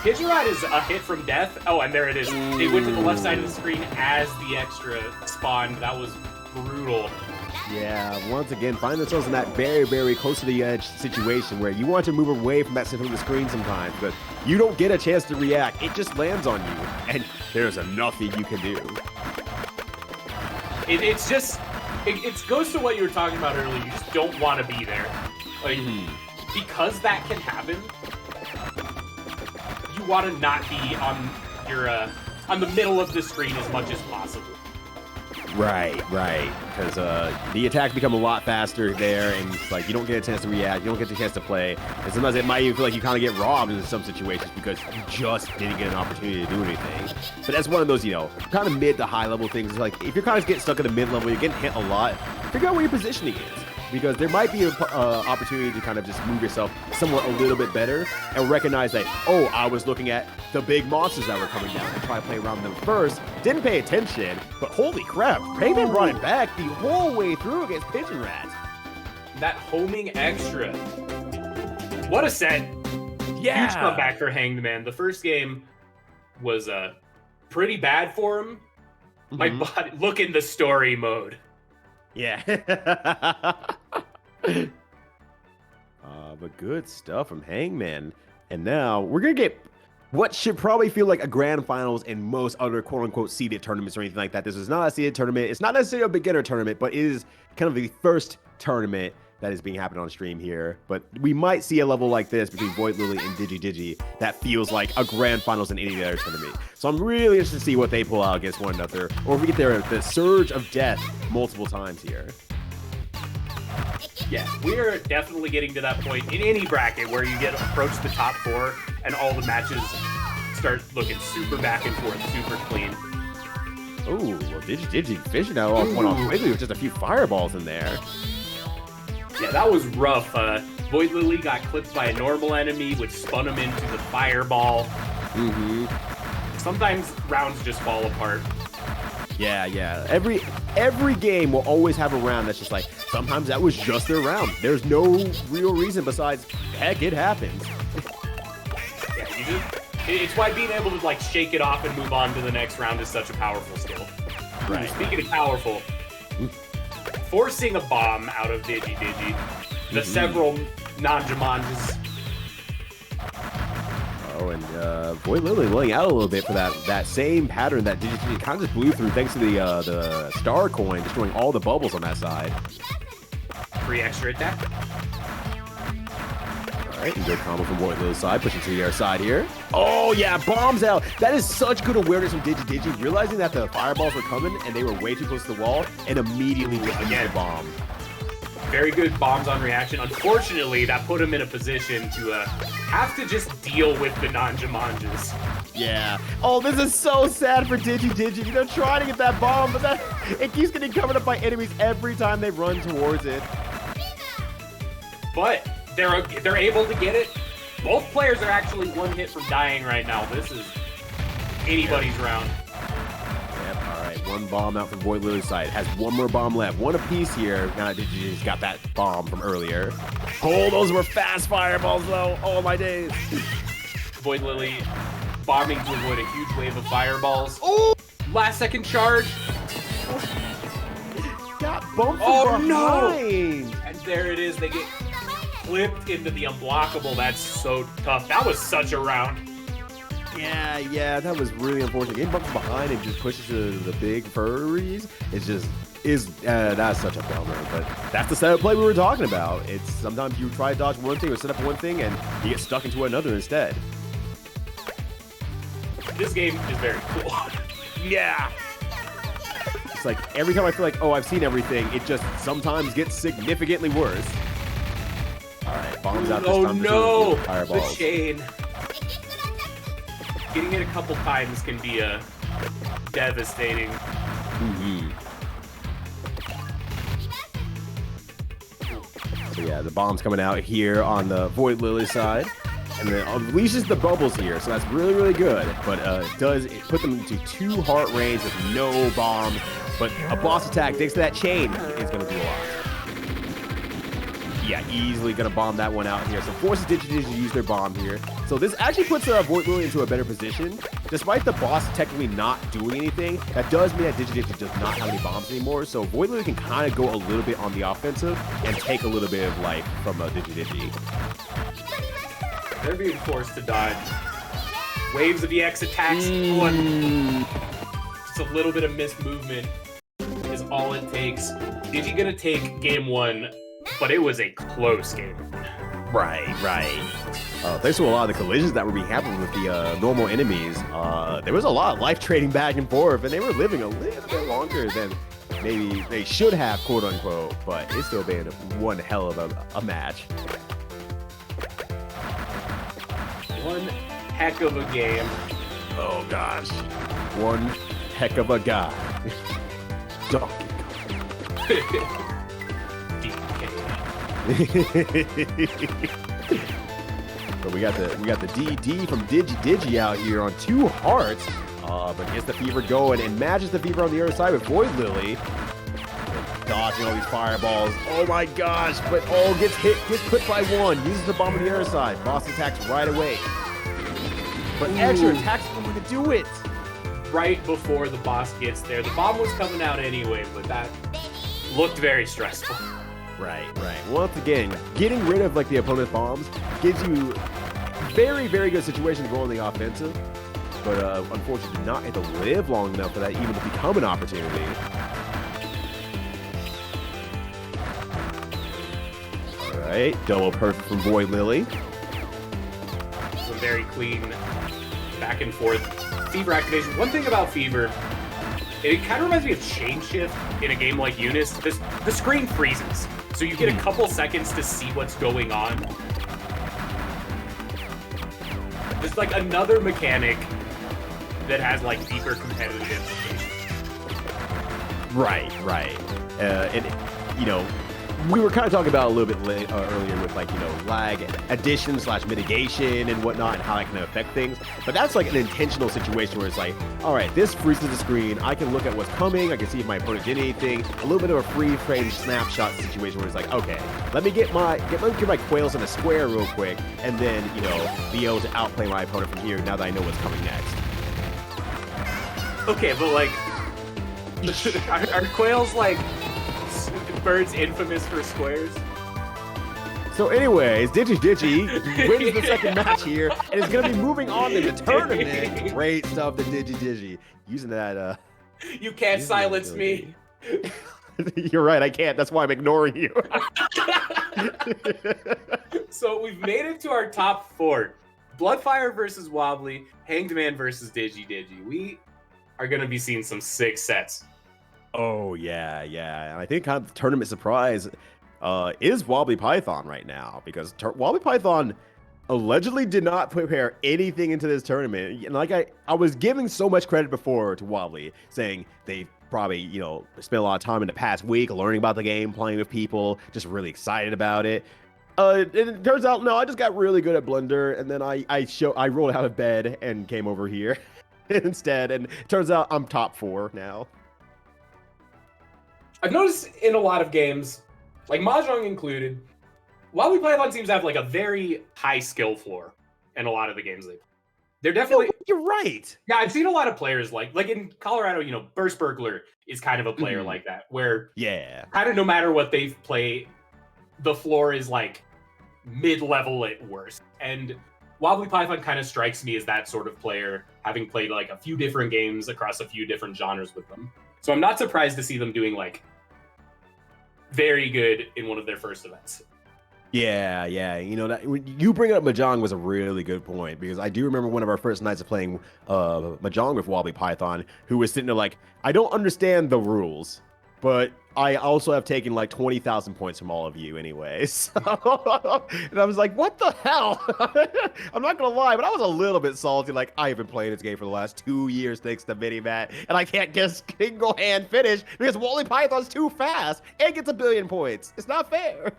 Pigeon Rod is a hit from death. Oh, and there it is. They went to the left side of the screen as the extra spawned. That was brutal. Yeah, once again, find themselves in that very, very close to the edge situation where you want to move away from that center of the screen sometimes, but you don't get a chance to react. It just lands on you, and there's nothing you can do. It's just, it goes to what you were talking about earlier. You just don't want to be there. Like, because that can happen, you want to not be on your on the middle of the screen as much as possible. Right, because the attacks become a lot faster there, and it's like you don't get a chance to react, you don't get a chance to play, and sometimes it might even feel like you kind of get robbed in some situations because you just didn't get an opportunity to do anything. But that's one of those, kind of mid to high level things. It's like if you're kind of getting stuck at the mid level, you're getting hit a lot, figure out where your positioning is. Because there might be an opportunity to kind of just move yourself somewhere a little bit better and recognize that, oh, I was looking at the big monsters that were coming down and try to play around them first. Didn't pay attention, but holy crap, Rayman brought it back the whole way through against Pigeon Rats. That homing extra. What a set. Yeah. Huge comeback for Hanged Man. The first game was pretty bad for him. My body, look in the story mode. Yeah. But good stuff from Hangman. And now we're going to get what should probably feel like a grand finals in most other quote-unquote seeded tournaments or anything like that. This is not a seeded tournament. It's not necessarily a beginner tournament, but it is kind of the first tournament that is being happening on stream here. But we might see a level like this between Void Lily and Digi that feels like a grand finals in any other tournament. So I'm really interested to see what they pull out against one another, or if we get the surge of death multiple times here. Yeah, we're definitely getting to that point in any bracket where you approach the top 4 and all the matches start looking super back and forth, super clean. Ooh, well, Digi fishing out off one off quickly with just a few fireballs in there. Yeah, that was rough. Void Lily got clipped by a normal enemy, which spun him into the fireball. Sometimes rounds just fall apart. Yeah. Every game will always have a round that's just like, sometimes that was just their round. There's no real reason besides, heck, it happens. Yeah, it's why being able to like shake it off and move on to the next round is such a powerful skill. Right. Speaking of powerful, forcing a bomb out of Digi, the several non-Jumanjis. Oh, and Void Lily laying out a little bit for that same pattern that Digi kind of just blew through thanks to the star coin, destroying all the bubbles on that side. Free extra attack. All right, good combo from Void Lily's side, pushing to the air side here. Oh yeah, bombs out. That is such good awareness from Digi, realizing that the fireballs were coming and they were way too close to the wall, and immediately just used the bomb. Very good bombs on reaction. Unfortunately, that put him in a position to have to just deal with the non-Jumanjis. Yeah. Oh, this is so sad for Digi. Trying to get that bomb, but it keeps getting covered up by enemies every time they run towards it. But they're able to get it. Both players are actually one hit from dying right now. This is anybody's round. Yep, all right. One bomb out from Void Lily's side. Has one more bomb left. One apiece here. Now Digi's got that bomb from earlier. Oh, those were fast fireballs, though. Oh, my days. Void Lily bombing to avoid a huge wave of fireballs. Oh! Last second charge. Got bumped from behind. No! And there it is. They get flipped into the unblockable. That's so tough. That was such a round. Yeah, that was really unfortunate. Getting bumped from behind and just pushes to the big furries. That's such a bummer. But that's the setup play we were talking about. It's sometimes you try to dodge one thing or set up one thing and you get stuck into another instead. This game is very cool. Yeah. It's like every time I feel like, oh, I've seen everything, it just sometimes gets significantly worse. All right, bombs out this time. Oh no, the fireballs. chain. Getting it a couple times can be devastating. So yeah, the bomb's coming out here on the Void Lily side. And then unleashes the bubbles here, so that's really, really good. But it put them into 2 heart range with no bombs. But a boss attack thanks to that chain is going to do a lot. Yeah, easily gonna bomb that one out here. So forces Digi to use their bomb here. So this actually puts Void Lily into a better position. Despite the boss technically not doing anything, that does mean that Digi does not have any bombs anymore. So Void Lily can kind of go a little bit on the offensive and take a little bit of life from Digi. They're being forced to dodge waves of EX attacks. Just a little bit of missed movement is all it takes. Digi gonna take game 1, but it was a close game. Right. Thanks to a lot of the collisions that were being happening with the normal enemies, there was a lot of life trading back and forth, and they were living a little bit longer than maybe they should have, quote unquote, but it's still been one hell of a match. One heck of a game. Oh gosh. One heck of a guy. Donkey But we got the DD from Digi out here on 2 hearts, but gets the fever going and matches the fever on the other side with Void Lily. Dodging all these fireballs. Oh my gosh, but gets put by 1. Uses the bomb on the other side. Boss attacks right away. But extra attacks going to do it. Right before the boss gets there. The bomb was coming out anyway, but that looked very stressful. Right. Once again, getting rid of the opponent's bombs gives you very, very good situation to go on the offensive. But unfortunately, did not get to live long enough for that even to become an opportunity. All right, double perfect from Void Lily. Some very clean back and forth Fever activation. One thing about Fever, it kind of reminds me of Chain Shift in a game like Eunice. The screen freezes, so you get a couple seconds to see what's going on. It's like another mechanic that has deeper competitive implications. Right. And we were kind of talking about a little bit earlier with lag addition / mitigation and whatnot and how that can affect things. But that's an intentional situation where it's all right, this freezes the screen. I can look at what's coming. I can see if my opponent did anything. A little bit of a free frame snapshot situation where it's okay, let me get my quails in a square real quick, and then be able to outplay my opponent from here now that I know what's coming next. Okay, but are quails birds infamous for squares? So anyways, Digi wins the second match here and is going to be moving on in the tournament. Great stuff to Digi. Using that... You can't silence me. You're right, I can't. That's why I'm ignoring you. So we've made it to our top 4. Bloodfire versus Wobbly, Hanged Man versus Digi. We are going to be seeing some sick sets. Oh, yeah. And I think kind of the tournament surprise is Wobbly Python right now, because Wobbly Python allegedly did not prepare anything into this tournament. And I was giving so much credit before to Wobbly, saying they probably, spent a lot of time in the past week learning about the game, playing with people, just really excited about it. And it turns out, no, I just got really good at Blender, and then I rolled out of bed and came over here instead, and it turns out I'm top 4 now. I've noticed in a lot of games, Mahjong included, Wobbly Python seems to have a very high skill floor in a lot of the games they play. They're definitely... No, you're right. Yeah, I've seen a lot of players like in Colorado, Burst Burglar is kind of a player like that, where kind of no matter what they play, the floor is mid-level at worst. And Wobbly Python kind of strikes me as that sort of player, having played a few different games across a few different genres with them. So I'm not surprised to see them doing very good in one of their first events. Yeah. That you bring up Mahjong was a really good point, because I do remember one of our first nights of playing Mahjong with Wobbly Python, who was sitting there I don't understand the rules, but I also have taken 20,000 points from all of you anyways. And I was like, what the hell? I'm not gonna lie, but I was a little bit salty. I have been playing this game for the last 2 years thanks to Minimat, and I can't just single hand finish because Wobbly Python's too fast and gets 1 billion points. It's not fair.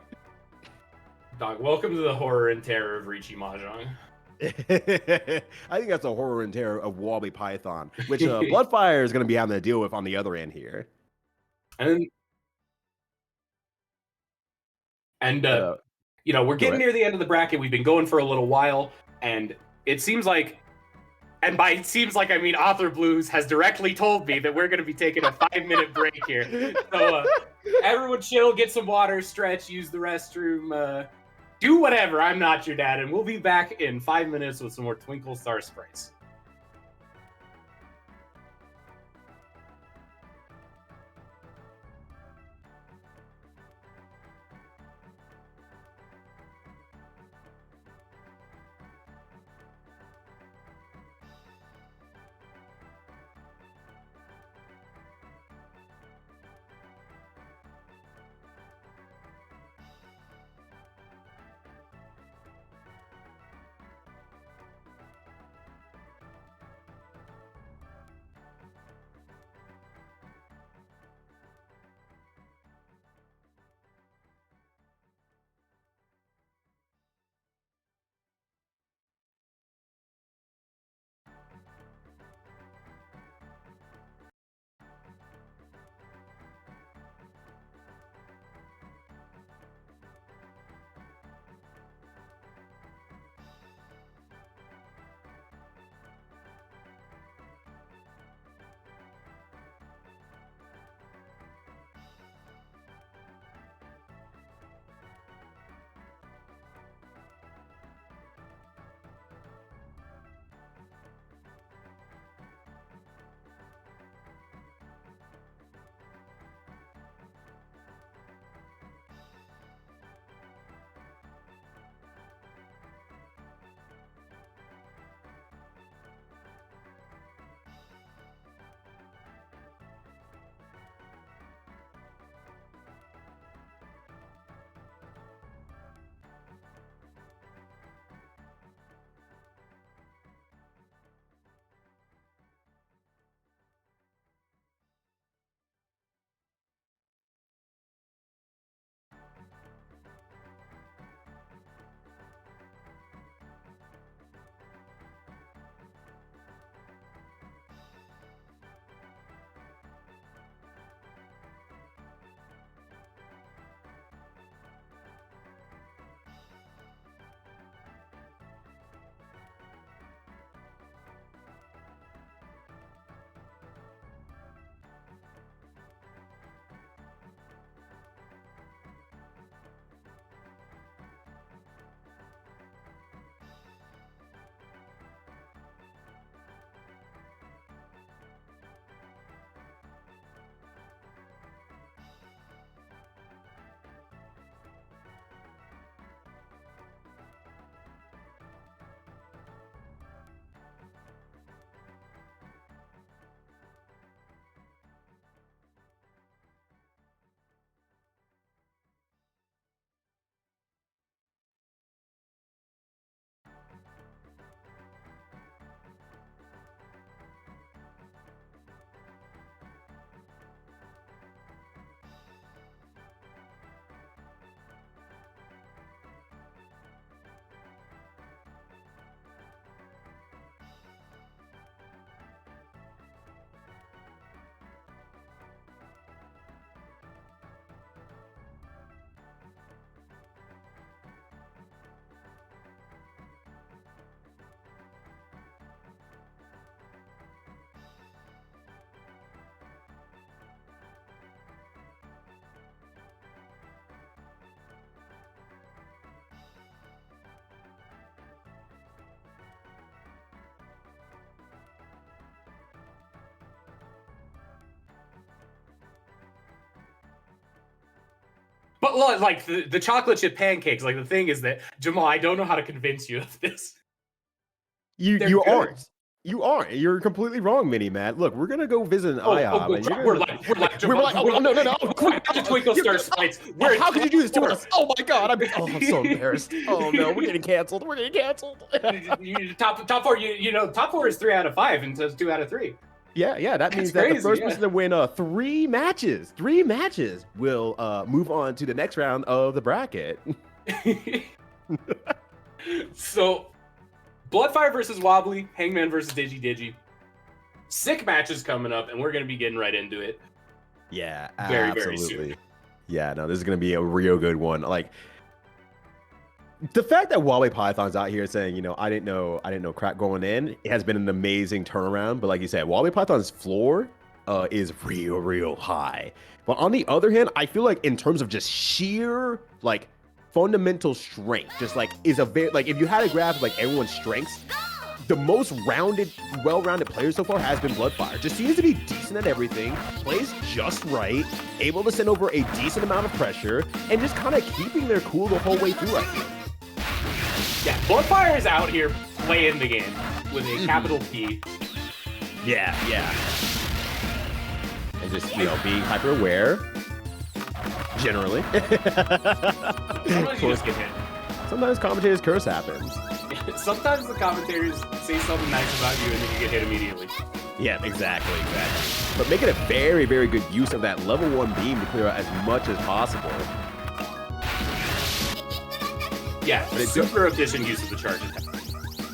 Dog, welcome to the horror and terror of Ricci Mahjong. I think that's a horror and terror of Wobbly Python, which Bloodfire is going to be having to deal with on the other end here. And And Uh, you know, we're go getting ahead. near the end of the bracket. We've been going for a little while, and it seems like, and by it seems like I mean Author Blues has directly told me that we're going to be taking a 5-minute break here. So everyone chill, get some water, stretch, use the restroom, do whatever. I'm not your dad, and we'll be back in 5 minutes with some more Twinkle Star Sprites. But like the chocolate chip pancakes, like the thing is that Jamal, I don't know how to convince you of this. You They're you good. aren't. You aren't. You're completely wrong, Mini Matt. Look, we're gonna go visit an IHOP. And you're We're gonna, like, we're like, oh no, no, no! Back to Twinkle Star Sprites. Oh, how could you do this to us? Oh my God! I'm so embarrassed. Oh no, we're getting canceled. We're getting canceled. top four. You know, top four is 3 out of 5, and so it's 2 out of 3. Yeah. That means That's that the first crazy, person to win 3 matches will move on to the next round of the bracket. So, Bloodfire versus Wobbly, Hangman versus Digi. Sick matches coming up, and we're gonna be getting right into it. Yeah, Very absolutely. soon. Yeah, no, this is gonna be a real good one. Like, The fact that Wally Python's out here saying, you know, I didn't know crack going in, it has been an amazing turnaround. But like you said, Wally Python's floor is real high. But on the other hand, I feel like in terms of just sheer like fundamental strength, just like is a very like if you had a graph of like everyone's strengths, the most well-rounded player so far has been Bloodfire. Just seems to be decent at everything, plays just right, able to send over a decent amount of pressure, and just kind of keeping their cool the whole way through, I think. Yeah, Bloodfire is out here playing the game with a capital P. Yeah. And just, you know, being hyper aware. Generally. Sometimes you just get hit. Sometimes commentators curse happens. Sometimes the commentators say something nice about you and then you get hit immediately. Yeah, exactly. But making a very good use of that level 1 beam to clear out as much as possible. Yeah, but it's super efficient use of the charge attack.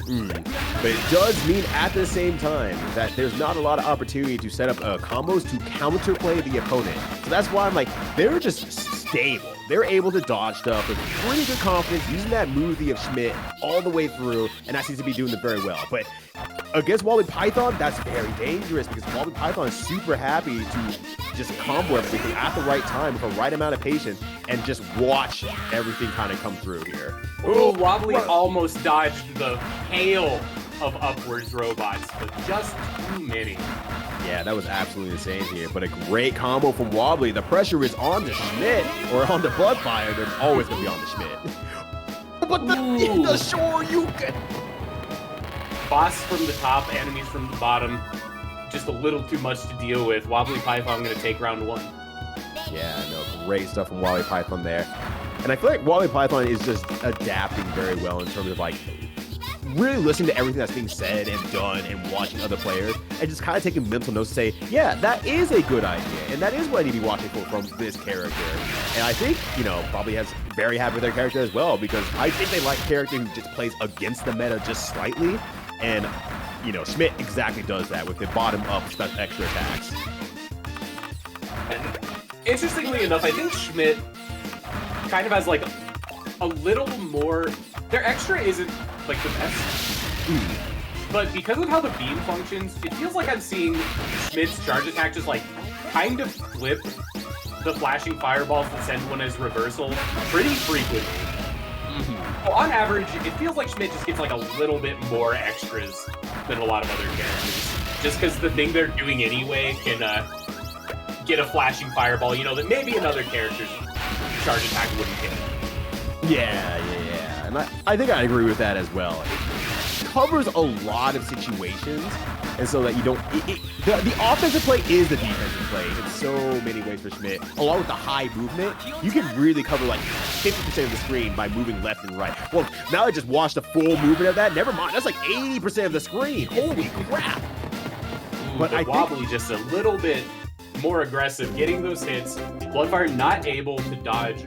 But it does mean at the same time that there's not a lot of opportunity to set up combos to counterplay the opponent. So that's why I'm like, they're just stable. They're able to dodge stuff with pretty good confidence, using that movie of Schmidt all the way through, and that seems to be doing it very well. But against Wally Python, that's very dangerous because Wally Python is super happy to just combo everything at the right time with the right amount of patience and just watch everything kind of come through here. Oh, Wobbly almost dodged the hail of upwards robots, but just too many. Yeah, that was absolutely insane here, but a great combo from Wobbly. The pressure is on to Schmidt, or on to Bloodfire. They're always going to be on to Schmidt. But the shore, you can... Boss from the top, enemies from the bottom. Just a little too much to deal with. Wobbly Python going to take round 1. Yeah, no, great stuff from Wally Python there. And I feel like Wally Python is just adapting very well in terms of like really listening to everything that's being said and done and watching other players and just kind of taking mental notes to say, yeah, that is a good idea. And that is what I need to be watching for from this character. And I think, you know, probably has very happy with their character as well, because I think they like a character who just plays against the meta just slightly. And, you know, Schmidt exactly does that with the bottom up extra attacks. And interestingly enough, I think Schmidt kind of has like a little more. Their extra isn't like the best, but because of how the beam functions, it feels like I'm seeing Schmidt's charge attack just like kind of flip the flashing fireballs that send one as reversal pretty frequently. So on average, it feels like Schmidt just gets like a little bit more extras than a lot of other characters, just because the thing they're doing anyway can get a flashing fireball, you know, that maybe another character's charge attack wouldn't hit. Yeah. And I think I agree with that as well. It covers a lot of situations, and so that you don't... The offensive play is the defensive play in so many ways for Schmidt. Along with the high movement, you can really cover like 50% of the screen by moving left and right. Well, now I just watched the full movement of that. Never mind, that's like 80% of the screen. Holy crap! But I Wobbly just a little bit more aggressive, getting those hits. Bloodfire not able to dodge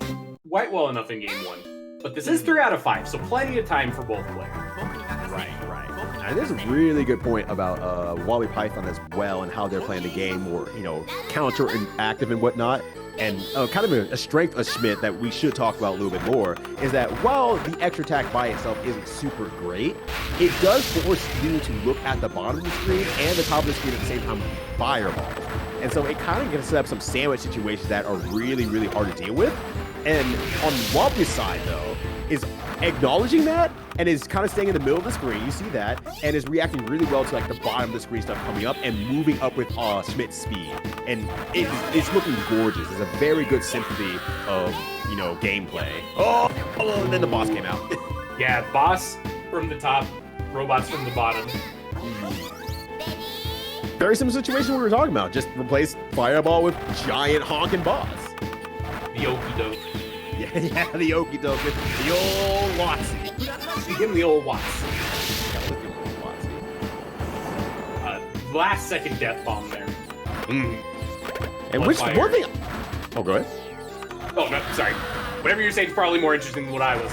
quite well enough in game 1. But this is 3 out of 5, so plenty of time for both players. Right. And there's a really good point about Wally Python as well and how they're playing the game, or, you know, counter and active and whatnot. And kind of a strength of Schmidt that we should talk about a little bit more is that while the extra attack by itself isn't super great, it does force you to look at the bottom of the screen and the top of the screen at the same time with fireballs. And so it kind of can set up some sandwich situations that are really hard to deal with. And on Wobbly's side, though, is acknowledging that and is kind of staying in the middle of the screen. You see that, and is reacting really well to like the bottom of the screen stuff coming up and moving up with Schmidt's speed. And it's looking gorgeous. It's a very good symphony of, you know, gameplay. Oh, and then the boss came out. Yeah, boss from the top, robots from the bottom. Very similar situation we were talking about. Just replace Fireball with giant honking boss. The okie doke. Yeah, the okie doke. The old Watsy. Give him the old Watsy. Last second death bomb there. And one thing. Oh, go ahead. Oh, no, sorry. Whatever you're saying is probably more interesting than what I was.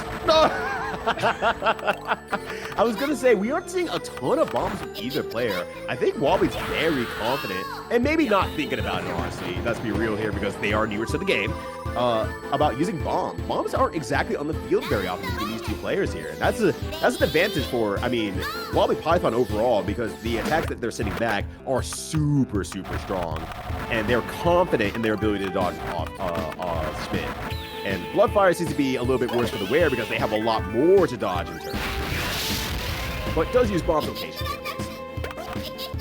I was gonna say, we aren't seeing a ton of bombs from either player. I think Wobbly's very confident, and maybe not thinking about it, honestly. Let's be real here, because they are newer to the game, about using bombs. Bombs aren't exactly on the field very often between these two players here. And that's an advantage for, I mean, Wobbly Python overall, because the attacks that they're sending back are super, super strong, and they're confident in their ability to dodge off Schmidt. And Bloodfire seems to be a little bit worse for the wear because they have a lot more to dodge in turn. But does use bombs occasionally.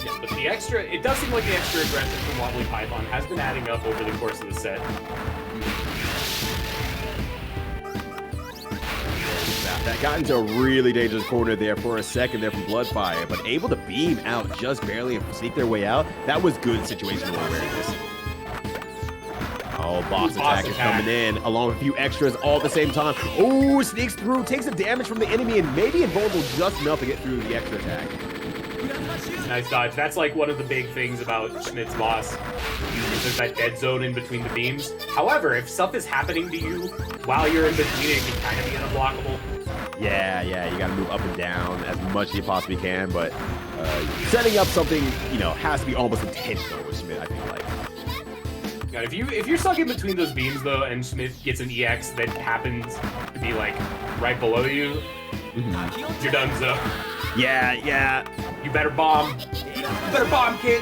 Yeah, but the extra, it does seem like the extra aggression from Wobbly Python has been adding up over the course of the set. That got into a really dangerous corner there for a second there from Bloodfire, but able to beam out just barely and sneak their way out. That was good situational awareness. Oh, boss attack is coming in, along with a few extras all at the same time. Oh, sneaks through, takes the damage from the enemy, and maybe invulnerable just enough to get through the extra attack. Nice dodge. That's like one of the big things about Schmidt's boss. Is there's that dead zone in between the beams. However, if stuff is happening to you while you're in between, it can kind of be unblockable. Yeah, you gotta move up and down as much as you possibly can, but setting up something, you know, has to be almost intentional with Schmidt, I feel like. God, if you're stuck in between those beams though, and Schmidt gets an EX that happens to be like right below you, you're done, so. Yeah. You better bomb. You better bomb, kid.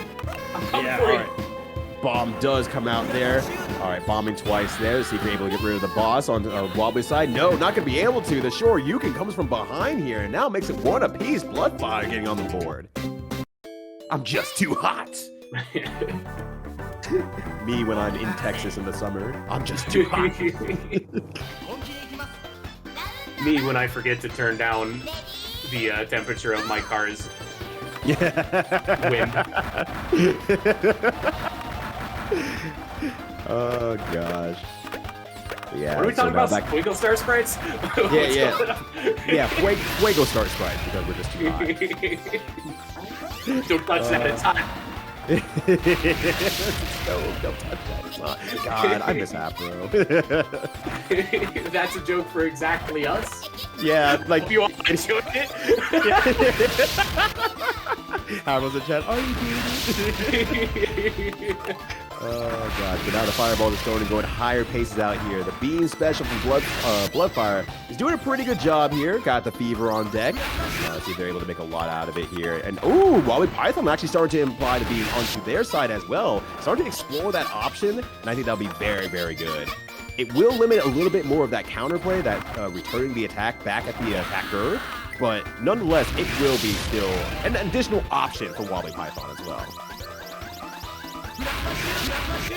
I'm coming for you. Right. Bomb does come out there. All right, bombing twice there to see if you're able to get rid of the boss on Wobbly's side. No, not going to be able to. The Shoryuken comes from behind here and now makes it one apiece. Bloodfire getting on the board. I'm just too hot. Me when I'm in Texas in the summer. I'm just too hot. Me when I forget to turn down the temperature of my car's wind. Oh gosh. Yeah. What are we talking about? Back... Twinkle Star Sprites? Yeah, Fuego Star Sprites because we're just too hot. Don't touch that, it's hot. No, don't touch that. It's not. God, I miss Afro. That's a joke for exactly us. Yeah, like you want to do it. Afro's in chat. Are you kidding? Oh god, but now the fireball is going and going higher paces out here. The beam special from Bloodfire is doing a pretty good job here. Got the fever on deck. Let's see if they're able to make a lot out of it here. And ooh, Wobbly Python actually started to imply the beam onto their side as well. Starting to explore that option, and I think that'll be very, very good. It will limit a little bit more of that counterplay, that returning the attack back at the attacker, but nonetheless, it will be still an additional option for Wobbly Python as well.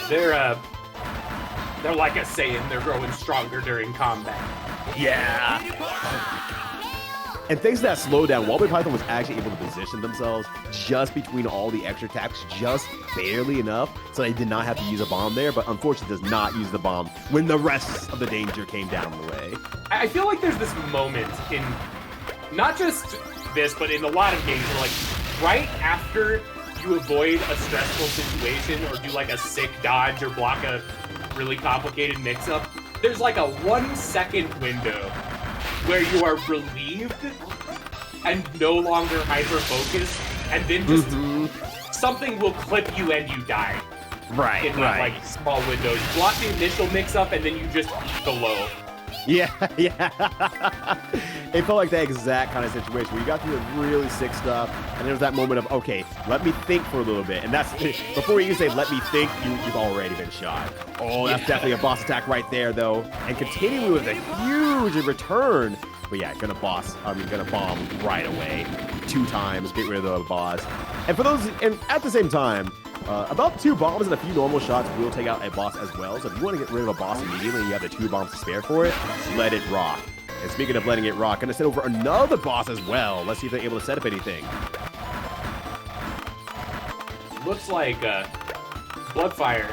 They're like a Saiyan, they're growing stronger during combat. Yeah. And thanks to that slowdown, Wobbly Python was actually able to position themselves just between all the extra attacks, just barely enough, so they did not have to use a bomb there, but unfortunately does not use the bomb when the rest of the danger came down the way. I feel like there's this moment in, not just this, but in a lot of games where, like, right after you avoid a stressful situation or do like a sick dodge or block a really complicated mix-up, there's like a 1 second window where you are relieved and no longer hyper-focused, and then just something will clip you and you die. Right, in that like small window. You block the initial mix-up and then you just eat the low. Yeah. It felt like that exact kind of situation where you got through the really sick stuff, and there was that moment of, okay, let me think for a little bit. And that's, before you say, let me think, you've already been shot. Oh, that's definitely a boss attack right there, though. And continuing with a huge return. But yeah, gonna bomb right away. 2 times, get rid of the boss. And for those, and at the same time, about 2 bombs and a few normal shots will take out a boss as well. So if you want to get rid of a boss immediately and you have the 2 bombs to spare for it, let it rock. And speaking of letting it rock, gonna send over another boss as well. Let's see if they're able to set up anything. Looks like Bloodfire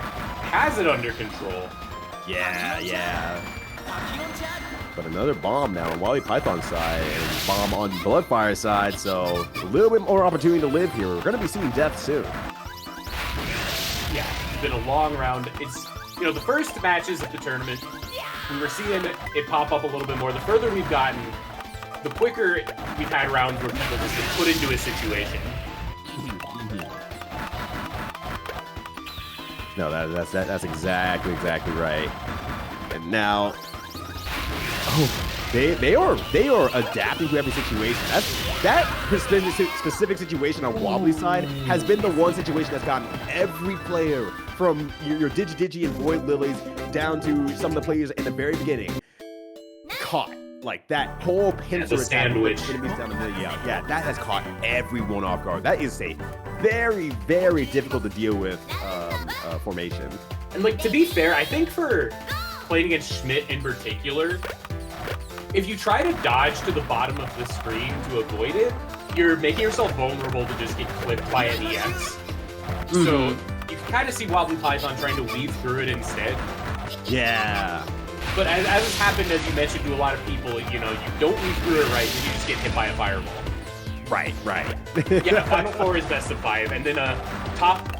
has it under control. Yeah. But another bomb now on Wobbly Python's side and bomb on Bloodfire's side, so a little bit more opportunity to live here. We're gonna be seeing death soon. Yeah, it's been a long round. It's, you know, the first matches of the tournament, we were seeing it pop up a little bit more. The further we've gotten, the quicker we've had rounds where people just get put into a situation. No, that's exactly right. And now, they are adapting to every situation. That specific situation on Wobbly's side has been the one situation that's gotten every player from your Digi and Void Lilies down to some of the players in the very beginning caught. Like that whole pincer attack sandwich. Enemies down the middle, yeah, that has caught everyone off guard. That is a very, very difficult to deal with formation. And like, to be fair, I think for playing against Schmidt in particular, if you try to dodge to the bottom of the screen to avoid it, you're making yourself vulnerable to just get clipped by an EX. So you can kind of see Wobbly Python trying to weave through it instead. Yeah. But as has happened, as you mentioned, to a lot of people, you know, you don't weave through it right, and you just get hit by a fireball. Right. Yeah, Final Four is best of 5, and then top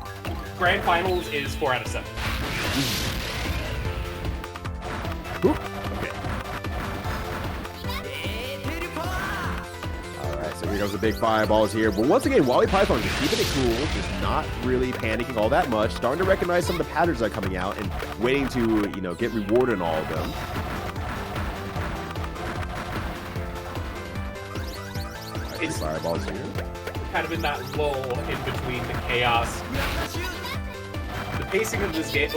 Grand Finals is 4 out of 7. Okay. Alright, so here goes the big fireballs here. But once again, Wobbly Python just keeping it cool, just not really panicking all that much, starting to recognize some of the patterns that are coming out and waiting to, you know, get rewarded in all of them. It's fireballs here. kind of in that lull in between the chaos. The pacing of this game.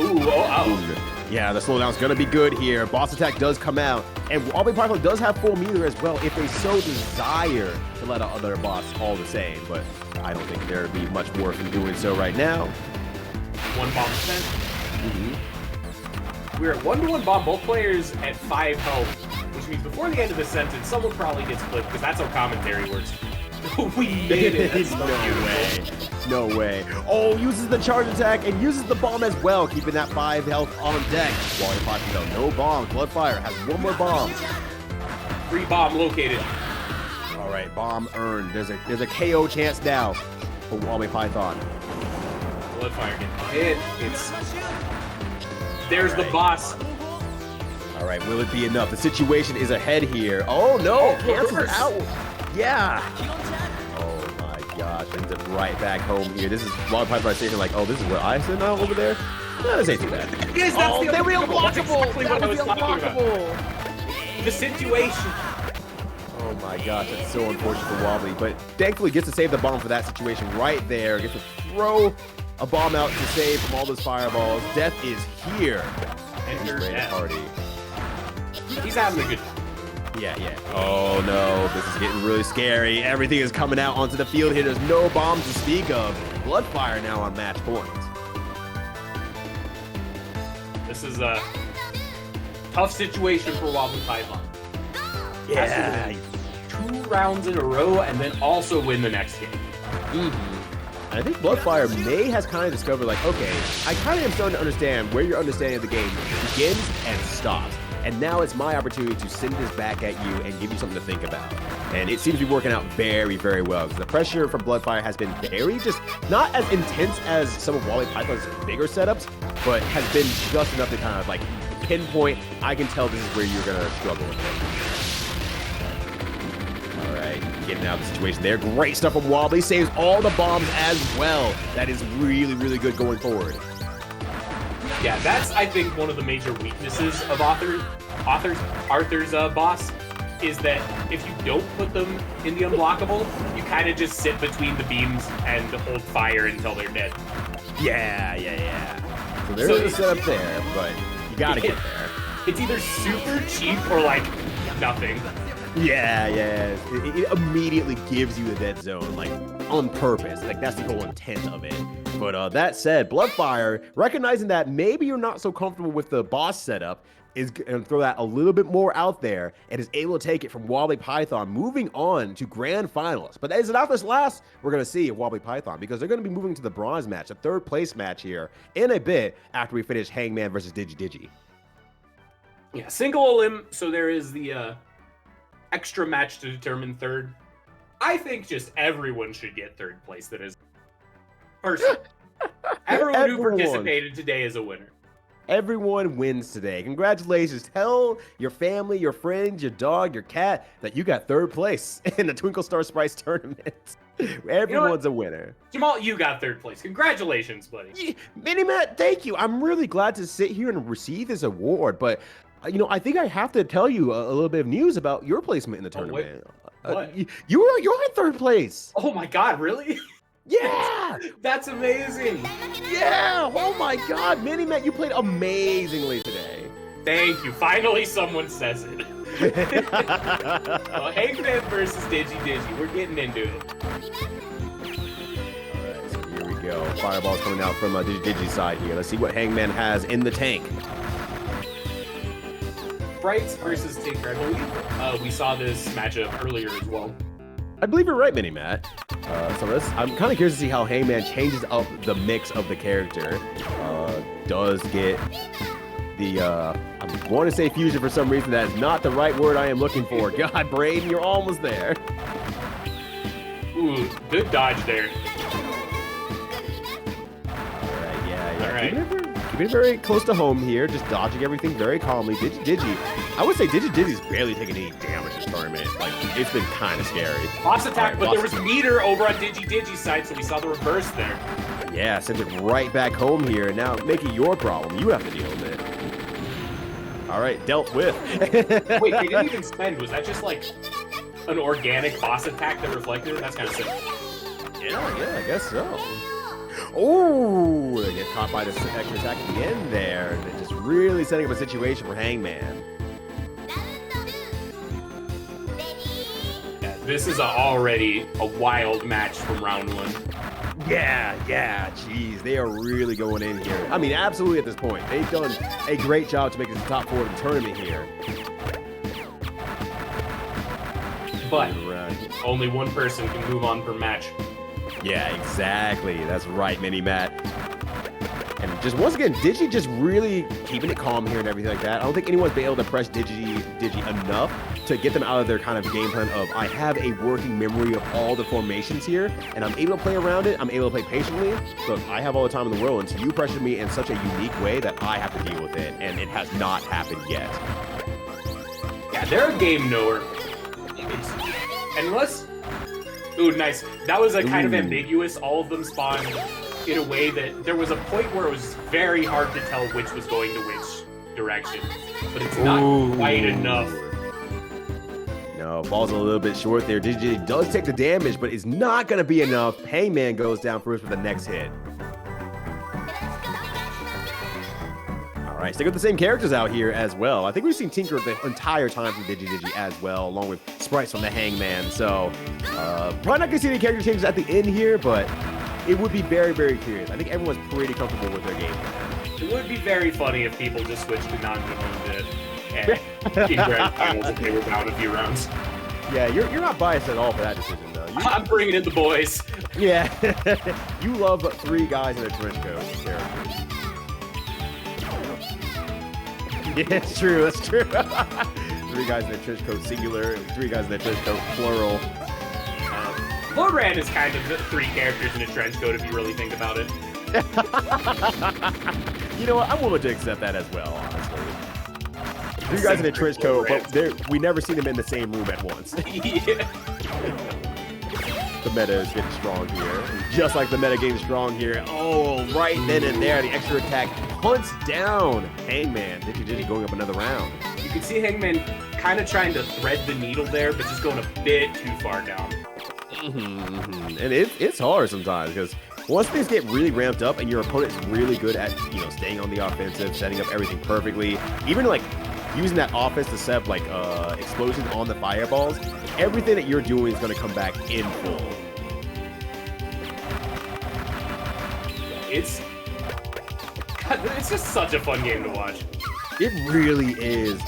Yeah, the slowdown's gonna be good here. Boss attack does come out, and Wobbly Python does have full meter as well if they so desire to let out other boss all the same. But I don't think there'd be much worth in doing so right now. 1 bomb spent. We're at 1-to-1 bomb, both players at 5 health, which means before the end of the sentence, someone probably gets clipped, because that's how commentary works. We made it. That's so beautiful. No way. Oh, uses the charge attack and uses the bomb as well, keeping that 5 health on deck. Wobbly Python though, no bomb. Bloodfire has 1 more bomb. Free bomb located. All right, bomb earned. There's a KO chance now for Wobbly Python. Bloodfire getting hit. There's the boss. All right, will it be enough? The situation is ahead here. Oh no, cancels out. Yeah. Oh my gosh, ends up right back home here. This is Wobbly Python station like, oh, this is where I sit now over there? No, this ain't too bad. Yes, that's they were unblockable. Exactly That was the unblockable. The situation. Oh my gosh, that's so unfortunate for Wobbly, but thankfully gets to save the bomb for that situation right there. Gets to throw a bomb out to save from all those fireballs. Death is here. Enter He's Death. party. He's having a good time. Yeah. Oh no, this is getting really scary. Everything is coming out onto the field here. There's no bombs to speak of. Bloodfire now on match point. This is a tough situation for Wobbly Python. Yeah. Has to win 2 rounds in a row and then also win the next game. And I think Bloodfire has kind of discovered, like, okay, I kind of am starting to understand where your understanding of the game begins and stops. And now it's my opportunity to send this back at you and give you something to think about. And it seems to be working out very, very well. The pressure from Bloodfire has been very not as intense as some of Wobbly Python's bigger setups, but has been just enough to kind of like pinpoint, I can tell this is where you're going to struggle with it. All right, getting out of the situation there. Great stuff from Wobbly. Saves all the bombs as well. That is really, really good going forward. Yeah, that's, I think, one of the major weaknesses of Arthur's boss, is that if you don't put them in the unblockable, you kind of just sit between the beams and hold fire until they're dead. Yeah. So there's a setup there, but you gotta get there. It's either super cheap or, like, nothing. Yeah. It immediately gives you the dead zone, like, on purpose. Like, that's the whole intent of it. But that said, Bloodfire, recognizing that maybe you're not so comfortable with the boss setup, is going to throw that a little bit more out there and is able to take it from Wobbly Python, moving on to Grand Finals. But is it out this last? We're going to see Wobbly Python, because they're going to be moving to the bronze match, a 3rd place match here, in a bit after we finish Hangman versus Digi. Yeah, single elim, so there is the extra match to determine 3rd. I think just everyone should get 3rd place that is person. Everyone who participated today is a winner. Everyone wins today. Congratulations. Tell your family, your friends, your dog, your cat that you got 3rd place in the Twinkle Star Sprites tournament. Everyone's a winner. Jamal, you got 3rd place. Congratulations, buddy. Yeah, Mini Matt, thank you. I'm really glad to sit here and receive this award, but I think I have to tell you a little bit of news about your placement in the tournament. What? You're in 3rd place. Oh my God, really? Yeah. That's amazing. Yeah. Oh my God, Mini Matt, you played amazingly today. Thank you. Finally, someone says it. Well, Hangman versus Digi. We're getting into it. All right, so here we go. Fireball's coming out from Digi's side here. Let's see what Hangman has in the tank. Sprites versus Tinker. I believe we saw this matchup earlier as well. I believe you're right, Mini Matt. I'm kind of curious to see how Hangman changes up the mix of the character. Does get the, I want to say fusion for some reason. That is not the right word I am looking for. God, Braden, you're almost there. Ooh, good dodge there. All right, yeah. All right. Keeping it very close to home here, just dodging everything very calmly. Digi. I would say Digi's barely taking any damage this tournament. Like, it's been kind of scary. Boss attack, but there was meter over on Digi's side, so we saw the reverse there. Yeah, sent it right back home here. Now, make it your problem. You have to deal with it. All right, dealt with. Wait, they didn't even spend. Was that just like an organic boss attack that reflected it? That's kind of sick. Yeah, I guess so. Oh, they get caught by the extra attack at the end there. They're just really setting up a situation for Hangman. Yeah, this is already a wild match from round 1. Yeah, jeez, they are really going in here. I mean, absolutely at this point. They've done a great job to make it to the top 4 of the tournament here. But only one person can move on per match. Yeah, exactly. That's right, Mini Matt. And just once again, Digi just really keeping it calm here and everything like that. I don't think anyone's been able to press Digi enough to get them out of their kind of game plan of, I have a working memory of all the formations here, and I'm able to play around it. I'm able to play patiently. Look, I have all the time in the world, and so you pressured me in such a unique way that I have to deal with it, and it has not happened yet. Yeah, they're a game knower. Unless... Ooh, nice. That was a kind of ambiguous. All of them spawned in a way that there was a point where it was very hard to tell which was going to which direction. But it's not quite enough. No, falls a little bit short there. Digi does take the damage, but it's not going to be enough. Hangman goes down first with the next hit. All right, stick with the same characters out here as well. I think we've seen Tinker the entire time from Digi as well, along with Sprites from the Hangman. So, probably not going to see any character changes at the end here, but it would be very, very curious. I think everyone's pretty comfortable with their game plan. It would be very funny if people just switched to non-minimum and in grand finals if they were down a few rounds. Yeah, you're not biased at all for that decision, though. I'm bringing in the boys. Yeah, you love 3 guys in a trench coat characters. Yeah, it's true. That's true. 3 guys in a trench coat singular, 3 guys in a trench coat plural. Loran is kind of 3 characters in a trench coat if you really think about it. You know what? I'm willing to accept that as well, honestly. 3 guys in a trench coat, but we never see them in the same room at once. Yeah. The meta is getting strong here. Just like the meta getting strong here. Oh, right then and there, the extra attack hunts down Hangman. Digi going up another round. You can see Hangman kind of trying to thread the needle there, but just going a bit too far down. And it's hard sometimes because once things get really ramped up and your opponent's really good at staying on the offensive, setting up everything perfectly, even like using that offense to set up like explosions on the fireballs, everything that you're doing is going to come back in full. It's just such a fun game to watch. It really is.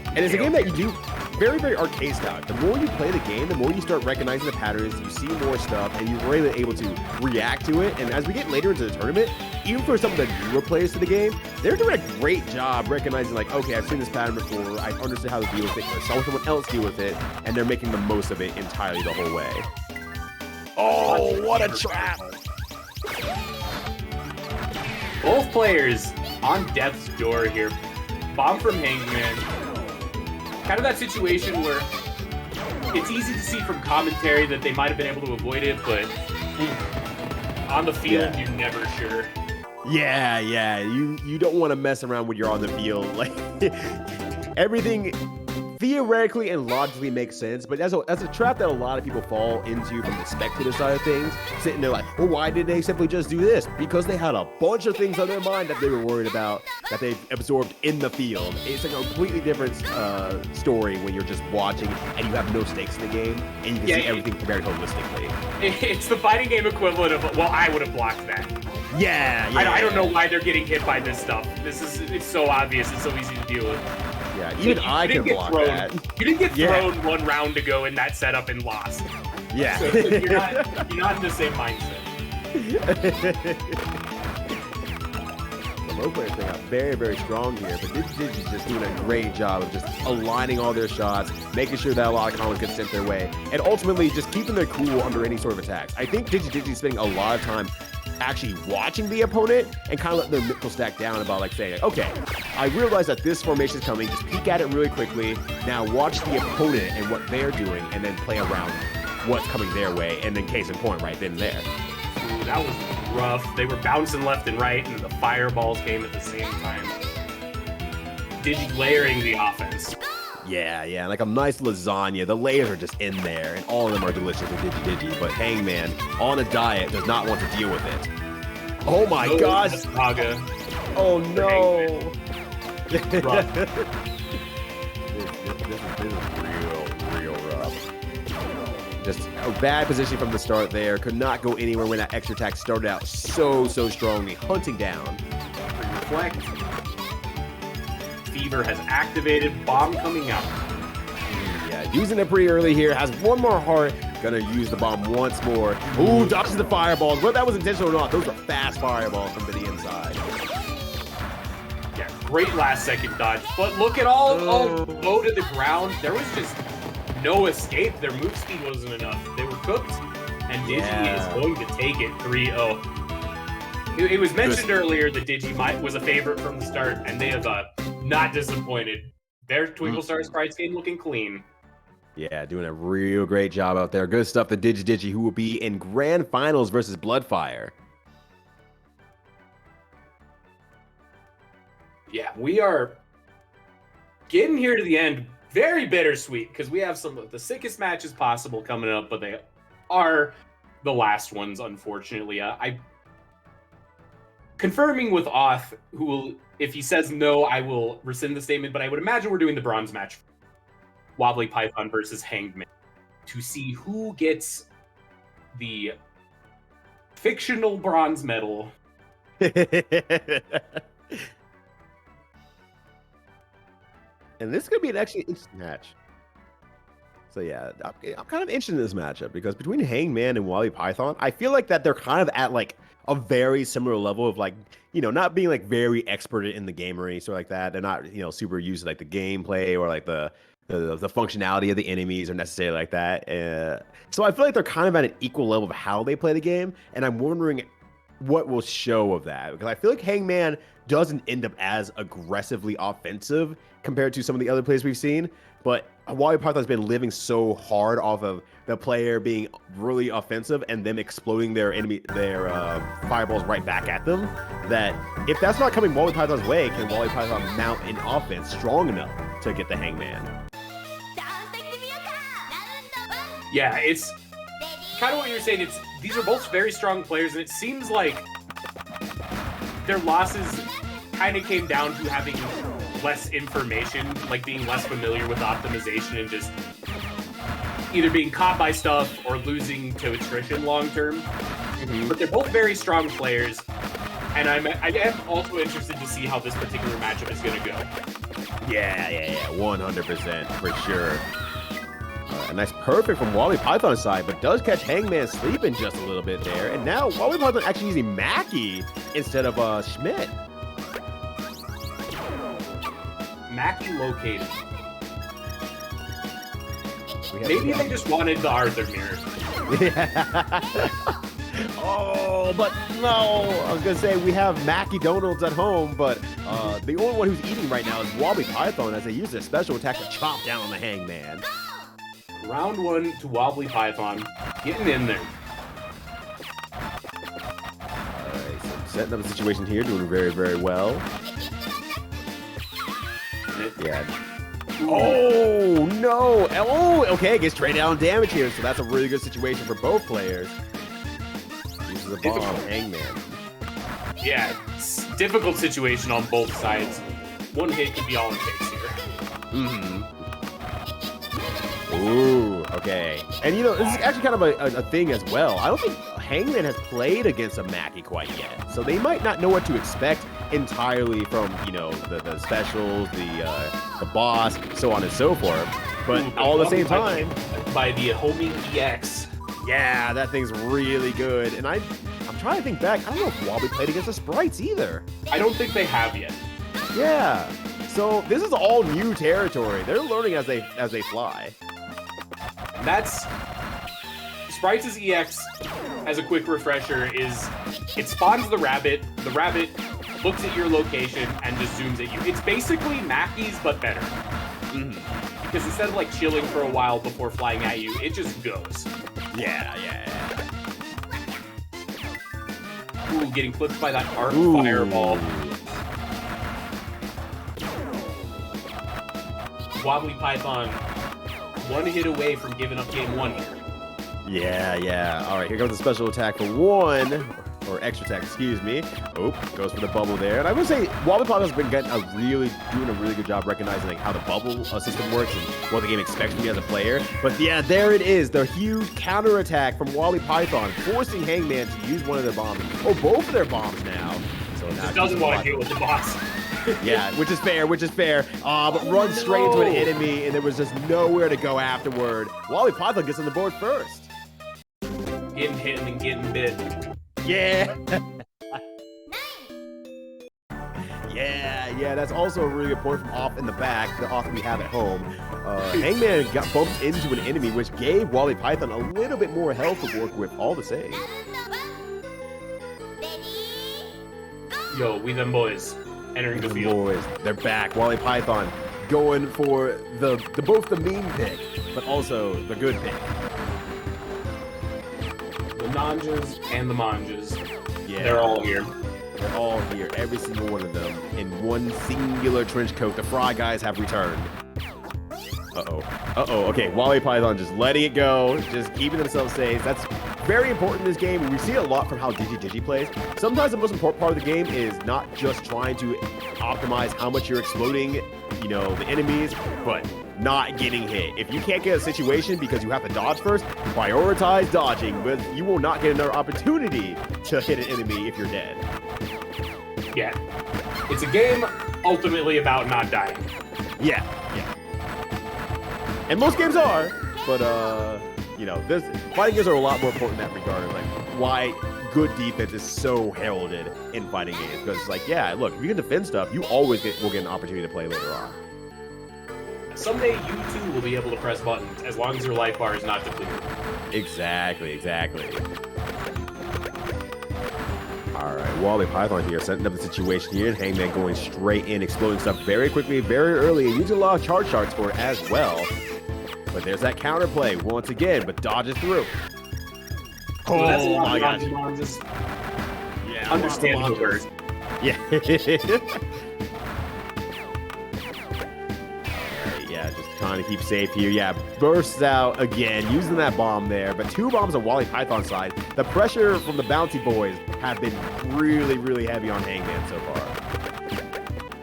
And it's a game that you do very, very arcade style. The more you play the game, the more you start recognizing the patterns, you see more stuff, and you're really able to react to it. And as we get later into the tournament, even for some of the newer players to the game, they're doing a great job recognizing, like, okay, I've seen this pattern before, I understand how to deal with it, I saw someone else deal with it, and they're making the most of it entirely the whole way. Oh, what a trap! Both players on death's door here. Bomb from Hangman. Kind of that situation where it's easy to see from commentary that they might have been able to avoid it, but on the field, you're never sure. Yeah, you don't want to mess around when you're on the field. Like everything theoretically and logically makes sense, but that's a trap that a lot of people fall into from the spectator side of things. Sitting there like, well, why did they simply just do this? Because they had a bunch of things on their mind that they were worried about that they absorbed in the field. It's a completely different story when you're just watching and you have no stakes in the game and you can see everything very holistically. It's the fighting game equivalent of, well, I would have blocked that. Yeah. I don't know why they're getting hit by this stuff. It's so obvious. It's so easy to deal with. Yeah, even I can block that. You didn't get thrown 1 round ago in that setup and lost. Yeah. So you're not in the same mindset. The low players thing out very, very strong here, but Digi's just doing a great job of just aligning all their shots, making sure that a lot of combos get sent their way, and ultimately just keeping their cool under any sort of attacks. I think Digi's spending a lot of time actually watching the opponent and kind of letting their mental stack down about like saying, okay, I realize that this formation is coming, just peek at it really quickly, now watch the opponent and what they're doing, and then play around what's coming their way, and then case in point right then and there. Ooh, that was rough. They were bouncing left and right, and the fireballs came at the same time. Digi layering the offense. Yeah, like a nice lasagna. The layers are just in there, and all of them are delicious with Digi, but Hangman, on a diet, does not want to deal with it. Oh my gosh! Saga. Oh no! This is real rough. Just a bad position from the start there. Could not go anywhere when that extra attack started out so strongly. Hunting down. Reflect. Fever has activated. Bomb coming out. Yeah, using it pretty early here. Has one more heart. Gonna use the bomb once more. Ooh, dodges the fireballs. Whether that was intentional or not, those were fast fireballs from the inside. Yeah, great last second dodge. But look at all low to the ground. There was just no escape. Their move speed wasn't enough. They were cooked. And Digi is going to take it 3-0. It was mentioned earlier that Digi was a favorite from the start, and they have not disappointed. Their Twinkle Star Sprites game looking clean. Yeah, doing a real great job out there. Good stuff, the Digi, who will be in grand finals versus Bloodfire. Yeah, we are getting here to the end. Very bittersweet, because we have some of the sickest matches possible coming up, but they are the last ones, unfortunately. I confirming with Oth, who will, if he says no, I will rescind the statement, but I would imagine we're doing the bronze match. Wobbly Python versus Hangman, to see who gets the fictional bronze medal. And this is going to be an actually interesting match. So yeah, I'm kind of interested in this matchup because between Hangman and Wobbly Python, I feel like that they're kind of at like a very similar level of like, you know, not being like very expert in the game or any sort like that. They're not, you know, super used to like the gameplay or like the functionality of the enemies or necessarily like that. So I feel like they're kind of at an equal level of how they play the game. And I'm wondering what will show of that, because I feel like Hangman doesn't end up as aggressively offensive compared to some of the other players we've seen. But Wobbly Python's been living so hard off of the player being really offensive and them exploding their fireballs right back at them, that if that's not coming Wobbly Python's way, can Wobbly Python mount an offense strong enough to get the Hangman? Yeah, it's kind of what you're saying. These are both very strong players, and it seems like their losses kind of came down to having less information, like being less familiar with optimization and just either being caught by stuff or losing to attrition long term. But they're both very strong players, and I am also interested to see how this particular matchup is going to go. Yeah, 100% for sure. A nice perfect from Wobbly Python's side, but does catch Hangman sleeping just a little bit there. And now Wobbly Python actually using Mackie instead of Schmidt. Mackie located. Maybe they just wanted the Arthur mirror. Oh, but no. I was going to say we have Mackie Donald's at home, but the only one who's eating right now is Wobbly Python as they use their special attack to chomp down on the Hangman. Round 1 to Wobbly Python, getting in there. Alright, so setting up a situation here, doing very, very well. Yeah. Oh, no. Oh, okay, gets straight down damage here, so that's a really good situation for both players. Uses a bomb, Hangman. Yeah, it's a difficult situation on both sides. One hit could be all it takes here. Mm-hmm. Ooh, okay. And you know, this is actually kind of a thing as well. I don't think Hangman has played against a Mackie quite yet. So they might not know what to expect entirely from, you know, the specials, the boss, so on and so forth. But all at the same time, by the homing EX. Yeah, that thing's really good. And I'm trying to think back. I don't know if Wobbly played against the Sprites either. I don't think they have yet. Yeah. So this is all new territory. They're learning as they fly. And that's Sprites' EX, as a quick refresher, is it spawns the rabbit looks at your location and just zooms at you. It's basically Mackie's but better. Mm-hmm. Because instead of like chilling for a while before flying at you, it just goes. Yeah. Ooh, getting flipped by that arc fireball. Wobbly Python, one hit away from giving up game 1 here. Yeah. All right, here comes the special attack for 1, or extra attack, excuse me. Oh, goes for the bubble there. And I would say Wobbly Python's been doing a really good job recognizing like how the bubble system works and what the game expects from you as a player. But yeah, there it is, the huge counter attack from Wobbly Python, forcing Hangman to use one of their bombs, or both of their bombs now. So now Just doesn't want to deal with the boss. Yeah, which is fair. But runs straight into an enemy, and there was just nowhere to go afterward. Wobbly Python gets on the board first. Getting hit and getting bit. Yeah. Yeah, that's also a really good point from off in the back, the off we have at home. Hangman got bumped into an enemy, which gave Wobbly Python a little bit more health to work with, all the same. Yo, we them boys entering the field. Boys, they're back. Wobbly Python going for both the mean pick, but also the good pick. The Nanjas and the Manjas. Yeah. They're all here. They're all here, every single one of them, in one singular trench coat. The Fry guys have returned. Uh-oh, okay, Wobbly Python just letting it go, just keeping themselves safe. That's very important in this game. We see it a lot from how Digi plays. Sometimes the most important part of the game is not just trying to optimize how much you're exploding, you know, the enemies, but not getting hit. If you can't get a situation because you have to dodge first, prioritize dodging, but you will not get another opportunity to hit an enemy if you're dead. Yeah. It's a game ultimately about not dying. Yeah. And most games are, but you know, fighting games are a lot more important in that regard. Like why good defense is so heralded in fighting games, because it's like, yeah, look, if you can defend stuff, you always will get an opportunity to play later on. Someday you too will be able to press buttons as long as your life bar is not depleted. Exactly. All right, Wobbly Python here, setting up the situation here, and Hangman going straight in, exploding stuff very quickly, very early, and using a lot of charge shards for it as well. But there's that counterplay once again, but dodges through. Oh, that's a lot my of gosh. Nanjas. Yeah, Understand the word. Yeah. Yeah, just trying to keep safe here. Yeah, bursts out again, using that bomb there. But 2 bombs on Wobbly Python's side. The pressure from the Bounty Boys have been really heavy on Hangman so far.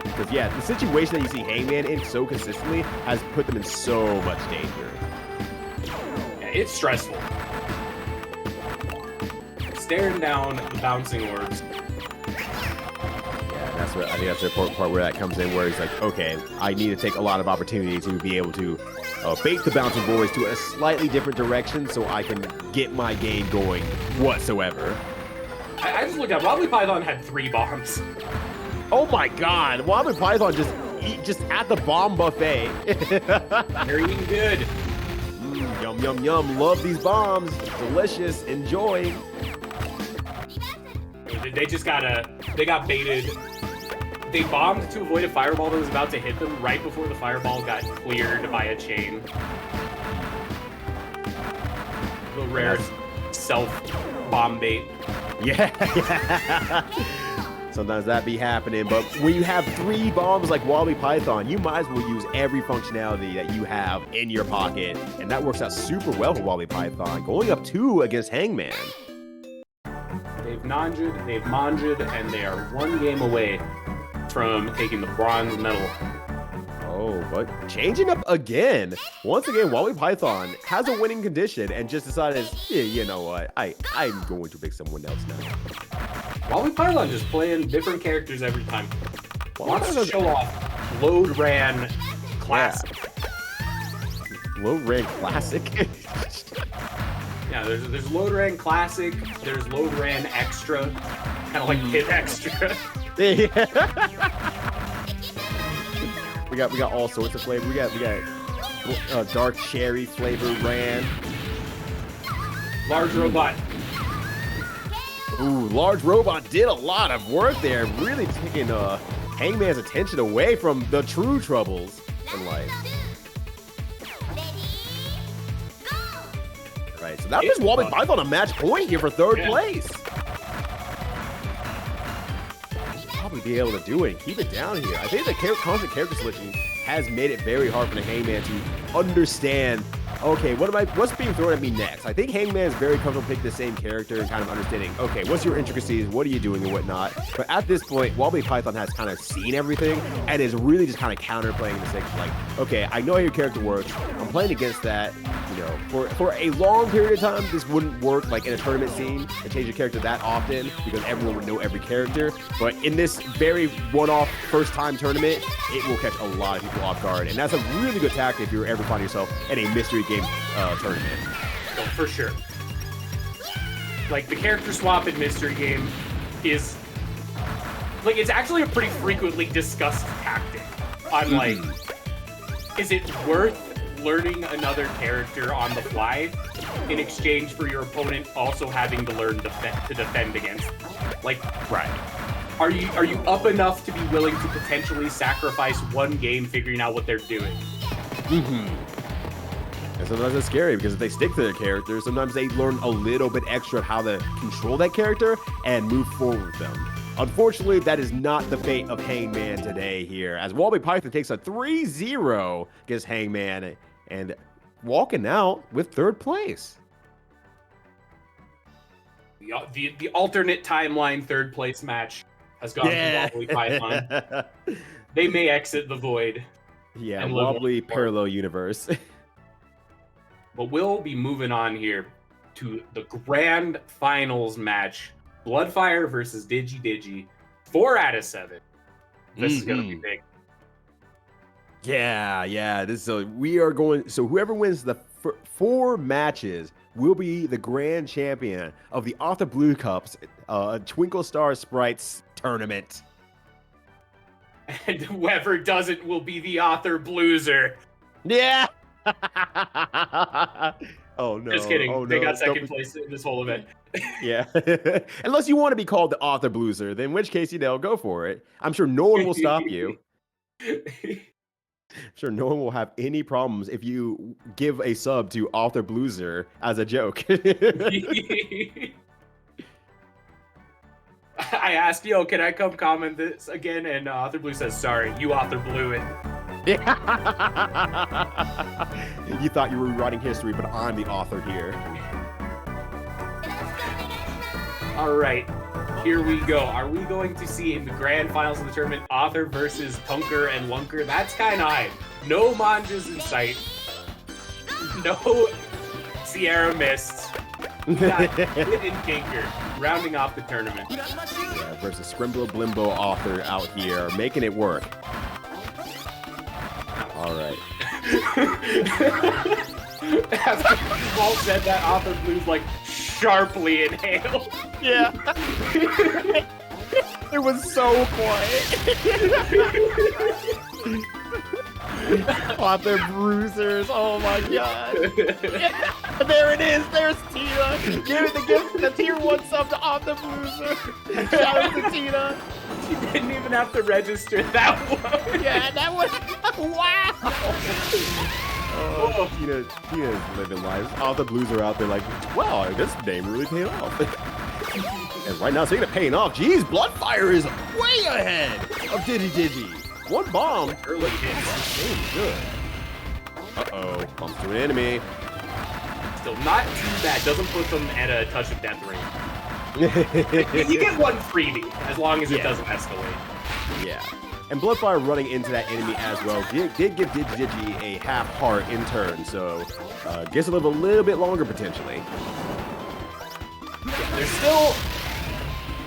Because, yeah, the situation that you see Hangman in so consistently has put them in so much danger. Yeah, it's stressful. Staring down the bouncing orbs. Yeah, I think that's the important part where that comes in, where he's like, okay, I need to take a lot of opportunity to be able to bait the Bouncing Boys to a slightly different direction so I can get my game going whatsoever. I just looked at Wobbly Python had 3 bombs. Oh my god, Wobbly Python just at the bomb buffet. They're eating good. Yum. Love these bombs. Delicious. Enjoy. They got baited. They bombed to avoid a fireball that was about to hit them right before the fireball got cleared by a chain. The rare self-bomb bait. Yeah. Sometimes that be happening, but when you have 3 bombs like Wobbly Python, you might as well use every functionality that you have in your pocket, and that works out super well for Wobbly Python, going up 2 against Hangman. They've Nanjid, they've Manjid, and they are 1 game away from taking the bronze medal. Oh, but changing up again. Once again, Wobbly Python has a winning condition and just decided, yeah, you know what, I'm going to pick someone else now. Wobbly Python just playing different characters every time. Wants to show off Load Ran Classic. Yeah. Load Ran Classic? Yeah, there's Load Ran Classic, there's Load Ran Extra, kind of like Hit Extra. We got all sorts of flavor. We got dark cherry flavor Ran. Large Robot. Ooh, Large Robot did a lot of work there, really taking Hangman's attention away from the true troubles in life. Right, so that was Wobbly Python a match point here for 3rd place. Probably be able to do it and keep it down here. I think the constant character selection has made it very hard for the Hangman to understand, okay, what's being thrown at me next? I think Hangman is very comfortable picking the same character and kind of understanding, okay, what's your intricacies, what are you doing and whatnot. But at this point, Wobbly Python has kind of seen everything and is really just kind of counterplaying the sake of like, okay, I know how your character works, I'm playing against that. You know, for a long period of time, this wouldn't work like in a tournament scene and change your character that often because everyone would know every character. But in this very one-off first-time tournament, it will catch a lot of people off guard. And that's a really good tactic if you ever find yourself in a mystery game tournament. Oh, for sure. Like, the character swap in mystery game is... Like, it's actually a pretty frequently discussed tactic. On, like, is it worth learning another character on the fly in exchange for your opponent also having to learn to defend against them? Like, right. Are you up enough to be willing to potentially sacrifice 1 game figuring out what they're doing? And sometimes it's scary because if they stick to their character, sometimes they learn a little bit extra of how to control that character and move forward with them. Unfortunately, that is not the fate of Hangman today here, as Wobbly Python takes a 3-0 against Hangman and walking out with 3rd place. The alternate timeline 3rd place match has gone to Wobbly Python. They may exit the void. Yeah, Wobbly parallel universe. But we'll be moving on here to the grand finals match. Bloodfire versus Digi. 4 out of 7. This is gonna be big. Yeah. We are going. So whoever wins the 4 matches will be the grand champion of the Author Blue Cups Twinkle Star Sprites tournament. And whoever doesn't will be the Author Blueser. Yeah. Oh no! Just kidding. Oh, they no. got 2nd place in this whole event. Yeah. Unless you want to be called the Author Blueser, then in which case, go for it. I'm sure no one will stop you. I'm sure no one will have any problems if you give a sub to Author Blueser as a joke. I asked, can I come comment this again? And Author Blue says, sorry, you Author Blue it. You thought you were rewriting history, but I'm the author here. All right, here we go. Are we going to see in the grand finals of the tournament Author versus Tunker and Lunker? That's kind of hype. No Manjas in sight. No Sierra Mist. We got Wit and Kinker rounding off the tournament. Yeah, versus Scrimblo Blimbo Author out here, making it work. All right. After Paul said that, Author Blue's like sharply inhaled. Yeah. It was so quiet. Author Bruisers. Oh my god. Yeah, there it is. There's Tina. Give it the tier 1 sub to Off the Blueser. Shout out to Tina. She didn't even have to register that one. Yeah, that was wow. Oh, Tina's living life. All the blues are out there like, wow, this name really paid off. And right now, speaking of paying off, geez, Bloodfire is way ahead of Digi. One bomb. Early hits. Good. Uh-oh, bumps to an enemy. Still not too bad. Doesn't put them at a touch of death rate. You get one freebie, as long as it doesn't escalate. Yeah. And Bloodfire running into that enemy as well did give Digi a half heart in turn, so gets to live a little bit longer potentially. Yeah, they're still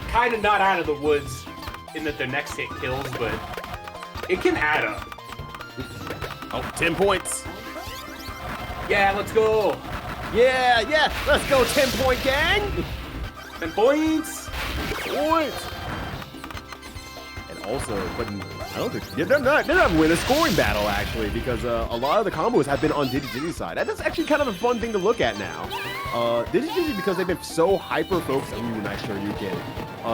kind of not out of the woods in that their next hit kills, but it can add up. Oh, 10 points. Yeah, let's go. Yeah, let's go 10-point gang. 10 points. And also, but I don't think they're not winning a scoring battle actually, because a lot of the combos have been on Digi's side. That's actually kind of a fun thing to look at now. Digi, because they've been so hyper focused. Ooh, nice sure you can.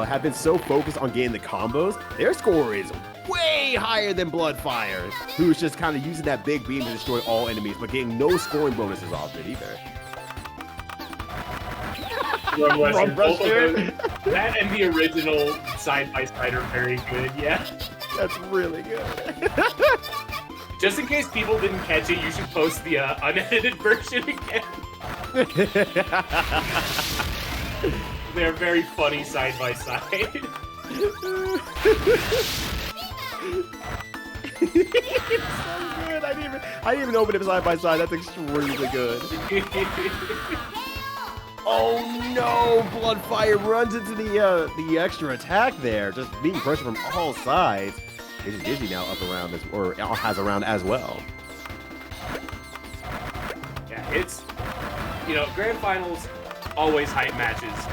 Have been so focused on getting the combos. Their score is way higher than Bloodfire, who's just kind of using that big beam to destroy all enemies, but getting no scoring bonuses off it either. Both of them. That and the original side-by-side are very good, yeah. That's really good. Just in case people didn't catch it, you should post the unedited version again. They're very funny side-by-side. It's so good. I didn't even open it side by side. That's extremely good. Oh no! Bloodfire runs into the extra attack there, just being pressured from all sides. Digi now up around has around as well. Yeah, it's grand finals always hype matches.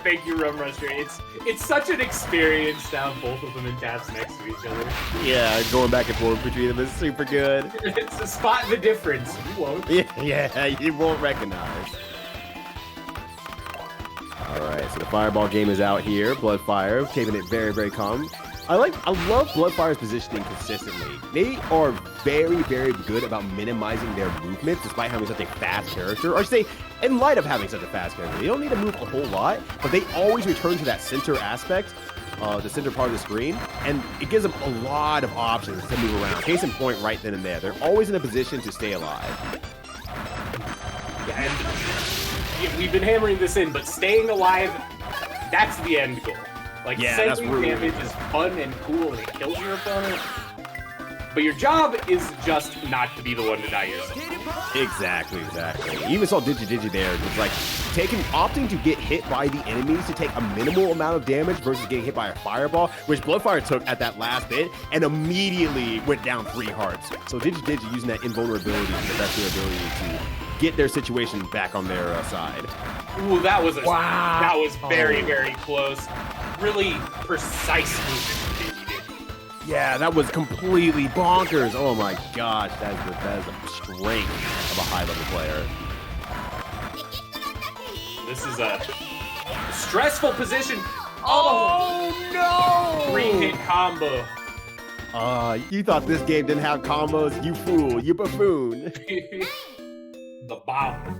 Thank you, Rum Rusher. It's such an experience to have both of them in tabs next to each other. Yeah, going back and forth between them is super good. It's a spot the difference. You won't. Yeah, you won't recognize. Alright, so the fireball game is out here. Bloodfire, keeping it very, very calm. I love Bloodfire's positioning consistently. They are very, very good about minimizing their movement despite having such a fast character. Or I should say, in light of having such a fast character. They don't need to move a whole lot, but they always return to that center aspect, the center part of the screen, and it gives them a lot of options to move around. Case in point, right then and there. They're always in a position to stay alive. Yeah, and we've been hammering this in, but staying alive, that's the end goal. Like, sending damage is fun and cool, and it kills your opponent. But your job is just not to be the one to die yourself. Exactly. You even saw Digi there. It's like opting to get hit by the enemies to take a minimal amount of damage versus getting hit by a fireball, which Bloodfire took at that last bit and immediately went down 3 hearts. So Digi using that invulnerability to the best of their ability to get their situation back on their side. Ooh, that was that was very, very close. Really precise movement. Yeah, that was completely bonkers. Oh my gosh, that is the strength of a high-level player. This is a stressful position. Oh no! 3-hit combo. You thought this game didn't have combos? You fool, you buffoon. The bomb.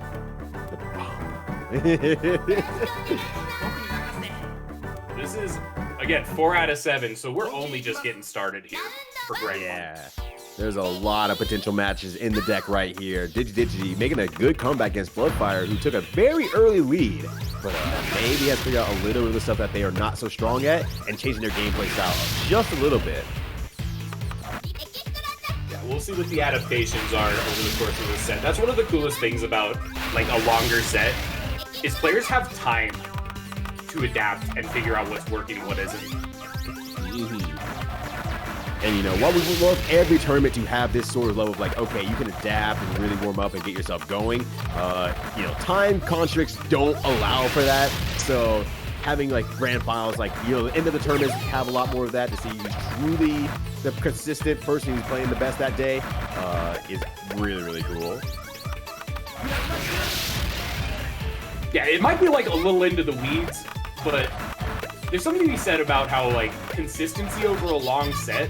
This is, again, 4 out of 7, so we're only just getting started here for Grand. Yeah, there's a lot of potential matches in the deck right here. Digi making a good comeback against Bloodfire, who took a very early lead, but maybe has figured out a little bit of the stuff that they are not so strong at and changing their gameplay style just a little bit. Yeah, we'll see what the adaptations are over the course of this set. That's one of the coolest things about like a longer set, is players have time to adapt and figure out what's working and what isn't. And while we would love every tournament to have this sort of level of like, okay, you can adapt and really warm up and get yourself going, time constricts don't allow for that. So having like grand finals, like, the end of the tournaments have a lot more of that to see who's truly the consistent person who's playing the best that day is really, really cool. Yeah, it might be like a little into the weeds, but there's something to be said about how like consistency over a long set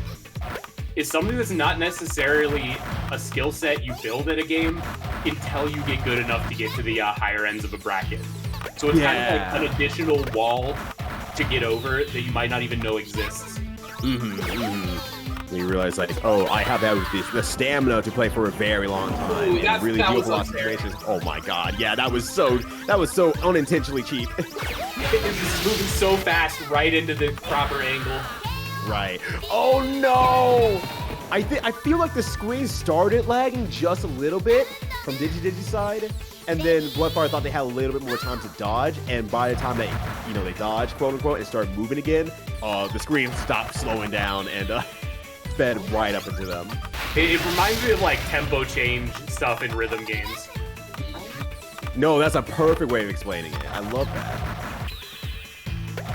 is something that's not necessarily a skill set you build in a game until you get good enough to get to the higher ends of a bracket. So it's kind of like an additional wall to get over that you might not even know exists. You realize, like, oh, I have the stamina to play for a very long time. Ooh, and really deal with lots of areas. Oh my god, yeah, that was so unintentionally cheap. It's moving so fast right into the proper angle. Right. Oh no! I feel like the screen started lagging just a little bit from Digi's side, and then Bloodfire thought they had a little bit more time to dodge, and by the time they, they dodged, quote unquote, and started moving again, the screen stopped slowing down and sped right up into them. It reminds me of like tempo change stuff in rhythm games. No, that's a perfect way of explaining it. I love that.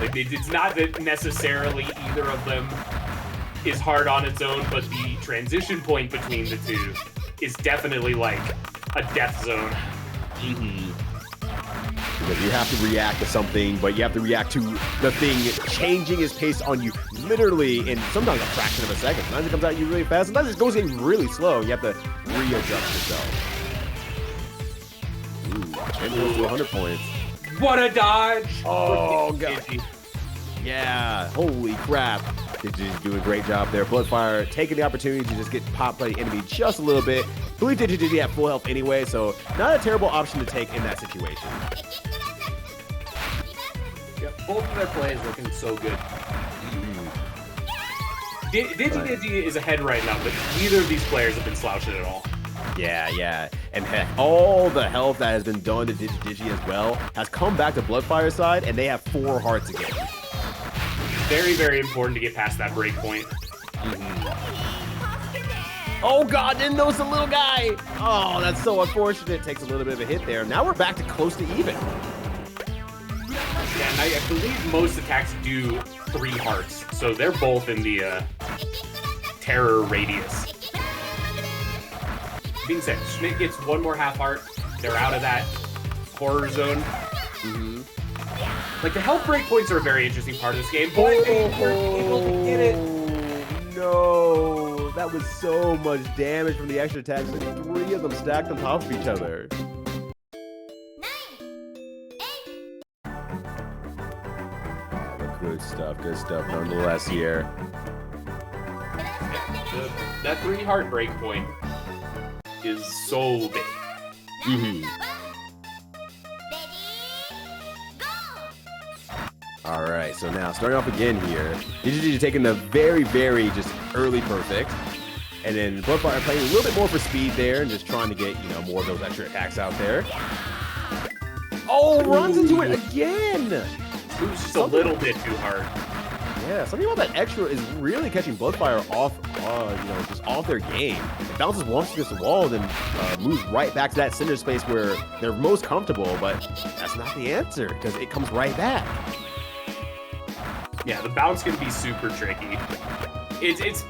Like it's not that necessarily either of them is hard on its own, but the transition point between the two is definitely like a death zone. Because you have to react to something, but you have to react to the thing changing its pace on you literally in sometimes a fraction of a second. Sometimes it comes at you really fast, sometimes it goes in really slow. You have to readjust yourself. Ooh, and goes to 100 points. What a dodge! Oh, God. Yeah, holy crap. Digi's doing a great job there. Bloodfire taking the opportunity to just get popped by the enemy just a little bit. I believe Digi had full health anyway, so not a terrible option to take in that situation. Yeah, both of their plays looking so good. Digi is ahead right now, but neither of these players have been slouching at all. Yeah. And heck, all the health that has been done to Digi as well has come back to Bloodfire's side, and they have 4 hearts again. Very, very important to get past that break point. Oh God, didn't notice the little guy. Oh, that's so unfortunate. Takes a little bit of a hit there. Now we're back to close to even. Yeah, and I believe most attacks do 3 hearts, so they're both in the terror radius. Being said, Schmidt gets 1 more half heart. They're out of that horror zone. Like, the health breakpoints are a very interesting part of this game, but they weren't able to get it. No, that was so much damage from the extra attacks. Like 3 of them stacked on top of each other. Good stuff nonetheless here. That 3 heart breakpoint is so big. All right, so now starting off again here, Digi taking the very, very just early perfect, and then Bloodfire playing a little bit more for speed there and just trying to get more of those extra attacks out there. Oh, runs into it again. It was just a little bit too hard. Yeah, something about that extra is really catching Bloodfire off, just off their game. It bounces once against the wall, then moves right back to that center space where they're most comfortable, but that's not the answer because it comes right back. Yeah, the bounce can be super tricky. It's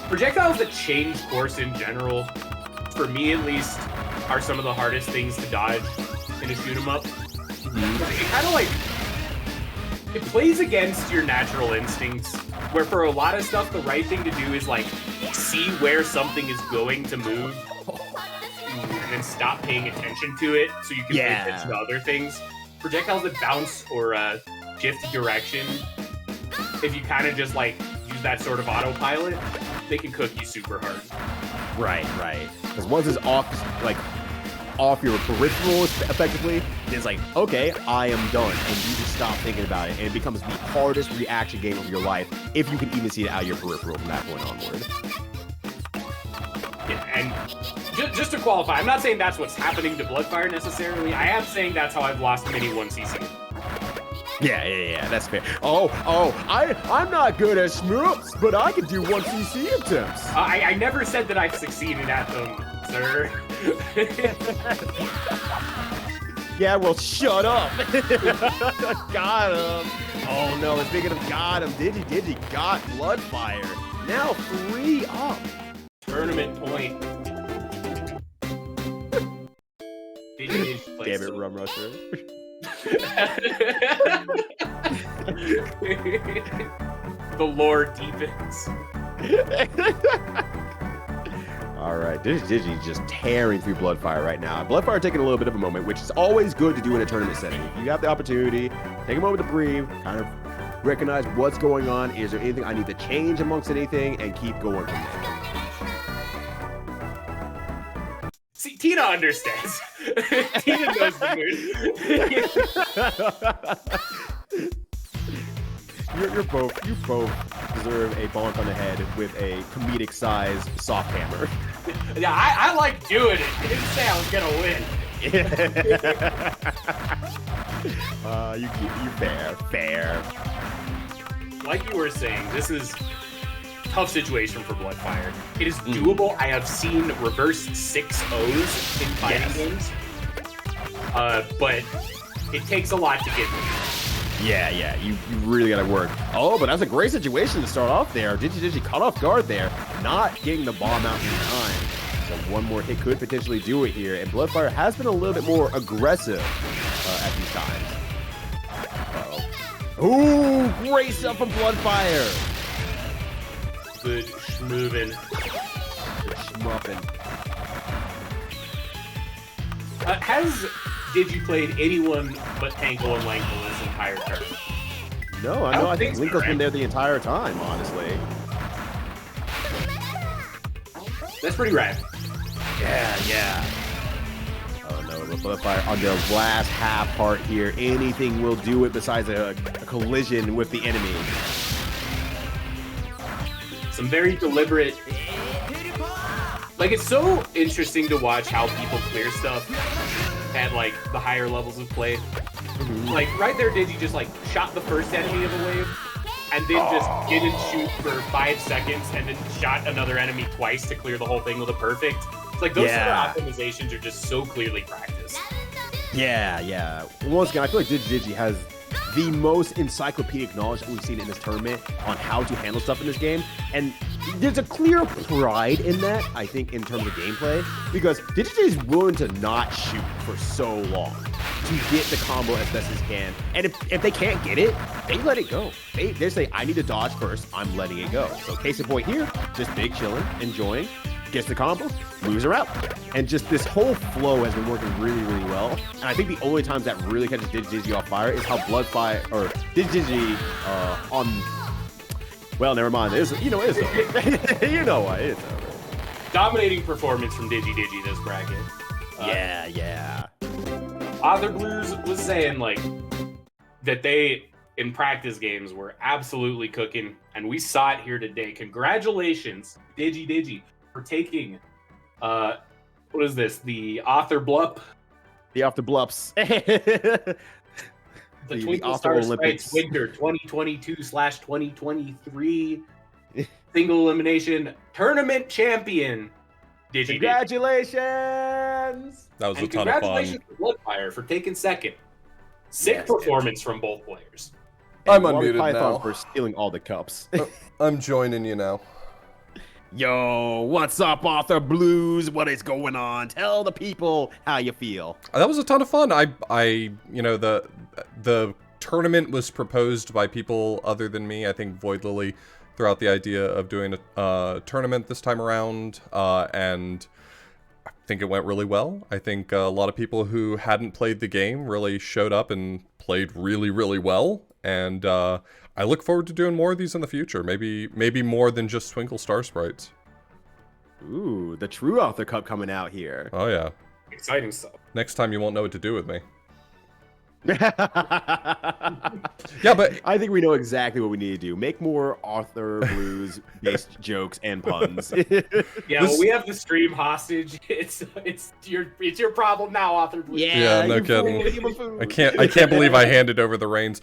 projectiles that change course in general, for me at least, are some of the hardest things to dodge in a shoot 'em up. It kind of like it plays against your natural instincts, where for a lot of stuff the right thing to do is like see where something is going to move and then stop paying attention to it so you can pay attention to other things. Projectiles that bounce or shift direction, if you kind of just like use that sort of autopilot, they can cook you super hard. Right. Because once it's off your peripheral effectively, it's like, okay, I am done. And you just stop thinking about it. And it becomes the hardest reaction game of your life if you can even see it out of your peripheral from that point onward. Yeah, and just to qualify, I'm not saying that's what's happening to Bloodfire necessarily. I am saying that's how I've lost many 1cc. Yeah, that's fair. I'm not good at smoops, but I can do 1cc attempts. I never said that I've succeeded at them, sir. Yeah, well, shut up. Got him. Oh no, speaking of got him, Digi got Bloodfire. Now 3 up. Tournament point. Digi Damn it, Rum Rusher. The lore deepens. All right, Digi just tearing through Bloodfire right now. Bloodfire taking a little bit of a moment, which is always good to do in a tournament setting. If you have the opportunity, take a moment to breathe, kind of recognize what's going on. Is there anything I need to change amongst anything, and keep going from there. See, Tina understands. Tina knows the mood. You both deserve a bonk on the head with a comedic sized soft hammer. Yeah, I like doing it. I didn't say I was gonna win. You fair. Like you were saying, this is a tough situation for Bloodfire. It is doable. I have seen reverse 6-0s in fighting games, but it takes a lot to get there. Yeah, you really gotta work. Oh, but that's a great situation to start off there. Digi caught off guard there, not getting the bomb out in time. So one more hit could potentially do it here, and Bloodfire has been a little bit more aggressive at these times. Ooh, great stuff from Bloodfire. Good schmoovin'. Good schmuffin'. Has Digi played anyone but Tankle and Lankle this entire turn? No, I think Linkle's been there the entire time, honestly. That's pretty rad. Yeah. Oh no, but Bloodfire on their last half part here. Anything will do it besides a collision with the enemy. Some very deliberate. Like, it's so interesting to watch how people clear stuff at like the higher levels of play. Like right there, Digi just like shot the first enemy of a wave, and then just didn't shoot for 5 seconds, and then shot another enemy twice to clear the whole thing with a perfect. It's like those sort of optimizations are just so clearly practiced. Yeah. Once again, I feel like Digi has the most encyclopedic knowledge that we've seen in this tournament on how to handle stuff in this game, and there's a clear pride in that, I think, in terms of gameplay, because Digi is willing to not shoot for so long to get the combo as best as he can, and if they can't get it, they let it go. They say, I need to dodge first, I'm letting it go. So case in point here, just big chilling, enjoying, gets the combo, moves her out. And just this whole flow has been working really, really well. And I think the only times that really catches Digi off fire is how Bloodfire, or Digi on... Well, never mind. It's over. You know what? It's over. Dominating performance from Digi this bracket. Yeah. Author Blues was saying like that they in practice games were absolutely cooking, and we saw it here today. Congratulations, Digi, for taking what is this? The Author Blup? The Author Blups. The Twinkle Star Sprites Winter 2022/2023 single elimination tournament champion, Digi. Congratulations! That was a ton of fun. Congratulations to Bloodfire for taking second. Sick performance from both players. I'm and unmuted Python now. for stealing all the cups. I'm joining you now. Yo, what's up, Author Blues? What is going on? Tell the people how you feel. That was a ton of fun. The tournament was proposed by people other than me. I think Void Lily threw out the idea of doing a tournament this time around, and I think it went really well. I think a lot of people who hadn't played the game really showed up and played really, really well, and I look forward to doing more of these in the future. Maybe more than just Twinkle Star Sprites. Ooh, the True Author Cup coming out here. Oh yeah. Exciting stuff. Next time you won't know what to do with me. Yeah, but I think we know exactly what we need to do. Make more Author Blues based jokes and puns. Yeah, well, we have the stream hostage. It's your problem now, Author Blues. Yeah, no kidding. I can't believe I handed over the reins.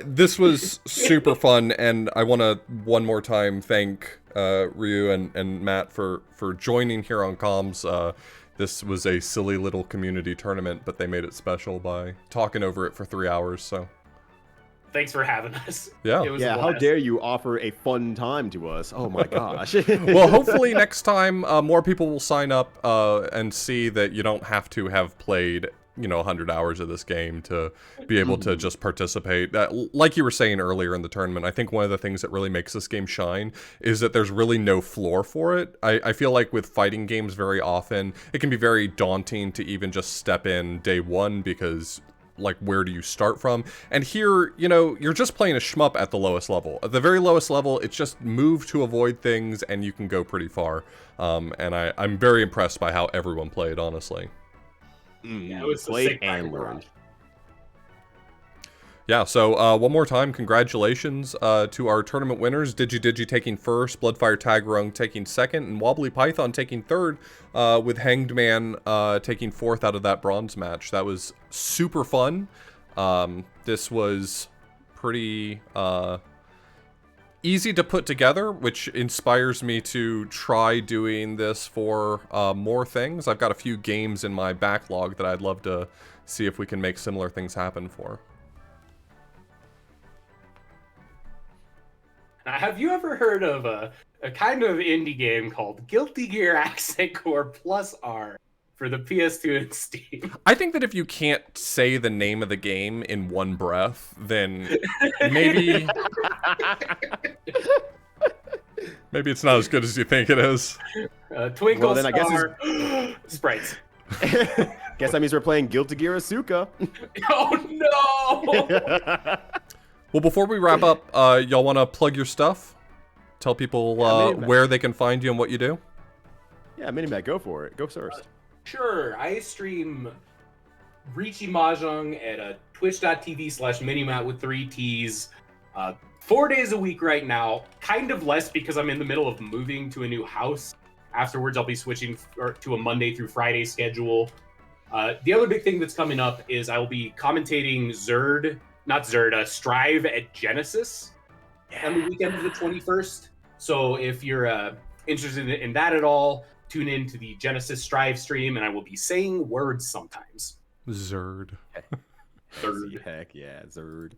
This was super fun, and I want to one more time thank Ryu and Matt for joining here on comms. This was a silly little community tournament, but they made it special by talking over it for 3 hours, so. Thanks for having us. Yeah. Yeah, how dare you offer a fun time to us? Oh my gosh. Well, hopefully next time more people will sign up and see that you don't have to have played 100 hours of this game to be able to just participate. Like you were saying earlier in the tournament, I think one of the things that really makes this game shine is that there's really no floor for it. I feel like with fighting games very often, it can be very daunting to even just step in day one because, like, where do you start from? And here, you're just playing a shmup at the lowest level. At the very lowest level, it's just move to avoid things and you can go pretty far. And I'm very impressed by how everyone played, honestly. Yeah, it was Played and learned. Yeah, so one more time, congratulations to our tournament winners. Digi taking first, Bloodfire Tagrung taking second, and Wobbly Python taking third, with Hanged Man taking fourth out of that bronze match. That was super fun. This was pretty easy to put together, which inspires me to try doing this for more things. I've got a few games in my backlog that I'd love to see if we can make similar things happen for. Have you ever heard of a kind of indie game called Guilty Gear Accent Core Plus R for the PS2 and Steam? I think that if you can't say the name of the game in one breath, then maybe maybe it's not as good as you think it is. Twinkle, Well, then I guess Star, Sprites. Guess that means we're playing Guilty Gear Asuka. Oh no! Well, before we wrap up, y'all want to plug your stuff? Tell people where they can find you and what you do? Yeah, Minimat, go for it. Go first. Sure, I stream Riichi Mahjong at twitch.tv/Minimat with 3 T's. 4 days a week right now. Kind of less because I'm in the middle of moving to a new house. Afterwards, I'll be switching to a Monday through Friday schedule. The other big thing that's coming up is I will be commentating Strive at Genesis on the weekend of the 21st. So if you're interested in that at all, tune in to the Genesis Strive stream, and I will be saying words sometimes. Zerd. Zerd. Heck yeah, Zerd.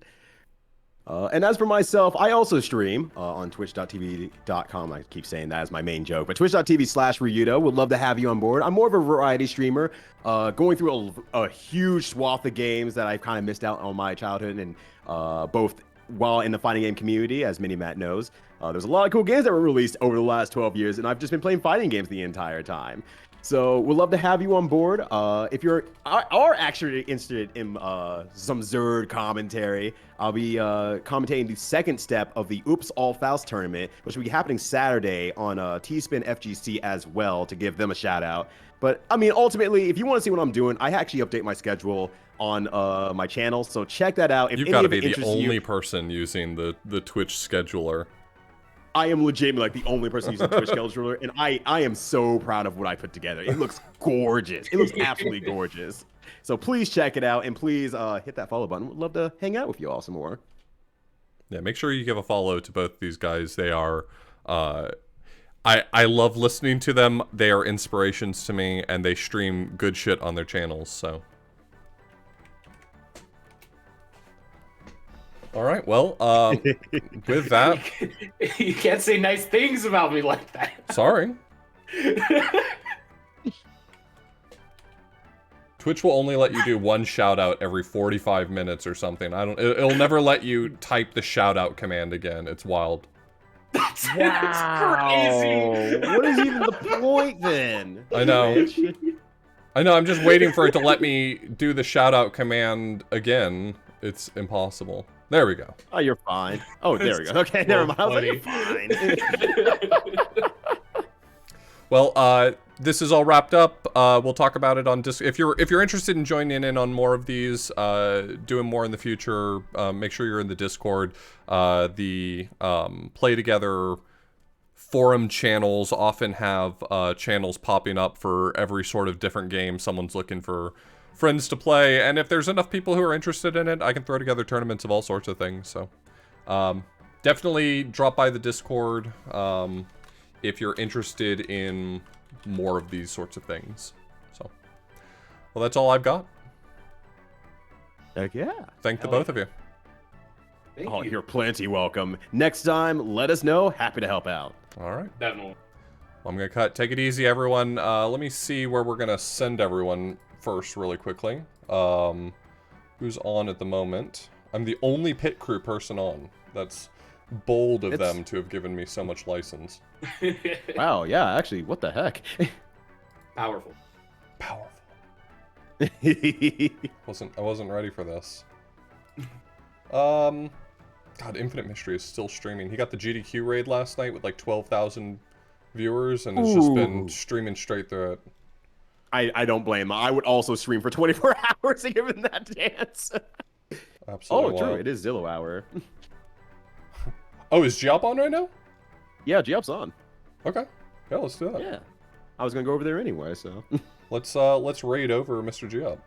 And as for myself, I also stream on twitch.tv.com. I keep saying that as my main joke, but twitch.tv/Ryudo. Would love to have you on board. I'm more of a variety streamer, going through a huge swath of games that I've kind of missed out on my childhood, and both while in the fighting game community, as Minimat knows. There's a lot of cool games that were released over the last 12 years, and I've just been playing fighting games the entire time. So we'd love to have you on board. If you're are actually interested in some Zerd commentary, I'll be commentating the second step of the Oops All Faust tournament, which will be happening Saturday on T-Spin FGC as well, to give them a shout out. But I mean, ultimately, if you want to see what I'm doing, I actually update my schedule on my channel, so check that out. If You've got to be the only person using the Twitch scheduler. I am legitimately like the only person using Twitch scheduler, and I am so proud of what I put together. It looks gorgeous. It looks absolutely gorgeous. So please check it out, and please hit that follow button. Would love to hang out with you all some more. Yeah, make sure you give a follow to both these guys. They are, I love listening to them. They are inspirations to me, and they stream good shit on their channels, so. All right, well, with that... You can't say nice things about me like that. Sorry. Twitch will only let you do one shout out every 45 minutes or something. It'll never let you type the shout out command again. It's wild. That's crazy. What is even the point then? I know. I'm just waiting for it to let me do the shout out command again. It's impossible. There we go. Oh, you're fine. Oh, there we go. Okay, never mind. I was like, you're fine. Well, this is all wrapped up. We'll talk about it on if you're interested in joining in on more of these, doing more in the future, make sure you're in the Discord. The Play Together forum channels often have channels popping up for every sort of different game someone's looking for friends to play, and if there's enough people who are interested in it, I can throw together tournaments of all sorts of things. So definitely drop by the Discord if you're interested in more of these sorts of things. So, well, that's all I've got. Heck yeah. Thank the both of you. Thank you. You're plenty welcome. Next time, let us know. Happy to help out. All right. Definitely. Well, I'm gonna cut. Take it easy, everyone. Let me see where we're gonna send everyone first really quickly. Who's on at the moment? I'm the only pit crew person on. That's bold of them to have given me so much license. Wow, yeah, actually, what the heck? Powerful. Powerful. I wasn't ready for this. God, Infinite Mystery is still streaming. He got the GDQ raid last night with like 12,000 viewers and has just been streaming straight through it. I don't blame him. I would also stream for 24 hours to give him that dance. Absolutely. Oh, true. It is Zillow hour. Oh, is Giop on right now? Yeah, Giop's on. Okay. Yeah, let's do that. Yeah. I was gonna go over there anyway, so. Let's raid over Mr. Giop.